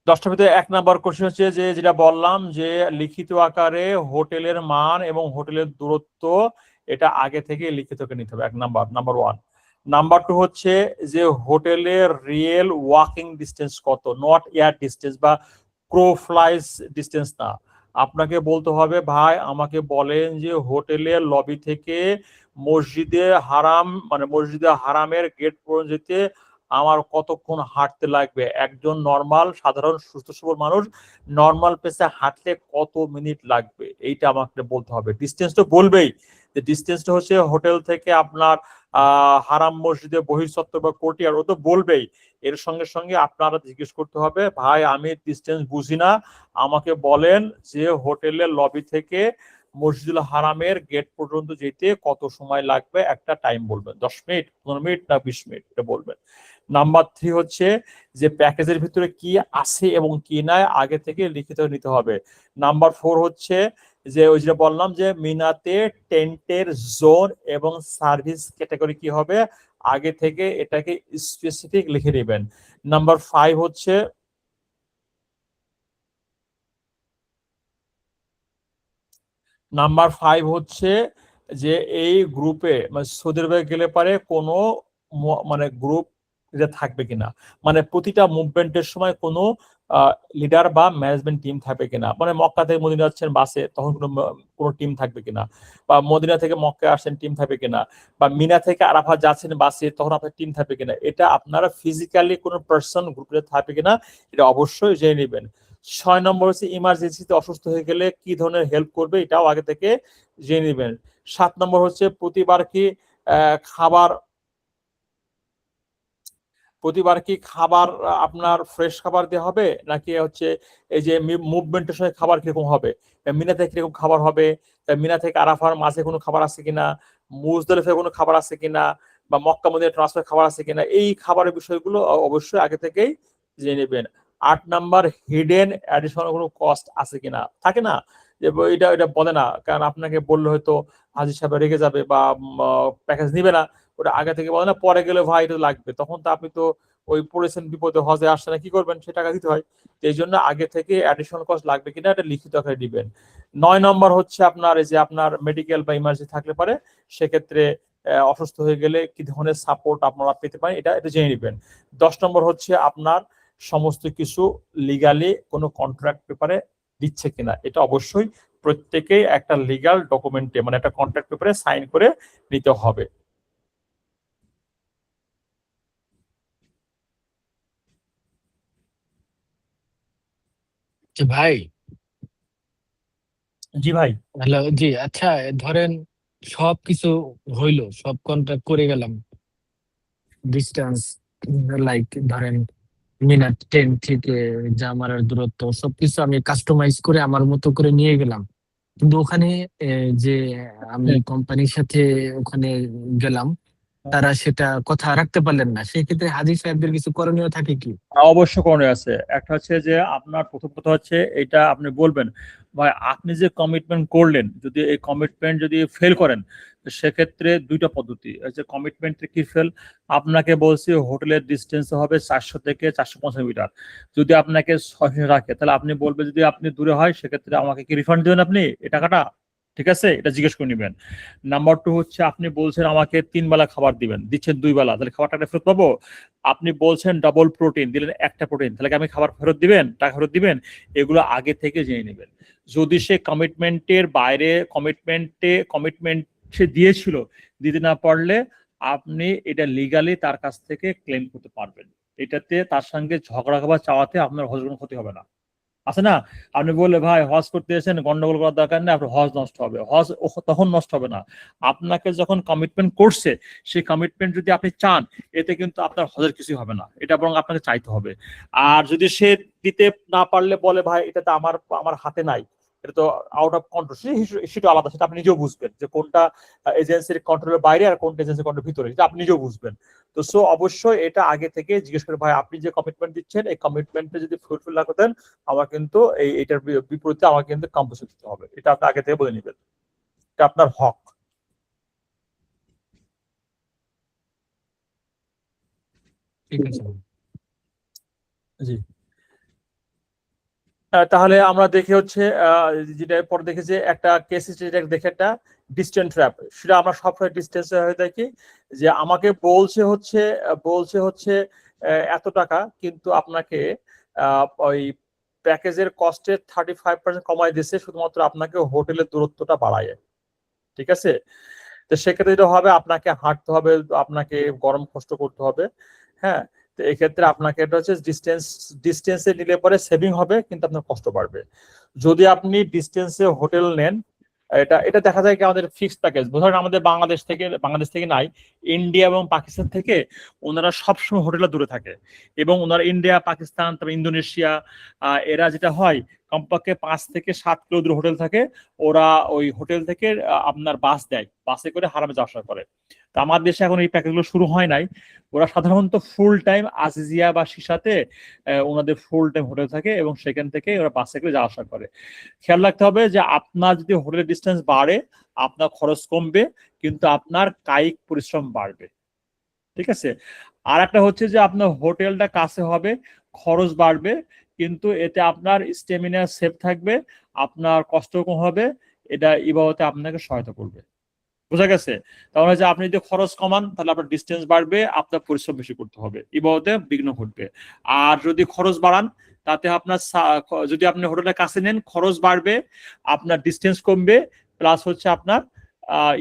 দশটার ভিতরে 1 নাম্বার কোশ্চেন হচ্ছে যে যেটা বললাম যে লিখিত আকারে হোটেলের মান এবং হোটেলের দূরত্ব এটা আগে থেকে লিখিত করে নিতে হবে, 1 নাম্বার 1। নাম্বার 2 হচ্ছে যে হোটেলের রিয়েল ওয়াকিং ডিস্টেন্স কত, নট এয়ার ডিস্টেন্স বা ক্রো ফ্লাইস ডিস্টেন্স না। আপনাকে বলতে হবে ভাই আমাকে বলেন যে হোটেলের লবি থেকে মসজিদে হারাম মানে মসজিদে হারামের গেট পর্যন্ত যেতে আমার কতক্ষণ হাঁটতে লাগবে, একজন নর্মাল সাধারণ সুস্থ সবল মানুষ নর্মাল পেসে হাঁটলে কত মিনিট লাগবে, এইটা আমাকে বলতে হবে। ডিস্টেন্স তো বলবেই, যে ডিস্টেন্সটা হচ্ছে হোটেল থেকে আপনার হারাম মসজিদের বহির্চত্বর বা কোর্টিয়ার, ও তো বলবেই। এর সঙ্গে সঙ্গে আপনারা জিজ্ঞেস করতে হবে ভাই আমি ডিস্টেন্স বুঝি না, আমাকে বলেন যে হোটেলের লবি থেকে মসজিদুল হারামের গেট পর্যন্ত যেতে কত সময় লাগবে, একটা টাইম বলবেন, 10 মিনিট 15 মিনিট না 20 মিনিট, এটা বলবেন। নাম্বার 3 হচ্ছে যে প্যাকেজের ভিতরে কি আছে এবং কি নাই আগে থেকে লিখিত নিতে হবে। নাম্বার 4 হচ্ছে যে ওই যেটা বললাম যে মিনাতে টেন্টের জোন এবং সার্ভিস ক্যাটাগরি কি হবে আগে থেকে এটাকে স্পেসিফিক লিখে নেবেন। নাম্বার 5 হচ্ছে যে এই গ্রুপে মানে সৌদি আরবে গেলে পারে কোনো মানে গ্রুপ থাকবে কিনা, মানে প্রতিটা মুভমেন্টের সময় কোনো লিডার বা ম্যানেজমেন্ট টিম থাকবে কিনা, মানে মক্কা থেকে মদিনা যাচ্ছেন বাসে তখন কোনো টিম থাকবে কিনা, বা মদিনা থেকে মক্কা আসছেন টিম থাকবে কিনা, বা মিনা থেকে আরাফাত যাচ্ছেন বাসে তখন আপনার টিম থাকবে কিনা, এটা আপনারা ফিজিক্যালি কোনো পার্সন গ্রুপে থাকবে কিনা এটা অবশ্যই জেনে নেবেন। 6 নম্বর হচ্ছে ইমার্জেন্সিতে অসুস্থ হয়ে গেলে কি ধরনের হেল্প করবে এটাও আগে থেকে জেনে নেবেন। 7 নম্বর হচ্ছে প্রতিবার কি খাবার আপনার ফ্রেশ খাবার দেওয়া হবে, নাকি হচ্ছে এই যে মুভমেন্টের সময় খাবার কিরকম হবে, মিনা থেকে কিরকম খাবার হবে, মিনা থেকে আরাফার মাঝে কোনো খাবার আছে কিনা, মুজদালিফায় কোনো খাবার আছে কিনা, বা মক্কা মদিনা ট্রান্সফার খাবার আছে কিনা, এই খাবারের বিষয়গুলো অবশ্যই আগে থেকেই জেনে নেবেন। 8 নাম্বার হিডেন অ্যাডিশনাল কোনো কস্ট আছে কিনা, থাকে না যে এটা বলে না, কারণ আপনাকে বললে হয়তো হাজি সাহেব রেগে যাবে বা প্যাকেজ নিবে না, ওটা আগে থেকে বলে না, পরে গেলে ভাই এটা লাগবে, তখন তো আপনি তো ওই পড়েছেন বিপদে হজে আসছে না কি করবেন, সে টাকা দিতে হয়। এই জন্য আগে থেকে অ্যাডিশনাল কস্ট লাগবে কিনা এটা লিখিত আকারে দিবেন। 9 নম্বর হচ্ছে আপনার এই যে আপনার মেডিকেল বা ইমার্জেন্সি থাকলে পারে সেক্ষেত্রে অসুস্থ হয়ে গেলে কি ধরনের সাপোর্ট আপনারা পেতে পারেন এটা জেনে নেবেন। 10 নম্বর হচ্ছে আপনার সমস্ত কিছু লিগালি কোনো কন্ট্রাক্ট পেপারে দিচ্ছে কিনা, এটা অবশ্যই প্রত্যেকেই একটা লিগাল ডকুমেন্টে মানে একটা কন্ট্রাক্ট পেপারে সাইন করে নিতে হবে।
ভাই,
জি ভাই।
হ্যালো, জি, আচ্ছা, ধরেন সবকিছু হইলো, সব কন্ট্রাক্ট করে গেলাম, ডিস্টেন্স লাইক ধরেন মিনার 10 থেকে জামারার দূরত্ব সবকিছু আমি কাস্টমাইজ করে আমার মতো করে নিয়ে গেলাম, কিন্তু ওখানে যে আমি কোম্পানির সাথে ওখানে গেলাম, তারা সেটা কথা রাখতে পারলেন না, সেক্ষেত্রে হাজী সাহেবদের কিছু করণীয় থাকে কি?
অবশ্য করণীয় আছে। একটা হচ্ছে যে আপনার প্রথম কথা হচ্ছে এটা আপনি বলবেন ভাই আপনি যে কমিটমেন্ট করলেন যদি এই কমিটমেন্ট যদি ফেল করেন তো সেক্ষেত্রে দুইটা পদ্ধতি আছে। কমিটমেন্ট কি ফেল, আপনাকে বলছি হোটেলের ডিস্টেন্স হবে 400 থেকে 450 মিটার, যদি আপনাকে 600 রাখে তাহলে আপনি বলবেন যদি আপনি দূরে হয় সেক্ষেত্রে আমাকে কি রিফান্ড দেবেন আপনি এই টাকাটা? ঠিক আছে, এটা জিজ্ঞেস করে নিবেন। নাম্বার 2 হচ্ছে আপনি বলছেন আমাকে 3 বেলা খাবার দিবেন, দিচ্ছেন 2 বেলা, তাহলে খাবারটা ফেরত পাবো? আপনি বলছেন ডাবল প্রোটিন, দিলেন একটা প্রোটিন, তাহলে কি আমি খাবার ফেরত দিবেন, টাকা ফেরত দিবেন? এগুলো আগে থেকে জেনে নেবেন। যদি সে কমিটমেন্টের বাইরে কমিটমেন্ট সে দিয়েছিল, দিতে না পারলে আপনি এটা লিগালি তার কাছ থেকে ক্লেম করতে পারবেন। এটাতে তার সঙ্গে ঝগড়া বা চাওয়াতে আপনার হজের কোনো ক্ষতি হবে না। আছে না, আপনি বললে ভাই হজ করতে এসেছেন, গন্ডগোল করার দরকার নেই, আপনার হজ নষ্ট হবে। হজ তখন নষ্ট হবে না, আপনাকে যখন কমিটমেন্ট করছে, সেই কমিটমেন্ট যদি আপনি চান, এতে কিন্তু আপনার হজের কিছু হবে না, এটা বরং আপনাকে চাইতে হবে। আর যদি সে দিতে না পারলে বলে ভাই এটা তো আমার হাতে নাই, এটা তো আউট অফ কন্ট্রোল, সেটা আলাদা, সেটা আপনি নিজেও বুঝবেন যে কোনটা এজেন্সির কন্ট্রোলের বাইরে আর কোনটা এজেন্সির কন্ট্রোলের ভিতরে, সেটা আপনি নিজেও বুঝবেন। তো সো অবশ্যই এটা আগে থেকে জিজ্ঞেস করে ভাই আপনি যে কমিটমেন্ট দিচ্ছেন, এই কমিটমেন্টে যদি ফুলফিল না করতেন, আমার কিন্তু এইটার বিপরীতে আমাকে কিন্তু কম্পোজিট দিতে হবে, এটা আপনি আগে থেকে বলে নেবেন, এটা আপনার হক।
ঠিক আছে।
জি, তাহলে আমরা দেখি হচ্ছে যেটা পরে দেখেছি একটা কেস যেটা দেখে একটা ডিস্টেন্স ট্র্যাপ, সেটা আমরা সবসময় ডিস্টেন্স হয়ে দেখি যে আমাকে বলছে এত টাকা, কিন্তু আপনাকে ওই প্যাকেজের কস্টের 35% কমাই দিচ্ছে, শুধুমাত্র আপনাকে হোটেলের দূরত্বটা বাড়ায়। ঠিক আছে, তো সেক্ষেত্রে যেটা হবে, আপনাকে হাঁটতে হবে, আপনাকে গরম কষ্ট করতে হবে। হ্যাঁ, তো এই ক্ষেত্রে আপনাকে এটা হচ্ছে ডিস্টেন্সে নিলে পরে সেভিং হবে, কিন্তু আপনার কষ্ট বাড়বে। যদি আপনি ডিস্টেন্সে হোটেল নেন, এটা এটা দেখা যায় কি আমাদের ফিক্সড প্যাকেজ, ধরেন আমাদের বাংলাদেশ থেকে নাই, ইন্ডিয়া এবং পাকিস্তান থেকে ওনারা সবসময় হোটেলে দূরে থাকে, এবং ওনারা ইন্ডিয়া, পাকিস্তান, তারপর ইন্দোনেশিয়া, এরা যেটা হয় কমপক্ষে 5 থেকে 7 কিলো দূরে হোটেল থাকে, ওরা ওই হোটেল থেকে আপনার বাস দেয়, বাসে করে হারামে যাওয়া আসা করে। তো আমার দেশে এখন এই প্যাকেজগুলো শুরু হয় নাই, ওরা সাধারণত ফুল টাইম আজিজিয়া বা সিসাতে ওনাদের ফুল টাইম হোটেল থাকে, এবং সেখান থেকে ওরা বাসে করে যাওয়া আসা করে। খেয়াল রাখতে হবে যে আপনার যদি হোটেলের ডিস্টেন্স বাড়ে, আপনার খরচ কমবে, কিন্তু আপনার কায়িক পরিশ্রম বাড়বে। ঠিক আছে, আর একটা হচ্ছে যে আপনার হোটেলটা কাছে হবে, খরচ বাড়বে, কিন্তু এতে আপনার স্টেমিনা সেফ থাকবে, আপনার কষ্ট কম হবে, এটা ইবাদতে আপনাকে সহায়তা করবে। বোঝা গেছে? তাহলে যে আপনি যদি খরচ কমান, তাহলে আপনার ডিস্টেন্স বাড়বে, আপনার পরিশ্রম বেশি করতে হবে, ইবাদতে বিঘ্ন ঘটবে। আর যদি খরচ বাড়ান, তাতে আপনার যদি আপনি হোটেলের কাছে নেন, খরচ বাড়বে, আপনার ডিস্টেন্স কমবে, প্লাস হচ্ছে আপনার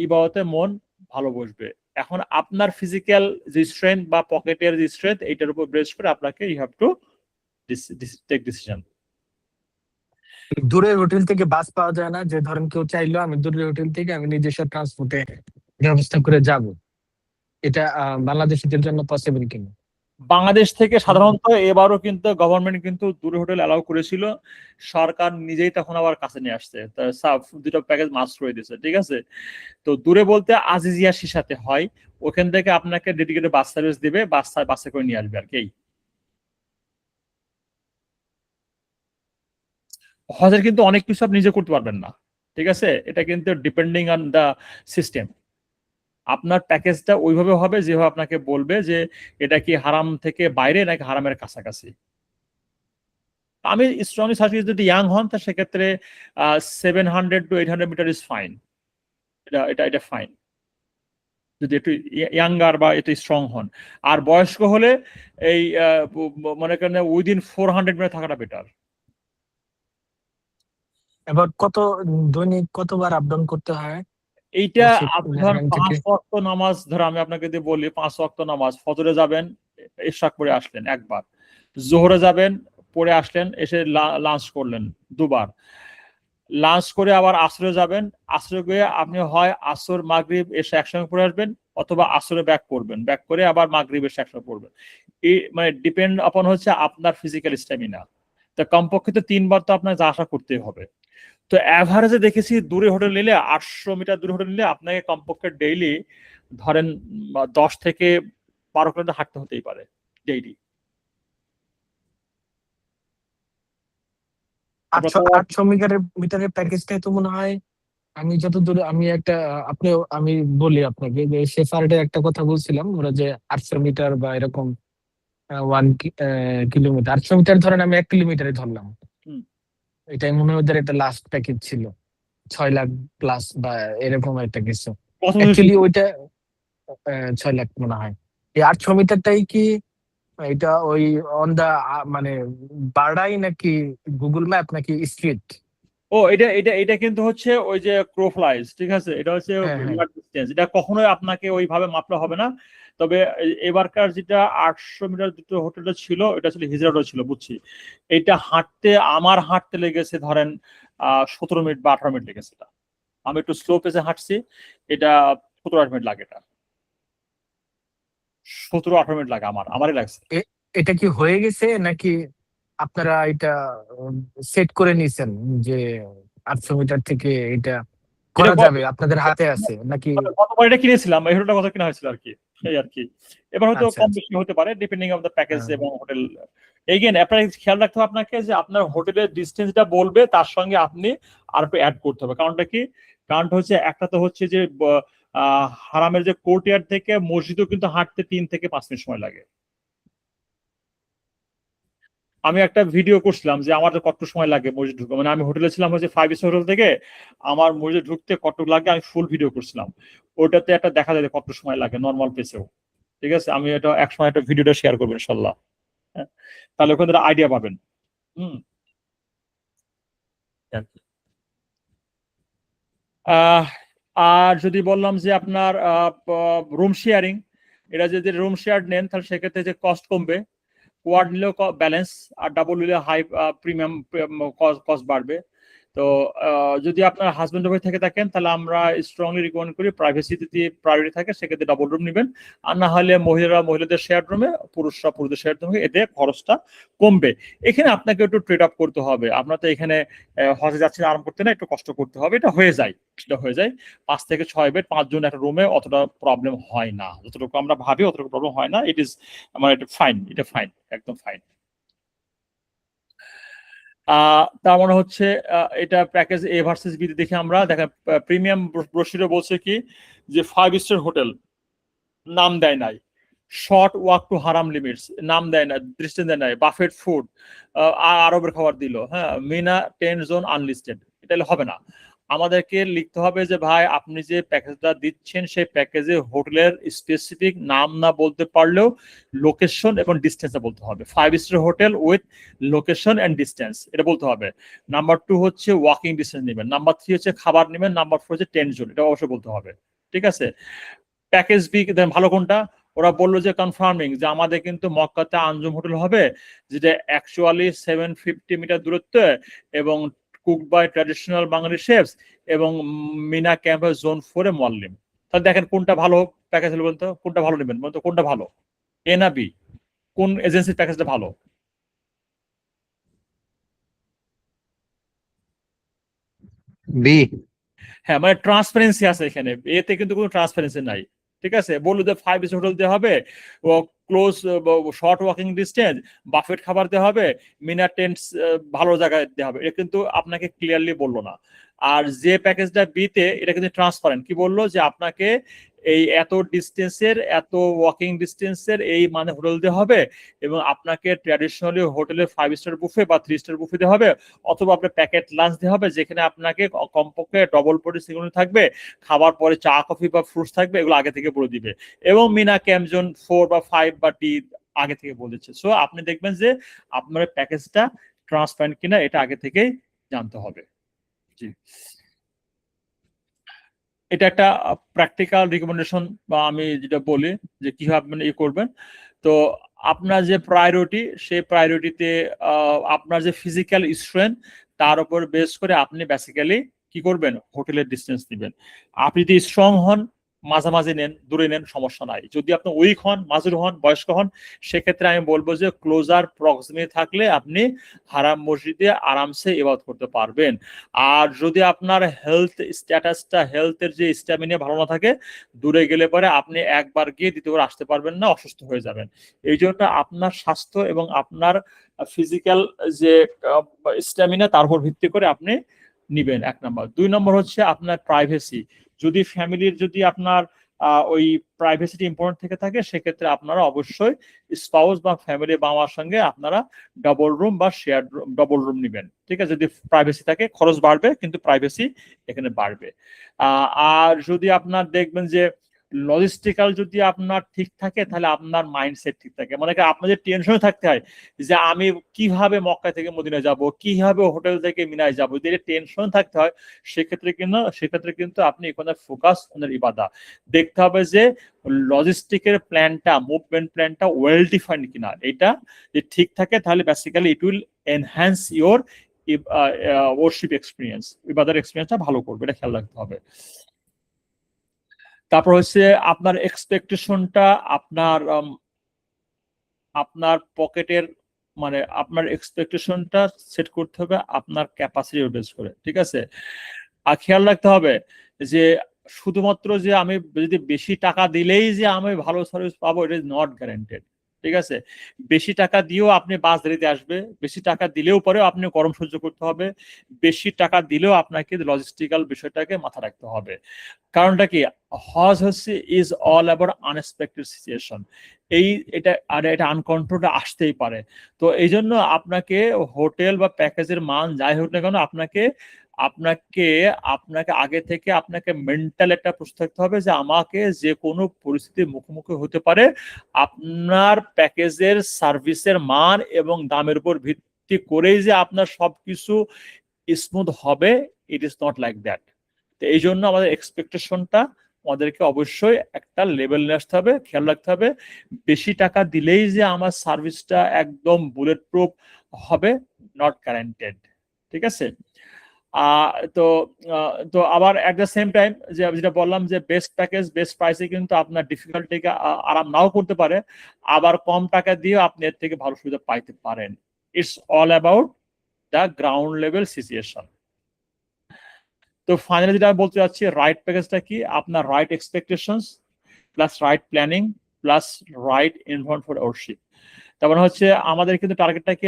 ইবাদতে মন ভালো বসবে। এখন আপনার ফিজিক্যাল যে স্ট্রেংথ বা পকেটের যে স্ট্রেংথ, এইটার উপর বেস করে আপনাকে you have to take decision.
দূরের হোটেল থেকে বাস পাওয়া যায় না, যে ধরেন কেউ চাইলো আমি দূরের হোটেল থেকে আমি নিজস্ব ট্রান্সপোর্টে ব্যবস্থা করে যাব, এটা বাংলাদেশিদের জন্য পসিবল কিনা?
বাংলাদেশ থেকে সাধারণত এবারও কিন্তু গভর্নমেন্ট কিন্তু দূরে হোটেল অ্যালাউ করেছিল, সরকার নিজেই তখন আবার কাছে নিয়ে আসছে, দুটো প্যাকেজ মাস করে দিয়েছে। ঠিক আছে, তো দূরে বলতে আজিজিয়া সিসাতে হয়, ওখান থেকে আপনাকে ডেডিকেটেড বাস সার্ভিস দিবে, বাসে করে নিয়ে আসবে আর কি। হজের কিন্তু অনেক কিছু আপনি নিজে করতে পারবেন না। ঠিক আছে, এটা কিন্তু ডিপেন্ডিং অন দা সিস্টেম। আপনার প্যাকেজটা ওইভাবে হবে যেভাবে আপনাকে বলবে যে এটা কি হারাম থেকে বাইরে নাকি হারামের কাছাকাছি। আমি স্ট্রংলি সাজেস্ট, যদি ইয়াং হন তা সেক্ষেত্রে 700 to 800 মিটার ইজ ফাইন, এটা ফাইন, যদি একটু ইয়াঙ্গার বা একটু স্ট্রং হন। আর বয়স্ক হলে এই মনে করেন উইদিন 400 মিটার থাকাটা বেটার।
এবার দৈনিক কতবার আপ ডাউন করতে হয়
এইটা আপনি ধর
মেহরান
5
থেকে?
ওয়াক্ত নামাজ, ধর আমি আপনাকে যদি বলি 5 ওয়াক্ত নামাজ, ফজরে যাবেন, ইশরাক পড়ে আসলেন একবার, জোহরে যাবেন, পড়ে আসলেন, এসে লাঞ্চ করলেন দুবার, লাঞ্চ করে আবার আসরে যাবেন, আসরে গিয়ে আপনি হয় আসর মাগরিব এসে একসঙ্গে পড়ে আসবেন, অথবা আসরে ব্যাক করবেন, ব্যাক করে আবার মাগরিব এসে একসঙ্গে পড়বেন। এই মানে ডিপেন্ড আপন হচ্ছে আপনার ফিজিক্যাল স্ট্যামিনা। তো কমপক্ষে তো 3 বার তো আপনার যা আশা করতেই হবে। তো অ্যাভারেজে দেখেছি দূরে হোটেল নিলে, 800 মিটার দূরে হোটেল নিলে আপনাকে কমপক্ষে ডেইলি ধরেন 10 থেকে 12 কিলোমিটার হাঁটতে হতেই পারে ডেইলি।
800 মিটারের প্যাকেজটাই তো মনে হয়, আমি যতদূর আমি আমি বলি আপনাকে যে শেফার্ডের একটা কথা বলছিলাম, ওরা যে 800 মিটার বা এরকম 1 কিলোমিটার, 800 মিটার ধরেন আমি 1 কিলোমিটারে ধরলাম,
হুম।
এটাই মনে হয় ওদের একটা লাস্ট প্যাকেজ ছিল 6 লাখ প্লাস বা এরকম একটা কিছু।
কত
অ্যাকচুয়ালি ওইটা 6 লাখ মনে হয়। এই 800 মিটারটাই কি এটা ওই অন দা মানে বাড়াই নাকি গুগল ম্যাপ নাকি স্ট্রিট?
ও এটা এটা এটা কিন্তু হচ্ছে ওই যে ক্রো ফ্লাইজ, ঠিক আছে, এটা হচ্ছে
হ্যাঁ হ্যাঁ
রিভার ডিস্টেন্স, এটা কখনোই আপনাকে ওইভাবে মাপলে হবে না। তবে এবারকার যেটা 800 মিটার দুটো হোটেলটা ছিল, এটা ছিল হিজড়া রোড ছিল, বুঝছি। এটা আমার হাঁটতে লেগেছে ধরেন 17 মিনিট বা 18 মিনিট লেগেছে এটা। আমি একটু স্লো পেসে হাঁটছি, এটা 17-18 মিনিট লাগে, এটা 17-18 মিনিট লাগে, আমারই লাগছে।
এটা কি হয়ে গেছে নাকি আপনারা এটা সেট করে নিছেন যে 800 মিটার থেকে এটা
এটা
করা যাবে, আপনাদের হাতে আছে নাকি?
গতবার এটা কিনেছিলাম, এই হোটেলটা কত কিনা হয়েছিল আর কি, এই আর কি। এবার হয়তো
আচ্ছা
কম
আচ্ছা।
বেশি হতে পারে ডিপেন্ডিং অন দ্য প্যাকেজ
হ্যাঁ
এবং হোটেল। এগেন আপনার খেয়াল রাখতে হবে আপনাকে যে আপনার হোটেলের ডিস্টেন্সটা বলবে, তার সঙ্গে আপনি আর একটু অ্যাড করতে হবে। কারণটা কি? কারণটা হচ্ছে একটা তো হচ্ছে যে হারামের যে কোর্টইয়ার্ড থেকে মসজিদও কিন্তু হাঁটতে 3 থেকে 5 মিনিট সময় লাগে। আমি একটা ভিডিও করছিলাম যে আমার কত সময় লাগে মসজিদ ঢুকতে, মানে আমি হোটেলে ছিলাম হচ্ছে 5 স্টার হোটেল থেকে, আমার মসজিদ ঢুকতে কত লাগে আমি ফুল ভিডিও করছিলাম। ওটাতে একটা দেখা যায় যে কত সময় লাগে নর্মাল পেসেও। ঠিক আছে, আমি এটা একসময় একটা ভিডিওটা শেয়ার করবো ইনশাল্লাহ। হ্যাঁ, তাহলে ওখানে আইডিয়া পাবেন। হুম। আহ আর যদি বললাম যে আপনার রুম শেয়ারিং, এটা যদি রুম শেয়ার নেন তাহলে সেক্ষেত্রে যে কস্ট কমবে, কোয়াড নিলেও ব্যালেন্স, আর ডাবল নিলে হাই প্রিমিয়াম কস্ট বাড়বে। তো যদি আপনার হাজবেন্ড ওয়াইফ থেকে থাকেন তাহলে আমরা স্ট্রংলি রিকমেন্ড করি প্রাইভেসিতে প্রায়োরিটি থাকে, সেক্ষেত্রে ডাবল রুম নেবেন। আর না হলে মহিলাদের শেয়ার রুমে, পুরুষরা পুরুষদের শেয়ার রুমে, এতে খরচটা কমবে। এখানে আপনাকে একটু ট্রেড আপ করতে হবে, আপনার তো এখানে হজে যাচ্ছেন আরাম করতে না, একটু কষ্ট করতে হবে, এটা হয়ে যায়। সেটা হয়ে যায় 5 থেকে 6 বেড 5 জন একটা রুমে অতটা প্রবলেম হয় না, যতটুকু আমরা ভাবি অতটুকু প্রবলেম হয় না। ইট ইজ মানে এটা ফাইন, এটা ফাইন, একদম ফাইন। তার মানে হচ্ছে এটা প্যাকেজ এ ভার্সেস বি দেখে আমরা দেখেন, প্রিমিয়াম ব্রোশিরে বলছে কি যে 5 স্টার হোটেল, নাম দেয় নাই। শর্ট ওয়াক টু হারাম লিমিটস, নাম দেয় না, দৃষ্টি দেয় নাই। বাফেট ফুড, আরবের খাবার দিল, হ্যাঁ, মিনা 10 জোন আনলিস্টেড, এটা হবে না। আমাদেরকে লিখতে হবে যে ভাই আপনি যে প্যাকেজটা দিচ্ছেন সেই প্যাকেজে হোটেলের স্পেসিফিক নাম না বলতে পারলেও লোকেশন এবং ডিস্টেন্সটা বলতে হবে। 5 star hotel with location and distance, এটা বলতে হবে। নাম্বার 2 হচ্ছে ওয়াকিং ডিস্টেন্স নেবেন। নাম্বার 3 হচ্ছে খাবার নেবেন। নাম্বার 4 হচ্ছে 10 জোন, এটা অবশ্যই বলতে হবে। ঠিক আছে। প্যাকেজ বি ভালো কোনটা? ওরা বললো যে কনফার্মিং যে আমাদের কিন্তু মক্কাতে আঞ্জুম হোটেল হবে, যেটা অ্যাকচুয়ালি 750 মিটার দূরত্বে এবং cook by traditional Bangali chefs, এবং মিনা ক্যাম্পাস জোন 4-এ মোয়াল্লিম। তাহলে দেখেন কোনটা ভালো প্যাকেজ হলো বলতো, কোনটা ভালো নেবেন বলতো, কোনটা ভালো, এ না বি? কোন এজেন্সির প্যাকেজটা ভালো?
বি।
হ্যাঁ, মানে ট্রান্সপারেন্সি আছে এখানে, এতে কিন্তু কোনো ট্রান্সপারেন্সি নাই। ঠিক আছে, বললো যে 5 স্টার হোটেল দেওয়া হবে, ও close short walking distance, buffet খাবার দেওয়া হবে, মিনা টেন্টস ভালো জায়গায় দেওয়া হবে, এটা কিন্তু আপনাকে ক্লিয়ারলি বললো না। আর যে প্যাকেজটা বিতে এটা কিন্তু ট্রান্সপারেন্ট, কি বললো যে আপনাকে এই এত ডিস্টেন্সের, এত ওয়াকিং ডিস্টেন্সের এই মানে হোটেল দেওয়া হবে, এবং আপনাকে ট্র্যাডিশনালি হোটেলে 5 স্টার বুফে বা 3 স্টার বুফে দেওয়া হবে, অথবা আপনার প্যাকেট লাঞ্চ দেওয়া হবে, যেখানে আপনাকে কমপক্ষে ডবল বডি সিকিউরিটি থাকবে, খাবার পরে চা কফি বা ফ্রুটস থাকবে, এগুলো আগে থেকে বলে দিবে, এবং মিনা ক্যামজন 4 বা 5 বা টি আগে থেকে বলে দিচ্ছে। সো আপনি দেখবেন যে আপনার প্যাকেজটা ট্রান্সপারেন্ট কিনা এটা আগে থেকেই জানতে হবে। জি, এটা একটা প্র্যাকটিক্যাল রিকমেন্ডেশন, বা আমি যেটা বলি যে কিভাবে আপনি করবেন। তো আপনার যে প্রায়োরিটি, সেই প্রায়োরিটিতে আপনার যে ফিজিক্যাল স্ট্রেংথ, তার উপর বেস করে আপনি বেসিক্যালি কি করবেন, হোটেলের ডিস্টেন্স দিবেন। আপনি যদি স্ট্রং হন, মাঝামাঝি নেন, দূরে নেন, সমস্যা নাই। যদি আপনি উইক হন, মাজুর হন, বয়স্ক হন, সেক্ষেত্রে আমি বলবো যে ক্লোজার প্রক্সিমিটি থাকলে আপনি হারাম মসজিদে আরামসে ইবাদত করতে পারবেন। আর যদি আপনার হেলথ স্ট্যাটাসটা, হেলথের যে স্ট্যামিনা ভালো না থাকে, দূরে গেলে পরে আপনি একবার গিয়ে দ্বিতীয়বার আসতে পারবেন না, অসুস্থ হয়ে যাবেন। এই জন্য আপনার স্বাস্থ্য এবং আপনার ফিজিক্যাল যে স্ট্যামিনা, তার উপর ভিত্তি করে আপনি নিবেন, 1 নম্বর। 2 নম্বর হচ্ছে আপনার প্রাইভেসি। যদি ফ্যামিলির, যদি আপনার ওই প্রাইভেসিটি ইম্পর্টেন্ট থেকে থাকে, সেক্ষেত্রে আপনারা অবশ্যই স্পাউস বা ফ্যামিলি বা আমার সঙ্গে আপনারা ডাবল রুম বা শেয়ার ডাবল রুম নেবেন। ঠিক আছে, যদি প্রাইভেসি থাকে খরচ বাড়বে কিন্তু প্রাইভেসি এখানে বাড়বে। আর যদি আপনার দেখবেন যে লজিস্টিক্যাল যদি আপনার ঠিক থাকে তাহলে আপনার মাইন্ডসেট ঠিক থাকে, মানে আপনাদের টেনশনে থাকতে হয় যে আমি কিভাবে মক্কা থেকে মদিনা যাব, কিভাবে হোটেল থেকে মিনায় যাব, যদি টেনশন থাকতে হয় সেক্ষেত্রে কিন্তু আপনি এখানে ফোকাস ওনার ইবাদা দেখতে হবে যে লজিস্টিকের প্ল্যানটা, মুভমেন্ট প্ল্যানটা ওয়েল ডিফাইন্ড কিনা। এটা যে ঠিক থাকে তাহলে basically it will enhance your worship experience, ইবাদার এক্সপিরিয়েন্সটা ভালো করবে, এটা খেয়াল রাখতে হবে। তারপর হচ্ছে আপনার এক্সপেকটেশনটা আপনার পকেটের, মানে আপনার এক্সপেকটেশনটা সেট করতে হবে আপনার ক্যাপাসিটির বেস করে। ঠিক আছে, আর খেয়াল রাখতে হবে যে শুধুমাত্র যে আমি যদি বেশি টাকা দিলেই যে আমি ভালো সার্ভিস পাবো, ইট ইজ নট গ্যারান্টেড। ঠিক আছে, বেশি টাকা দিয়েও আপনি বাস দেরিতে আসবে, বেশি টাকা দিলেও পরেও আপনি গরম সহ্য করতে হবে, বেশি টাকা দিলেও আপনাকে লজিস্টিক্যাল বিষয়টাকে মাথা রাখতে হবে। কারণটা কি, হজ হচ্ছে is all about unexpected situation. এটা আনকন্ট্রোলড আসতেই পারে। তো এই জন্য আপনাকে হোটেল বা প্যাকেজের মান যাই হোক না কেন, আপনাকে আপনাকে আপনাকে আগে থেকে আপনাকে মেন্টাল একটা প্রস্তুত থাকতে হবে যে আমাকে যে কোনো পরিস্থিতির মুখোমুখি হতে পারে। আপনার প্যাকেজের সার্ভিসের মান এবং দামের উপর ভিত্তি করেই যে আপনার সবকিছু স্মুথ হবে, it is not like that. তো এই জন্য আমাদের এক্সপেকটেশনটা আমাদেরকে অবশ্যই একটা লেভেল নিয়ে আসতে হবে, খেয়াল রাখতে হবে। বেশি টাকা দিলেই যে আমার সার্ভিসটা একদম বুলেট প্রুফ হবে, নট গ্যারান্টেড। ঠিক আছে, তো তো আবার এট দ্য সেম টাইম যেটা বললাম যে বেস্ট প্যাকেজ বেস্ট প্রাইসে কিন্তু আপনার ডিফিকাল্টিকে আরাম নাও করতে পারে, আবার কম টাকা দিয়েও আপনি এর থেকে ভালো সুবিধা পাইতে পারেন। It's all about the ground level situation. তো ফাইনালি যেটা আমি বলতে চাচ্ছি, রাইট প্যাকেজটা কি, আপনার right expectations plus right planning plus right environment for warship. তার মানে হচ্ছে আমাদের কিন্তু টার্গেটটাকে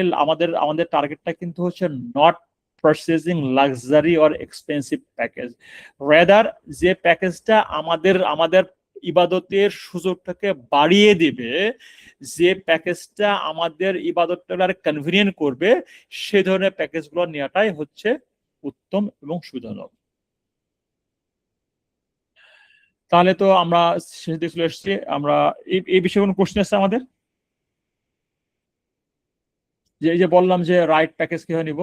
আমাদের টার্গেটটা কিন্তু হচ্ছে not purchasing luxury or expensive package, rather যে প্যাকেজটা আমাদের ইবাদতের সুযোগটাকে বাড়িয়ে দিবে, যে প্যাকেজটা আমাদের ইবাদতটাকে কনভিনিয়েন্ট করবে, সে ধরনের প্যাকেজগুলো নেওয়াটাই হচ্ছে উত্তম এবং সুজনক। তাহলে তো আমরা শেষ দিকে চলে এসেছি। আমরা এই বিষয়ে কোনো কোশ্চেন আছে আমাদের? যে এই যে বললাম যে রাইট প্যাকেজ কিভাবে নিব,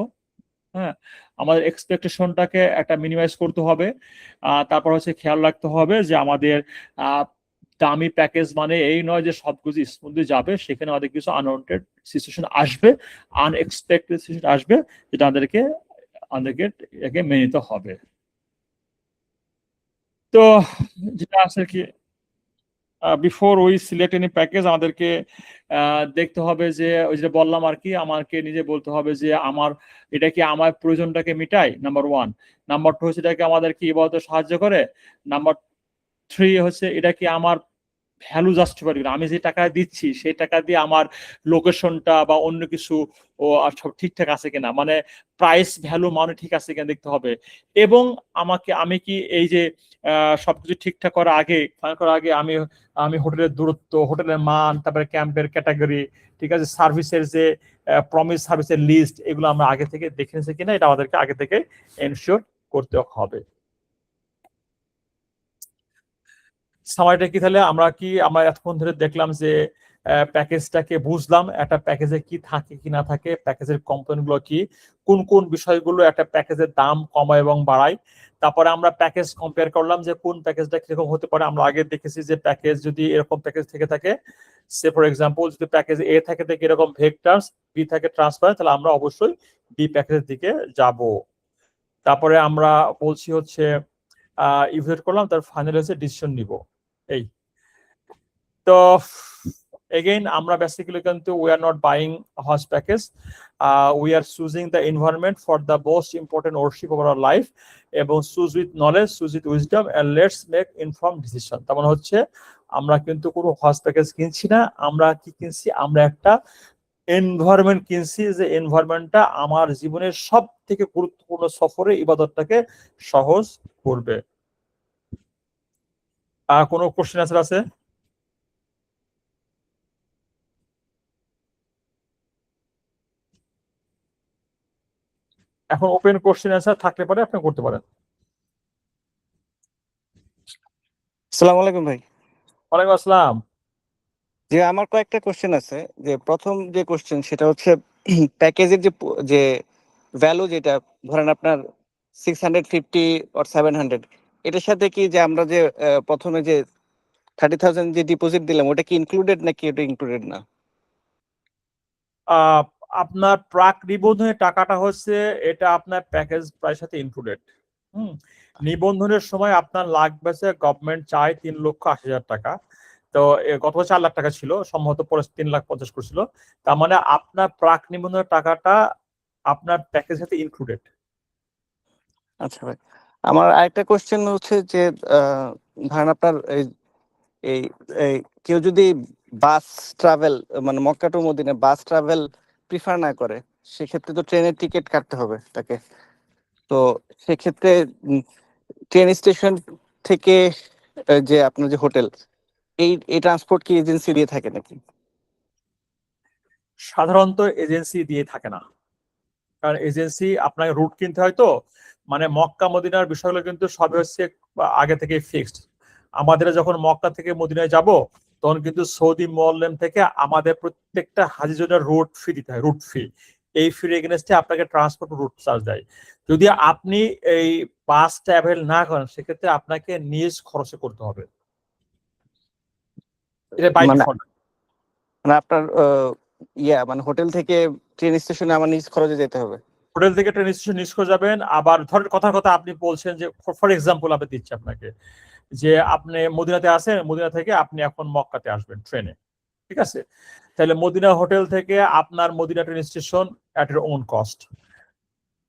হ্যাঁ, আমাদের এক্সপেকটেশনটাকে একটা মিনিমাইজ করতে হবে। তারপর হচ্ছে খেয়াল রাখতে হবে যে আমাদের দামি প্যাকেজ মানে এই নয় যে সবকিছু স্মুথলি যাবে, সেখানে আমাদের কিছু আনওয়ান্টেড সিচুয়েশন আসবে, আনএক্সপেক্টেড সিচুয়েশন আসবে, যেটা আমাদেরকে মেনে নিতে হবে। তো যেটা আছে কি, before we select any package আমাদেরকে দেখতে হবে যে ওই যে বললাম আর কি, আমাকে নিজে বলতে হবে যে এটা কি আমার প্রয়োজনটাকে মিটায়, নাম্বার 1। নাম্বার 2 হচ্ছে এটা কি আমাদেরকে ইবাদতে সাহায্য করে। নাম্বার 3 হচ্ছে এটা কি আমার ভ্যালু জাস্টিফাই করে, আমি যে টাকা দিচ্ছি সেই টাকা দিয়ে আমার লোকেশনটা বা অন্য কিছু সব ঠিকঠাক আছে কিনা, মানে প্রাইস ভ্যালু মানে ঠিক আছে কিনা দেখতে হবে। এবং আমি কি এই যে সবকিছু ঠিকঠাক করার আগে আমি হোটেলের দূরত্ব, হোটেলের মান, তারপরে ক্যাম্পের ক্যাটাগরি, ঠিক আছে, সার্ভিসের যে প্রমিস সার্ভিসের লিস্ট, এগুলো আমরা আগে থেকে দেখে নিয়েছি কিনা, এটা আমাদেরকে আগে থেকে এনশিওর করতে হবে। সামারিটা কি, তাহলে আমরা এতক্ষণ ধরে দেখলাম যে প্যাকেজটাকে বুঝলাম, একটা প্যাকেজে কি থাকে কি না থাকে, প্যাকেজের কম্পোনেন্ট গুলো কি, কোন কোন বিষয়গুলো একটা প্যাকেজের দাম কমায় এবং বাড়ায়। তারপরে আমরা প্যাকেজ কম্পেয়ার করলাম যে কোন প্যাকেজটা কিরকম হতে পারে। আমরা আগে দেখেছি যে প্যাকেজ যদি এরকম প্যাকেজ থেকে থাকে, সে ফর এক্সাম্পল যদি প্যাকেজ এ থাকে এরকম ভেক্টরস, বি থাকে ট্রান্সফার, তাহলে আমরা অবশ্যই বি প্যাকেজের দিকে যাব। তারপরে আমরা বলছি হচ্ছে ইভ্যালুয়েট করলাম, তার ফাইনাল হচ্ছে ডিসিশন নিব। এই তো again আমরা basically কিন্তু we are not buying a horse package, we are choosing the environment for the most important worship of our life, এবং choose with knowledge, choose with wisdom, and let's make informed decision। তার মানে হচ্ছে আমরা কিন্তু কোনো হজ package কিনছি না, আমরা কি কিনছি, আমরা একটা এনভায়রনমেন্ট কিনছি, যে এনভায়রনমেন্টটা আমার জীবনের সব থেকে গুরুত্বপূর্ণ সফরে ইবাদতটাকে সহজ করবে। কোনো কোশ্চেন আনসার আছে? এখন ওপেন কোশ্চেন আনসার থাকলে পরে আপনি করতে পারেন।
আসসালামু আলাইকুম ভাই।
ওয়ালাইকুম আসসালাম।
যে আমার কয়েকটা কোশ্চেন আছে। যে প্রথম যে কোশ্চেন সেটা হচ্ছে প্যাকেজের যে ভ্যালু, যেটা ধরেন আপনার 650 or 700, এটার সাথে কি যে আমরা যে প্রথমে যে 30,000 যে ডিপোজিট দিলাম ওটা কি ইনক্লুডেড নাকি ওটা ইনক্লুডেড না?
আহ, আপনার প্রাক নিবন্ধনের টাকাটা হচ্ছে এটা আপনার প্যাকেজ প্রাইস সাথে ইনক্লুডেড। নিবন্ধনের সময় আপনার লাগবে, গভর্নমেন্ট চায় 3,80,000 টাকা। তো গত 4 লাখ টাকা ছিল, সম্ভবত পরে 3,50,000 করছিল। তার মানে আপনার প্রাক নিবন্ধনের টাকাটা আপনার প্যাকেজ সাথে ইনক্লুডেড।
আচ্ছা ভাই, আমার আরেকটা কোশ্চেন হচ্ছে যে ধরেন আপনার এই এই এই কেউ যদি বাস ট্রাভেল, মানে Mecca to Medina bus travel prefer না করে, সেক্ষেত্রে তো ট্রেনের টিকিট কাটতে হবে তাকে। তো সেক্ষেত্রে ট্রেন স্টেশন থেকে যে আপনার যে হোটেল, এই ট্রান্সপোর্ট কি এজেন্সি দিয়ে থাকে নাকি?
সাধারণত এজেন্সি দিয়ে থাকে না, কারণ এজেন্সি আপনাকে রুট কিনতে হয়। তো মানে মক্কা মদিনার বিষয়গুলো কিন্তু সবই হচ্ছে আগে থেকে ফিক্সড। আমাদের যখন মক্কা থেকে মদিনায় যাব, তখন কিন্তু সৌদি মোয়াল্লেম থেকে আমাদের প্রত্যেকটা হাজির জন্য রুট ফি দিতে হয়, রুট ফি। এই ফির এগেনস্টে আপনাকে ট্রান্সপোর্ট রুট চার্জ দেয়। যদি আপনি এই বাস ট্রাভেল না করেন, সেক্ষেত্রে আপনাকে নিজ খরচে করতে হবে, এটা বাই
মানে
ডিফল্ট।
মানে আপনার মানে হোটেল থেকে ট্রেন স্টেশনে আমার নিজ খরচে যেতে হবে?
হোটেল থেকে ট্রেন স্টেশন নিজ করে যাবেন। আবার ধরেন কথার কথা আপনি বলছেন যে ফর এক্সাম্পল আমি দিচ্ছি আপনাকে, যে আপনি মদিনাতে আছেন, মদিনা থেকে আপনি এখন মক্কাতে আসবেন ট্রেনে, ঠিক আছে? তাহলে মদিনা হোটেল থেকে আপনার মদিনা ট্রেন স্টেশন অ্যাট এর ওন কস্ট।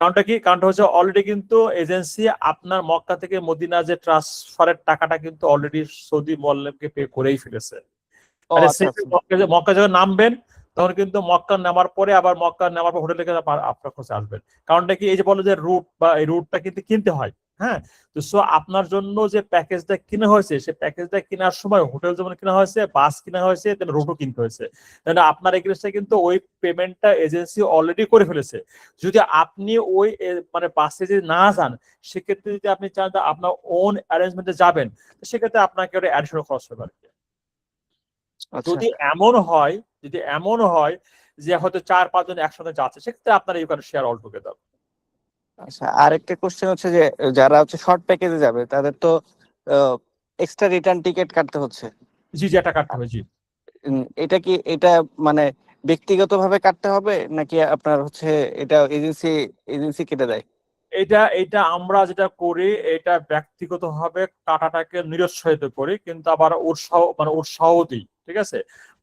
কারণটা কি? কারণটা হচ্ছে অলরেডি কিন্তু এজেন্সি আপনার মক্কা থেকে মদিনা যে ট্রান্সফারের টাকাটা কিন্তু অলরেডি সৌদি মোয়াল্লেমকে পে করেই ফেলেছে।
ও
মানে
আচ্ছা আচ্ছা।
মক্কা যখন নামবেন, তখন কিন্তু মক্কা নামার পরে আবার মক্কা নামার পর হোটেল থেকে আপনার কাছে আসবেন। কারণটা কি? এই যে বলো যে রুট বা এই রুটটা কিন্তু কিনতে হয়। হ্যাঁ, তো সো আপনার জন্য যে প্যাকেজটা কিনা হয়েছে, সেই প্যাকেজটা কেনার সময় হোটেল যেমন কিনা হয়েছে, বাস কিনা হয়েছে, তেমন রুটও কিনতে হয়েছে। তাহলে আপনার এগ্রিমেন্টটা কিন্তু ওই পেমেন্টটা এজেন্সি অলরেডি করে ফেলেছে। যদি আপনি ওই মানে বাসে যদি না যান, সেক্ষেত্রে যদি আপনি চান যে আপনার ওন অ্যারেঞ্জমেন্টে যাবেন, তো সেক্ষেত্রে আপনাকে ওটা অ্যাডিশনাল খরচ হবে আর কি।
আচ্ছা
যদি এমন হয়, যদি এমন হয় যে হয়তো 4-5 জন একসাথে যাচ্ছে, সেক্ষেত্রে আপনার you can share all together.
আচ্ছা, আরেকটা কোশ্চেন হচ্ছে যে যারা হচ্ছে শর্ট প্যাকেজে যাবে তাদের তো এক্সট্রা রিটার্ন টিকিট কাটতে হচ্ছে।
জি জি, এটা কাটতে হবে। জি,
এটা মানে ব্যক্তিগতভাবে কাটতে হবে নাকি আপনার হচ্ছে এটা এজেন্সি কেটে দেয়?
এটা আমরা যেটা করি, এটা ব্যক্তিগতভাবে কাটাটাকে নিরুৎসাহিত করি, কিন্তু আবার উৎসাহ মানে উৎসাহ দিই। ঠিক আছে,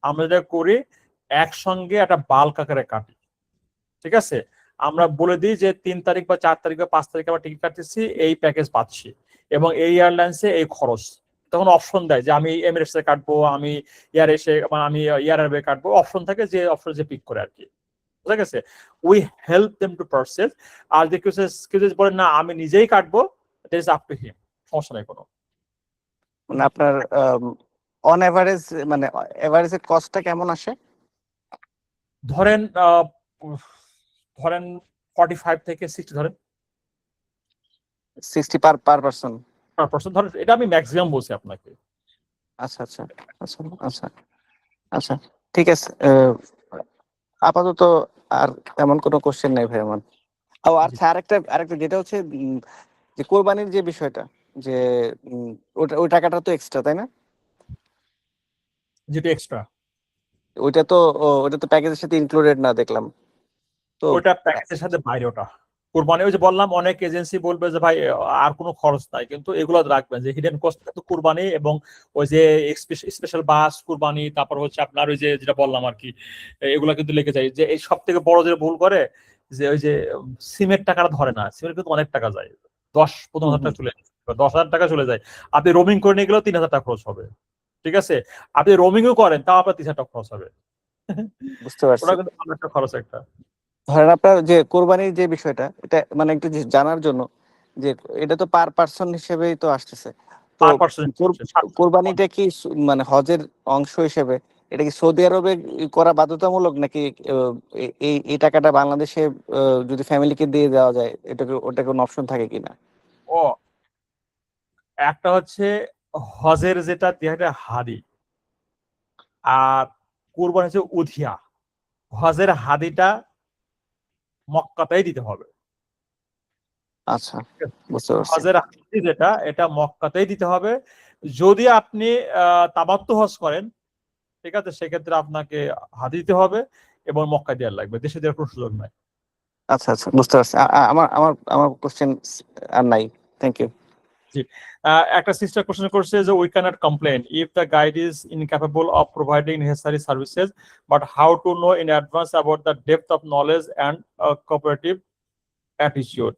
আমরা যেটা করি একসঙ্গে একটা বাল্ক আকারে কাটি। ঠিক আছে, আমরা বলে দিই যে 3 তারিখ বা 4 তারিখ বা 5 তারিখে আমরা টিকিট কাটতেছি, এই প্যাকেজ পাচ্ছি এবং এই এয়ারলাইন্সে এই খরচ। তখন অপশন দেয় যে আমি এমিরেটস এ কাটবো, আমি এয়ার এসে আমি এয়ার আরবে কাটবো, অপশন থাকে, যে অপশন যে পিক করে আর কি। বুঝা গেছে? We help them to purchase. আর যে কেউ যদি বলেন না আমি নিজেই কাটবো, it is up to him, সমস্যা নাই কোনো।
মানে আপনার অন এভারেজ মানে এভারেজের কস্টটা কেমন আসে?
ধরেন ধরেন 45 থেকে 60 ধরেন
60 পার পারসন?
পার পার্সন ধরেন, এটা আমি ম্যাক্সিমাম বলছি আপনাকে।
আচ্ছা আচ্ছা আচ্ছা আচ্ছা আচ্ছা, ঠিক আছে। আপাতত আর তেমন কোনো কোশ্চেন নেই ভাই আমার। ও আচ্ছা, আরেকটা যেটা হচ্ছে যে কোরবানির যে বিষয়টা, যে ওই টাকাটা তো এক্সট্রা, তাই না?
যেটা এক্সট্রা,
ওইটা তো ওটা তো প্যাকেজের সাথে ইনক্লুডেড না দেখলাম তো।
ওটা প্যাকেজের সাথে বাইরে। ওটা কুরবানি, ওই যে বললাম অনেক এজেন্সি বলবে যে ভাই আর কোনো খরচ নাই, কিন্তু এগুলো রাখবেন যে হিডেন কস্ট কিন্তু কুরবানি এবং ওই যে স্পেশাল বাস কুরবানি, তারপর হচ্ছে আপনার ওই যে যেটা বললাম আর কি, এগুলো কিন্তু লেগে যায়। যে এই সব থেকে বড় যে ভুল করে, যে ওই যে সিমের টাকাটা ধরে না, সিমের কিন্তু অনেক টাকা যায়, 10-15 হাজার টাকা চলে যায়, 10,000 টাকা চলে যায়। আপনি রোমিং করে নিয়ে গেলেও 3,000 টাকা খরচ হবে। ঠিক আছে, আপনি রোমিংও করেন তাও আপনার 3,000 টাকা খরচ হবে।
বুঝতে পারছি।
ওটা কিন্তু ভালো একটা খরচ একটা।
ধরেন আপনার যে কোরবানির যে বিষয়টা, এটা মানে একটু জানার জন্য, যে এটা তো পার পার্সন হিসেবেই তো আসতেছে। তো
পার পার্সন
কোরবানিটা কি মানে হজের অংশ হিসেবে এটা কি সৌদি আরবে করা বাধ্যতামূলক, নাকি এই টাকাটা বাংলাদেশে যদি ফ্যামিলিকে দিয়ে দেওয়া যায় ওটা কোনো অপশন থাকে কিনা?
ও একটা হচ্ছে হজের যেটা দেওয়া হাদি, আর কুরবানি হচ্ছে উধিয়া। হজের হাদিটা মক্কাতেই দিতে হবে।
আচ্ছা, বুঝতে পারছি।
হজের হাদি যেটা এটা মক্কাতেই দিতে হবে। যদি আপনি তামাত্তু হজ করেন, ঠিক আছে, সেক্ষেত্রে আপনাকে হাদি দিতে হবে এবং মক্কা দেওয়ার লাগবে, দেশে দেওয়ার কোনো সুযোগ নাই।
আচ্ছা আচ্ছা, বুঝতে পারছি। আমার আমার আমার কোশ্চেন আর নাই। Thank you.
জি, একটা সিস্টার কোশ্চেন করছে যে we cannot complain if the guide is incapable of providing necessary services, but how to know in advance about the depth of knowledge and cooperative attitude.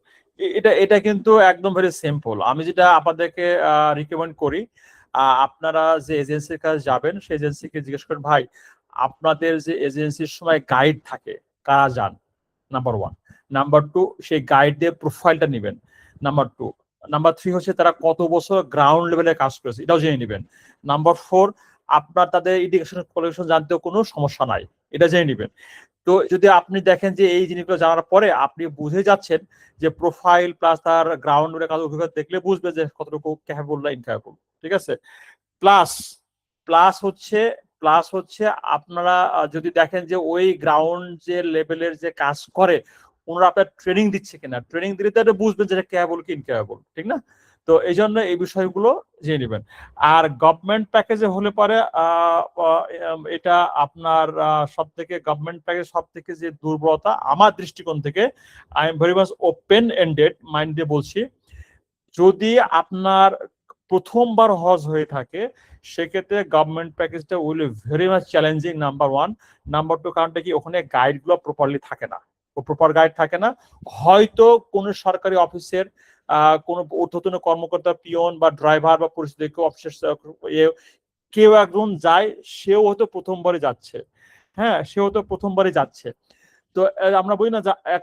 এটা কিন্তু একদম very simple. আমি যেটা আপনাদেরকে recommend করি, আপনারা যে এজেন্সির কাছে যাবেন সেই এজেন্সিকে জিজ্ঞেস করেন, ভাই আপনাদের যে এজেন্সির সময় গাইড থাকে কারা যান, নাম্বার ওয়ান। নাম্বার টু, সেই গাইডদের প্রোফাইলটা নেবেন। নাম্বার টু, নাম্বার থ্রি হচ্ছে তারা কত বছর গ্রাউন্ড লেভেলে কাজ করেছে, এটাও জেনে নেবেন। নাম্বার ফোর, আপনার তাদের এডুকেশন কোয়ালিফিকেশন জানতেও কোনো সমস্যা নাই, এটা জেনে নেবেন। তো যদি আপনি দেখেন যে এই জিনিসগুলো জানার পরে আপনি বুঝে যাচ্ছেন যে প্রোফাইল প্লাস তার গ্রাউন্ড কাজ অভিজ্ঞতা দেখলে বুঝবে যে কতটুকু ক্যাপেবল না ইনক্যাপেবল, ঠিক আছে। প্লাস প্লাস হচ্ছে আপনারা যদি দেখেন যে ওই গ্রাউন্ড যে লেভেলের যে কাজ করে ওনারা আপনার ট্রেনিং দিচ্ছে কিনা, ট্রেনিং দিলে তো এটা বুঝবেন যে ক্যাপেবল কি ইনক্যাপেবল, ঠিক না। তো এই জন্য এই বিষয়গুলো জেনে নেবেন। আর গভর্নমেন্ট প্যাকেজে হলে পরে এটা আপনার সব থেকে গভর্নমেন্ট প্যাকেজ সব থেকে যে দুর্বলতা আমার দৃষ্টিকোণ থেকে, I am very much open ended mind দিয়ে বলছি, যদি আপনার প্রথমবার হজ হয়ে থাকে সেক্ষেত্রে গভর্নমেন্ট প্যাকেজটা will very much challenging, number one. Number two, কারণটা কি ওখানে গাইডগুলো প্রপারলি থাকে না, প্রপার গাইড থাকে না। হয়তো কোনো সরকারি অফিসের কোনো ঊর্ধ্বতন কর্মকর্তা, পিয়ন বা ড্রাইভার বা পরিস্থিতি অফিসের কেউ একজন যায়, সেও হয়তো প্রথমবারই যাচ্ছে। হ্যাঁ, সেও তো প্রথমবারই যাচ্ছে। তো আমরা বলি না যে এক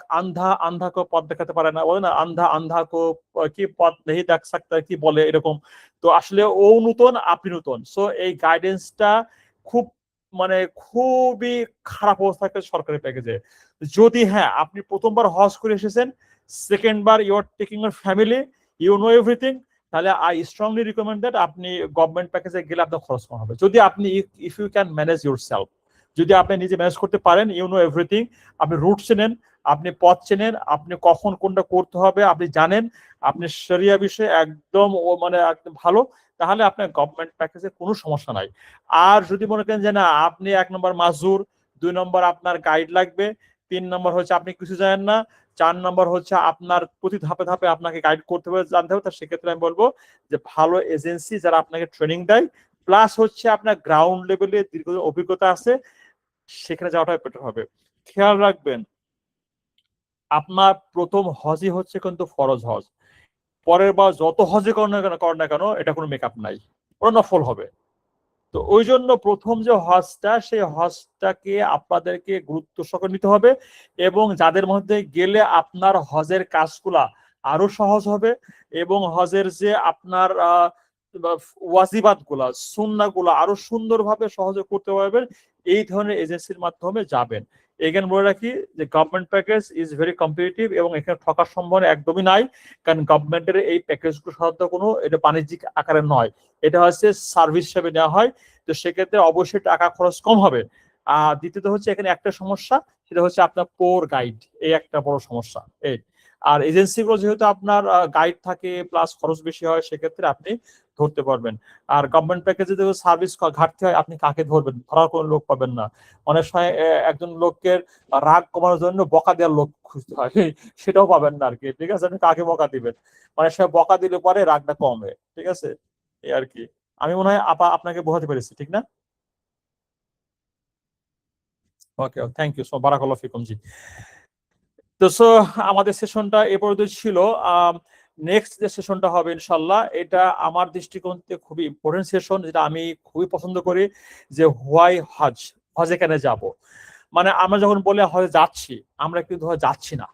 আন্ধা কো পথ দেখাতে পারে না, বলে না আন্ধা কো কি পথ নেই দেখ सकता কি বলে এরকম। তো আসলে ও নতুন, আপনি নতুন, সো এই গাইডেন্সটা খুব মানে খুবই খারাপ অবস্থা থাকে সরকারি প্যাকেজে। যদি হ্যাঁ আপনি প্রথমবার হজ করে এসেছেন, সেকেন্ড বার you are taking your family, you know everything, তাহলে আই স্ট্রংলি রিকমেন্ড দ্যাট আপনি গভর্নমেন্ট প্যাকেজে গেলে আপনার খরচ কম হবে। যদি আপনি if you can manage yourself, যদি আপনি নিজে ম্যানেজ করতে পারেন, ইউ নো এভরিথিং, আপনি রুট চেনেন, আপনি পথ চেনেন, আপনি কখন কোনটা করতে হবে আপনি জানেন, আপনি শরিয়া বিষয়ে একদম মানে একদম ভালো, তাহলে আপনার গভর্নমেন্ট প্যাকেজে কোনো সমস্যা নাই। আর যদি মনে করেন যে না আপনি 1 নম্বর মাজুর, 2 নম্বর আপনার গাইড লাগবে, 3 নম্বর হচ্ছে আপনি কিছু জানেন না, 4 নম্বর হচ্ছে আপনার প্রতি ধাপে ধাপে আপনাকে গাইড করতে হবে, জানতে হবে, সেক্ষেত্রে আমি বলবো যে ভালো এজেন্সি যারা আপনাকে ট্রেনিং দেয়, প্লাস হচ্ছে আপনার গ্রাউন্ড লেভেলে দীর্ঘ অভিজ্ঞতা আছে, সেখানে যাওয়াটাই বেটার হবে। খেয়াল রাখবেন আপনার প্রথম হজই হচ্ছে কিন্তু ফরজ হজ। পরের বার যত হজে করেন না কেন এটা কোনো মেকআপ নাই, ওটা নফল হবে। তো ওই জন্য প্রথম যে হজটা সেই হজটাকে আপনাদেরকে গুরুত্ব সহকারে নিতে হবে, এবং যাদের মধ্যে গেলে আপনার হজের কাজগুলা আরো সহজ হবে, এবং হজের যে আপনার ওয়াজিবাত গুলা সুন্নাহ গুলা আরো সুন্দরভাবে সহজে করতে পারবেন, এই ধরনের এজেন্সির মাধ্যমে যাবেন। এখানে বলে রাখি যে government package is very competitive এবং এখানে ঠকার সম্ভাবনা একদমই নাই, কারণ গভর্নমেন্টের এই প্যাকেজগুলো সাধারণত কোনো এটা বাণিজ্যিক আকারে নয়, এটা হচ্ছে সার্ভিস হিসেবে নেওয়া হয়। তো সেক্ষেত্রে অবশ্যই টাকা খরচ কম হবে। আর দ্বিতীয়ত হচ্ছে এখানে একটা সমস্যা, সেটা হচ্ছে আপনার পোর গাইড, এই একটা বড় সমস্যা এই। আর এজেন্সিগুলো যেহেতু আপনার গাইড থাকে প্লাস খরচ বেশি হয়, সেক্ষেত্রে আপনি ধরতে পারবেন। আর গভর্নমেন্ট প্যাকেজে যদি সার্ভিস ঘাটতি হয় আপনি কাকে ধরবেন, ধরার কোনো লোক পাবেন না। অনেক সময় একজন লোকের রাগ কমানোর জন্য বকা দেওয়ার লোক খুঁজতে হয়, সেটাও পাবেন না আর কি, ঠিক আছে। আপনি কাকে বকা দিবেন, অনেক সময় বকা দিলে পরে রাগটা কমে, ঠিক আছে, এই আর কি। আমি মনে হয় আপনাকে বোঝাতে পেরেছি, ঠিক না? ওকে, থ্যাংক ইউ সো বারাকাল্লাহু ফিকুম। জি, তো সো আমাদের সেশনটা এ পর্যন্ত ছিল। নেক্সট যে সেশনটা হবে ইনশাল্লাহ, এটা আমার দৃষ্টিকোণ থেকে খুবই ইম্পর্টেন্ট সেশন, যেটা আমি খুবই পছন্দ করি, যে হোয়াই হজ, হজে কেন যাব। মানে আমরা যখন বলে হজে যাচ্ছি, আমরা কিন্তু হজে যাচ্ছি না,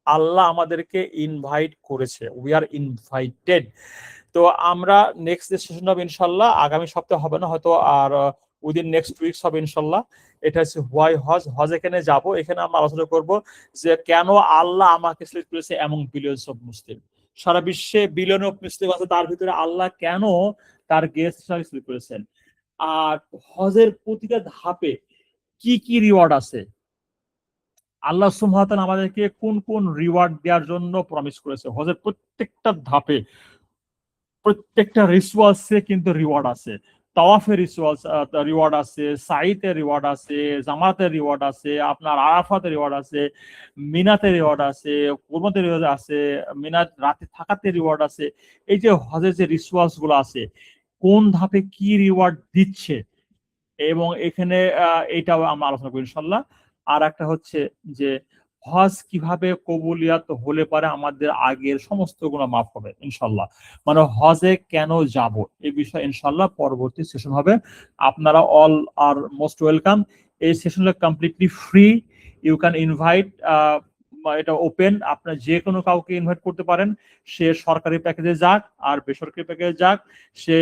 আল্লাহ আমাদেরকে ইনভাইট করেছে, উই আর ইনভাইটেড। তো আমরা নেক্সট যে সেশন হবে ইনশাল্লাহ আগামী সপ্তাহে হবে না, হয়তো আর উইদিন নেক্সট উইকস হবে ইনশাল্লাহ। এটা হচ্ছে হোয়াই হজ, হজ এখানে যাব, এখানে আমরা আলোচনা করব যে কেন আল্লাহ আমাকে সিলেক্ট করেছে এমন বিলিয়নস অফ মুসলিম, সারা বিশ্বে বিলিয়ন অফ মুসলিম আছে, তার ভিতরে আল্লাহ কেন তার গেস্ট হিসাবে সিলেক্ট করেছেন, আর হজের প্রতিটা ধাপে কি কি রিওয়ার্ড আছে, আল্লাহ সুবহানাহু ওয়া তাআলা আমাদেরকে কোন কোন রিওয়ার্ড দেওয়ার জন্য প্রমিস করেছে, হজের প্রত্যেকটা ধাপে প্রত্যেকটা রিচুয়ালসে কিন্তু রিওয়ার্ড আছে। তাওয়াফের রিচুয়ালস রিওয়ার্ড আছে, সাইতে রিওয়ার্ড আছে, জামাতের রিওয়ার্ড আছে, আপনার আরাফাতের রিওয়ার্ড আছে, মিনাতে রিওয়ার্ড আছে, কুরবাতে রিওয়ার্ড আছে, মিনাত রাতে থাকাতে রিওয়ার্ড আছে। এই যে হজের যে রিচুয়ালস গুলো আছে, কোন ধাপে কি রিওয়ার্ড দিচ্ছে, এবং এখানে এইটাও আমরা আলোচনা করি ইনশাল্লাহ। আর একটা হচ্ছে যে হজ কিভাবে কবুলিয়াত হলে পারে আমাদের আগের সমস্ত গুনাহ মাফ হবে ইনশাল্লাহ, মানে হজে কেন যাব এই বিষয়ে ইনশাল্লাহ পরবর্তী সেশন হবে। আপনারা অল আর মোস্ট ওয়েলকাম। এই সেশনটা completely free, you can invite, এটা ওপেন, আপনার যে কোনো কাউকে ইনভাইট করতে পারেন, সে সরকারি প্যাকেজে যাক আর বেসরকারি প্যাকেজে যাক, সে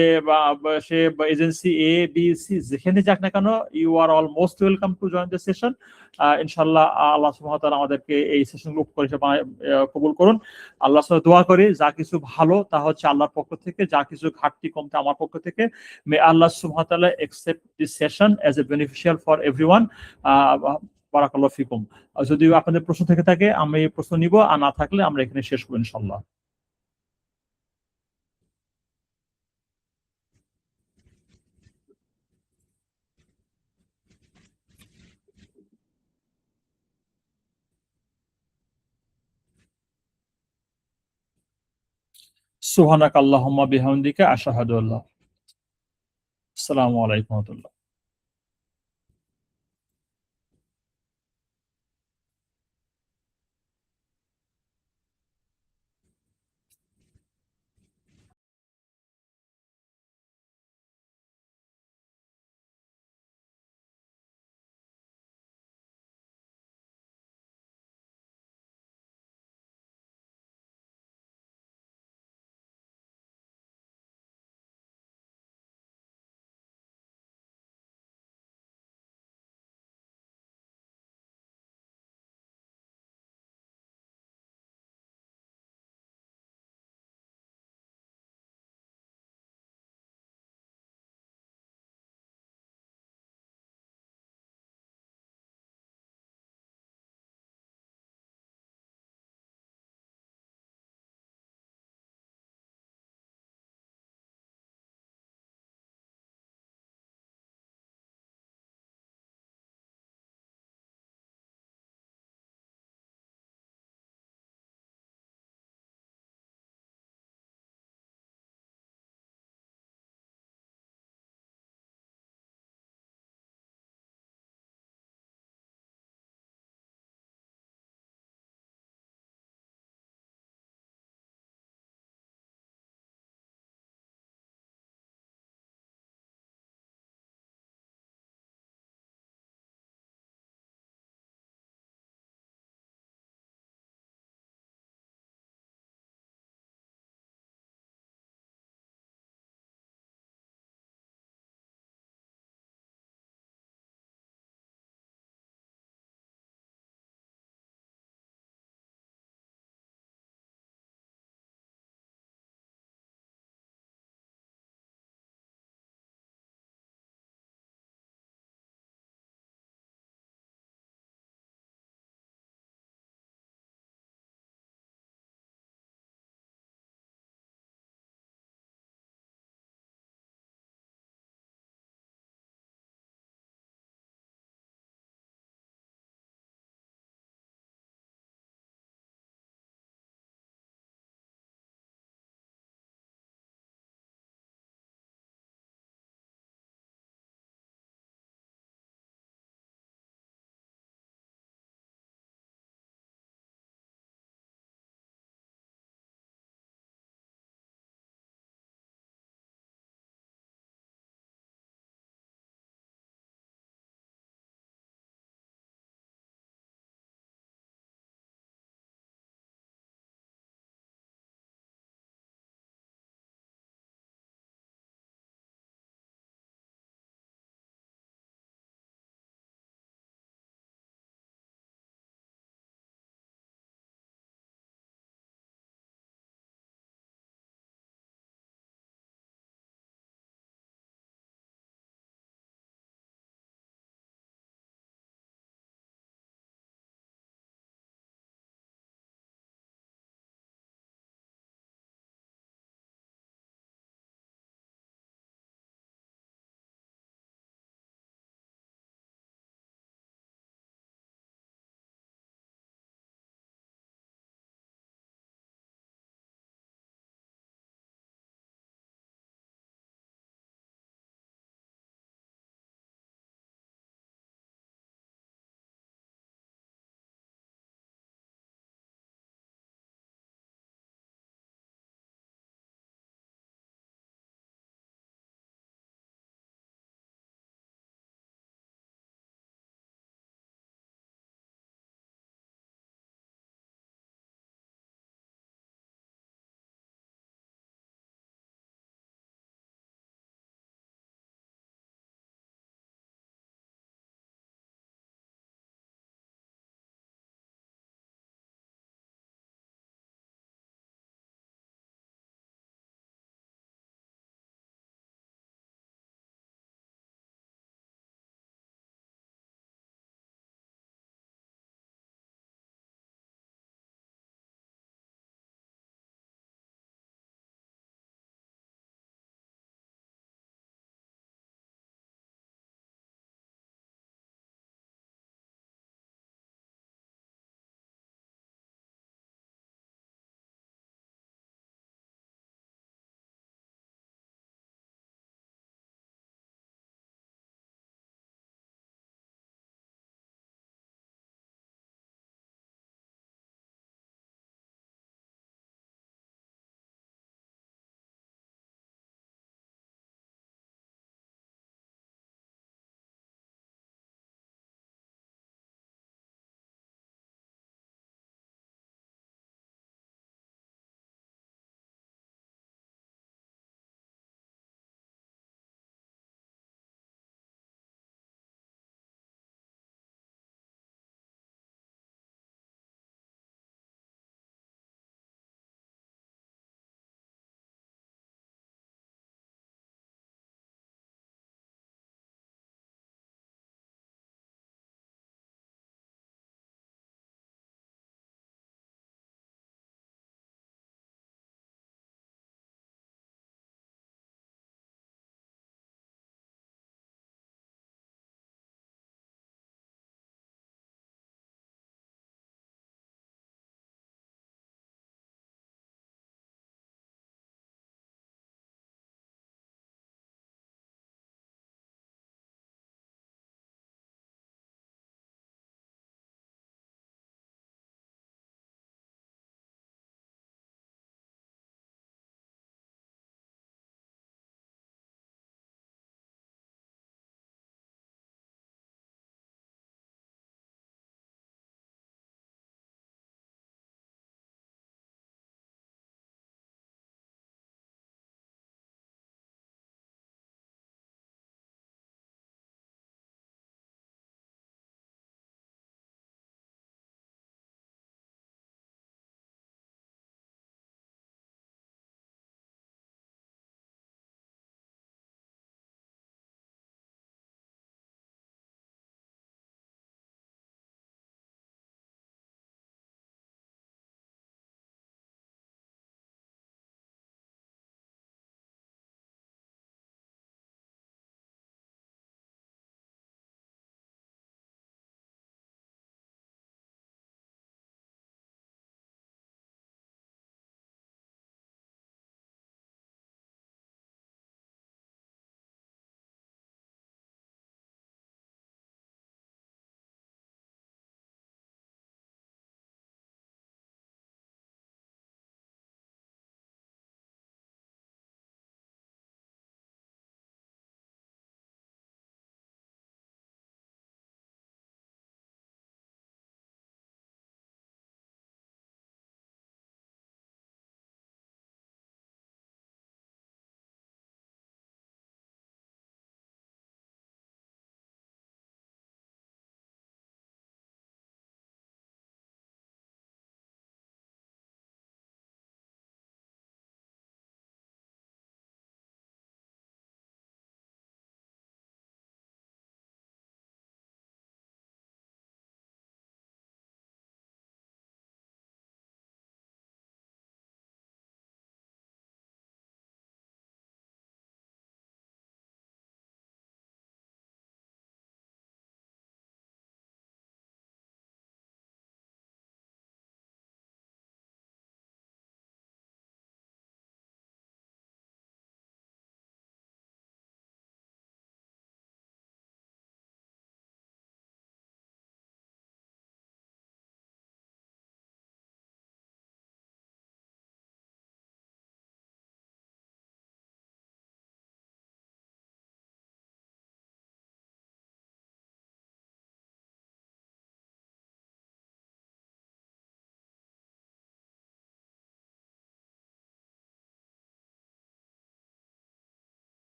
এজেন্সি এ বি সি যেখানে যাক না কেন, you are all most welcome to join the session. ইনশাল্লাহ আল্লাহ সুবহানাহু ওয়া তাআলা আমাদেরকে এই সেশনগুলো কবুল করুন। আল্লাহর সাথে দোয়া করি, যা কিছু ভালো তা হচ্ছে আল্লাহর পক্ষ থেকে, যা কিছু ঘাটতি কমতে আমার পক্ষ থেকে। মে আল্লাহ সুবহানাহু ওয়া তাআলা accept this session as a beneficial for everyone. বারাকাল্লাহু ফিকুম। যদি আপনাদের প্রশ্ন থেকে থাকে আমি এই প্রশ্ন নিব, আর না থাকলে আমরা এখানে শেষ করব ইনশাল্লাহ। সুবহানাকাল্লাহুম্মা বিহামদিকা আশহাদু আল্লা। আসসালামু আলাইকুম ওয়া রাহমাতুল্লাহ।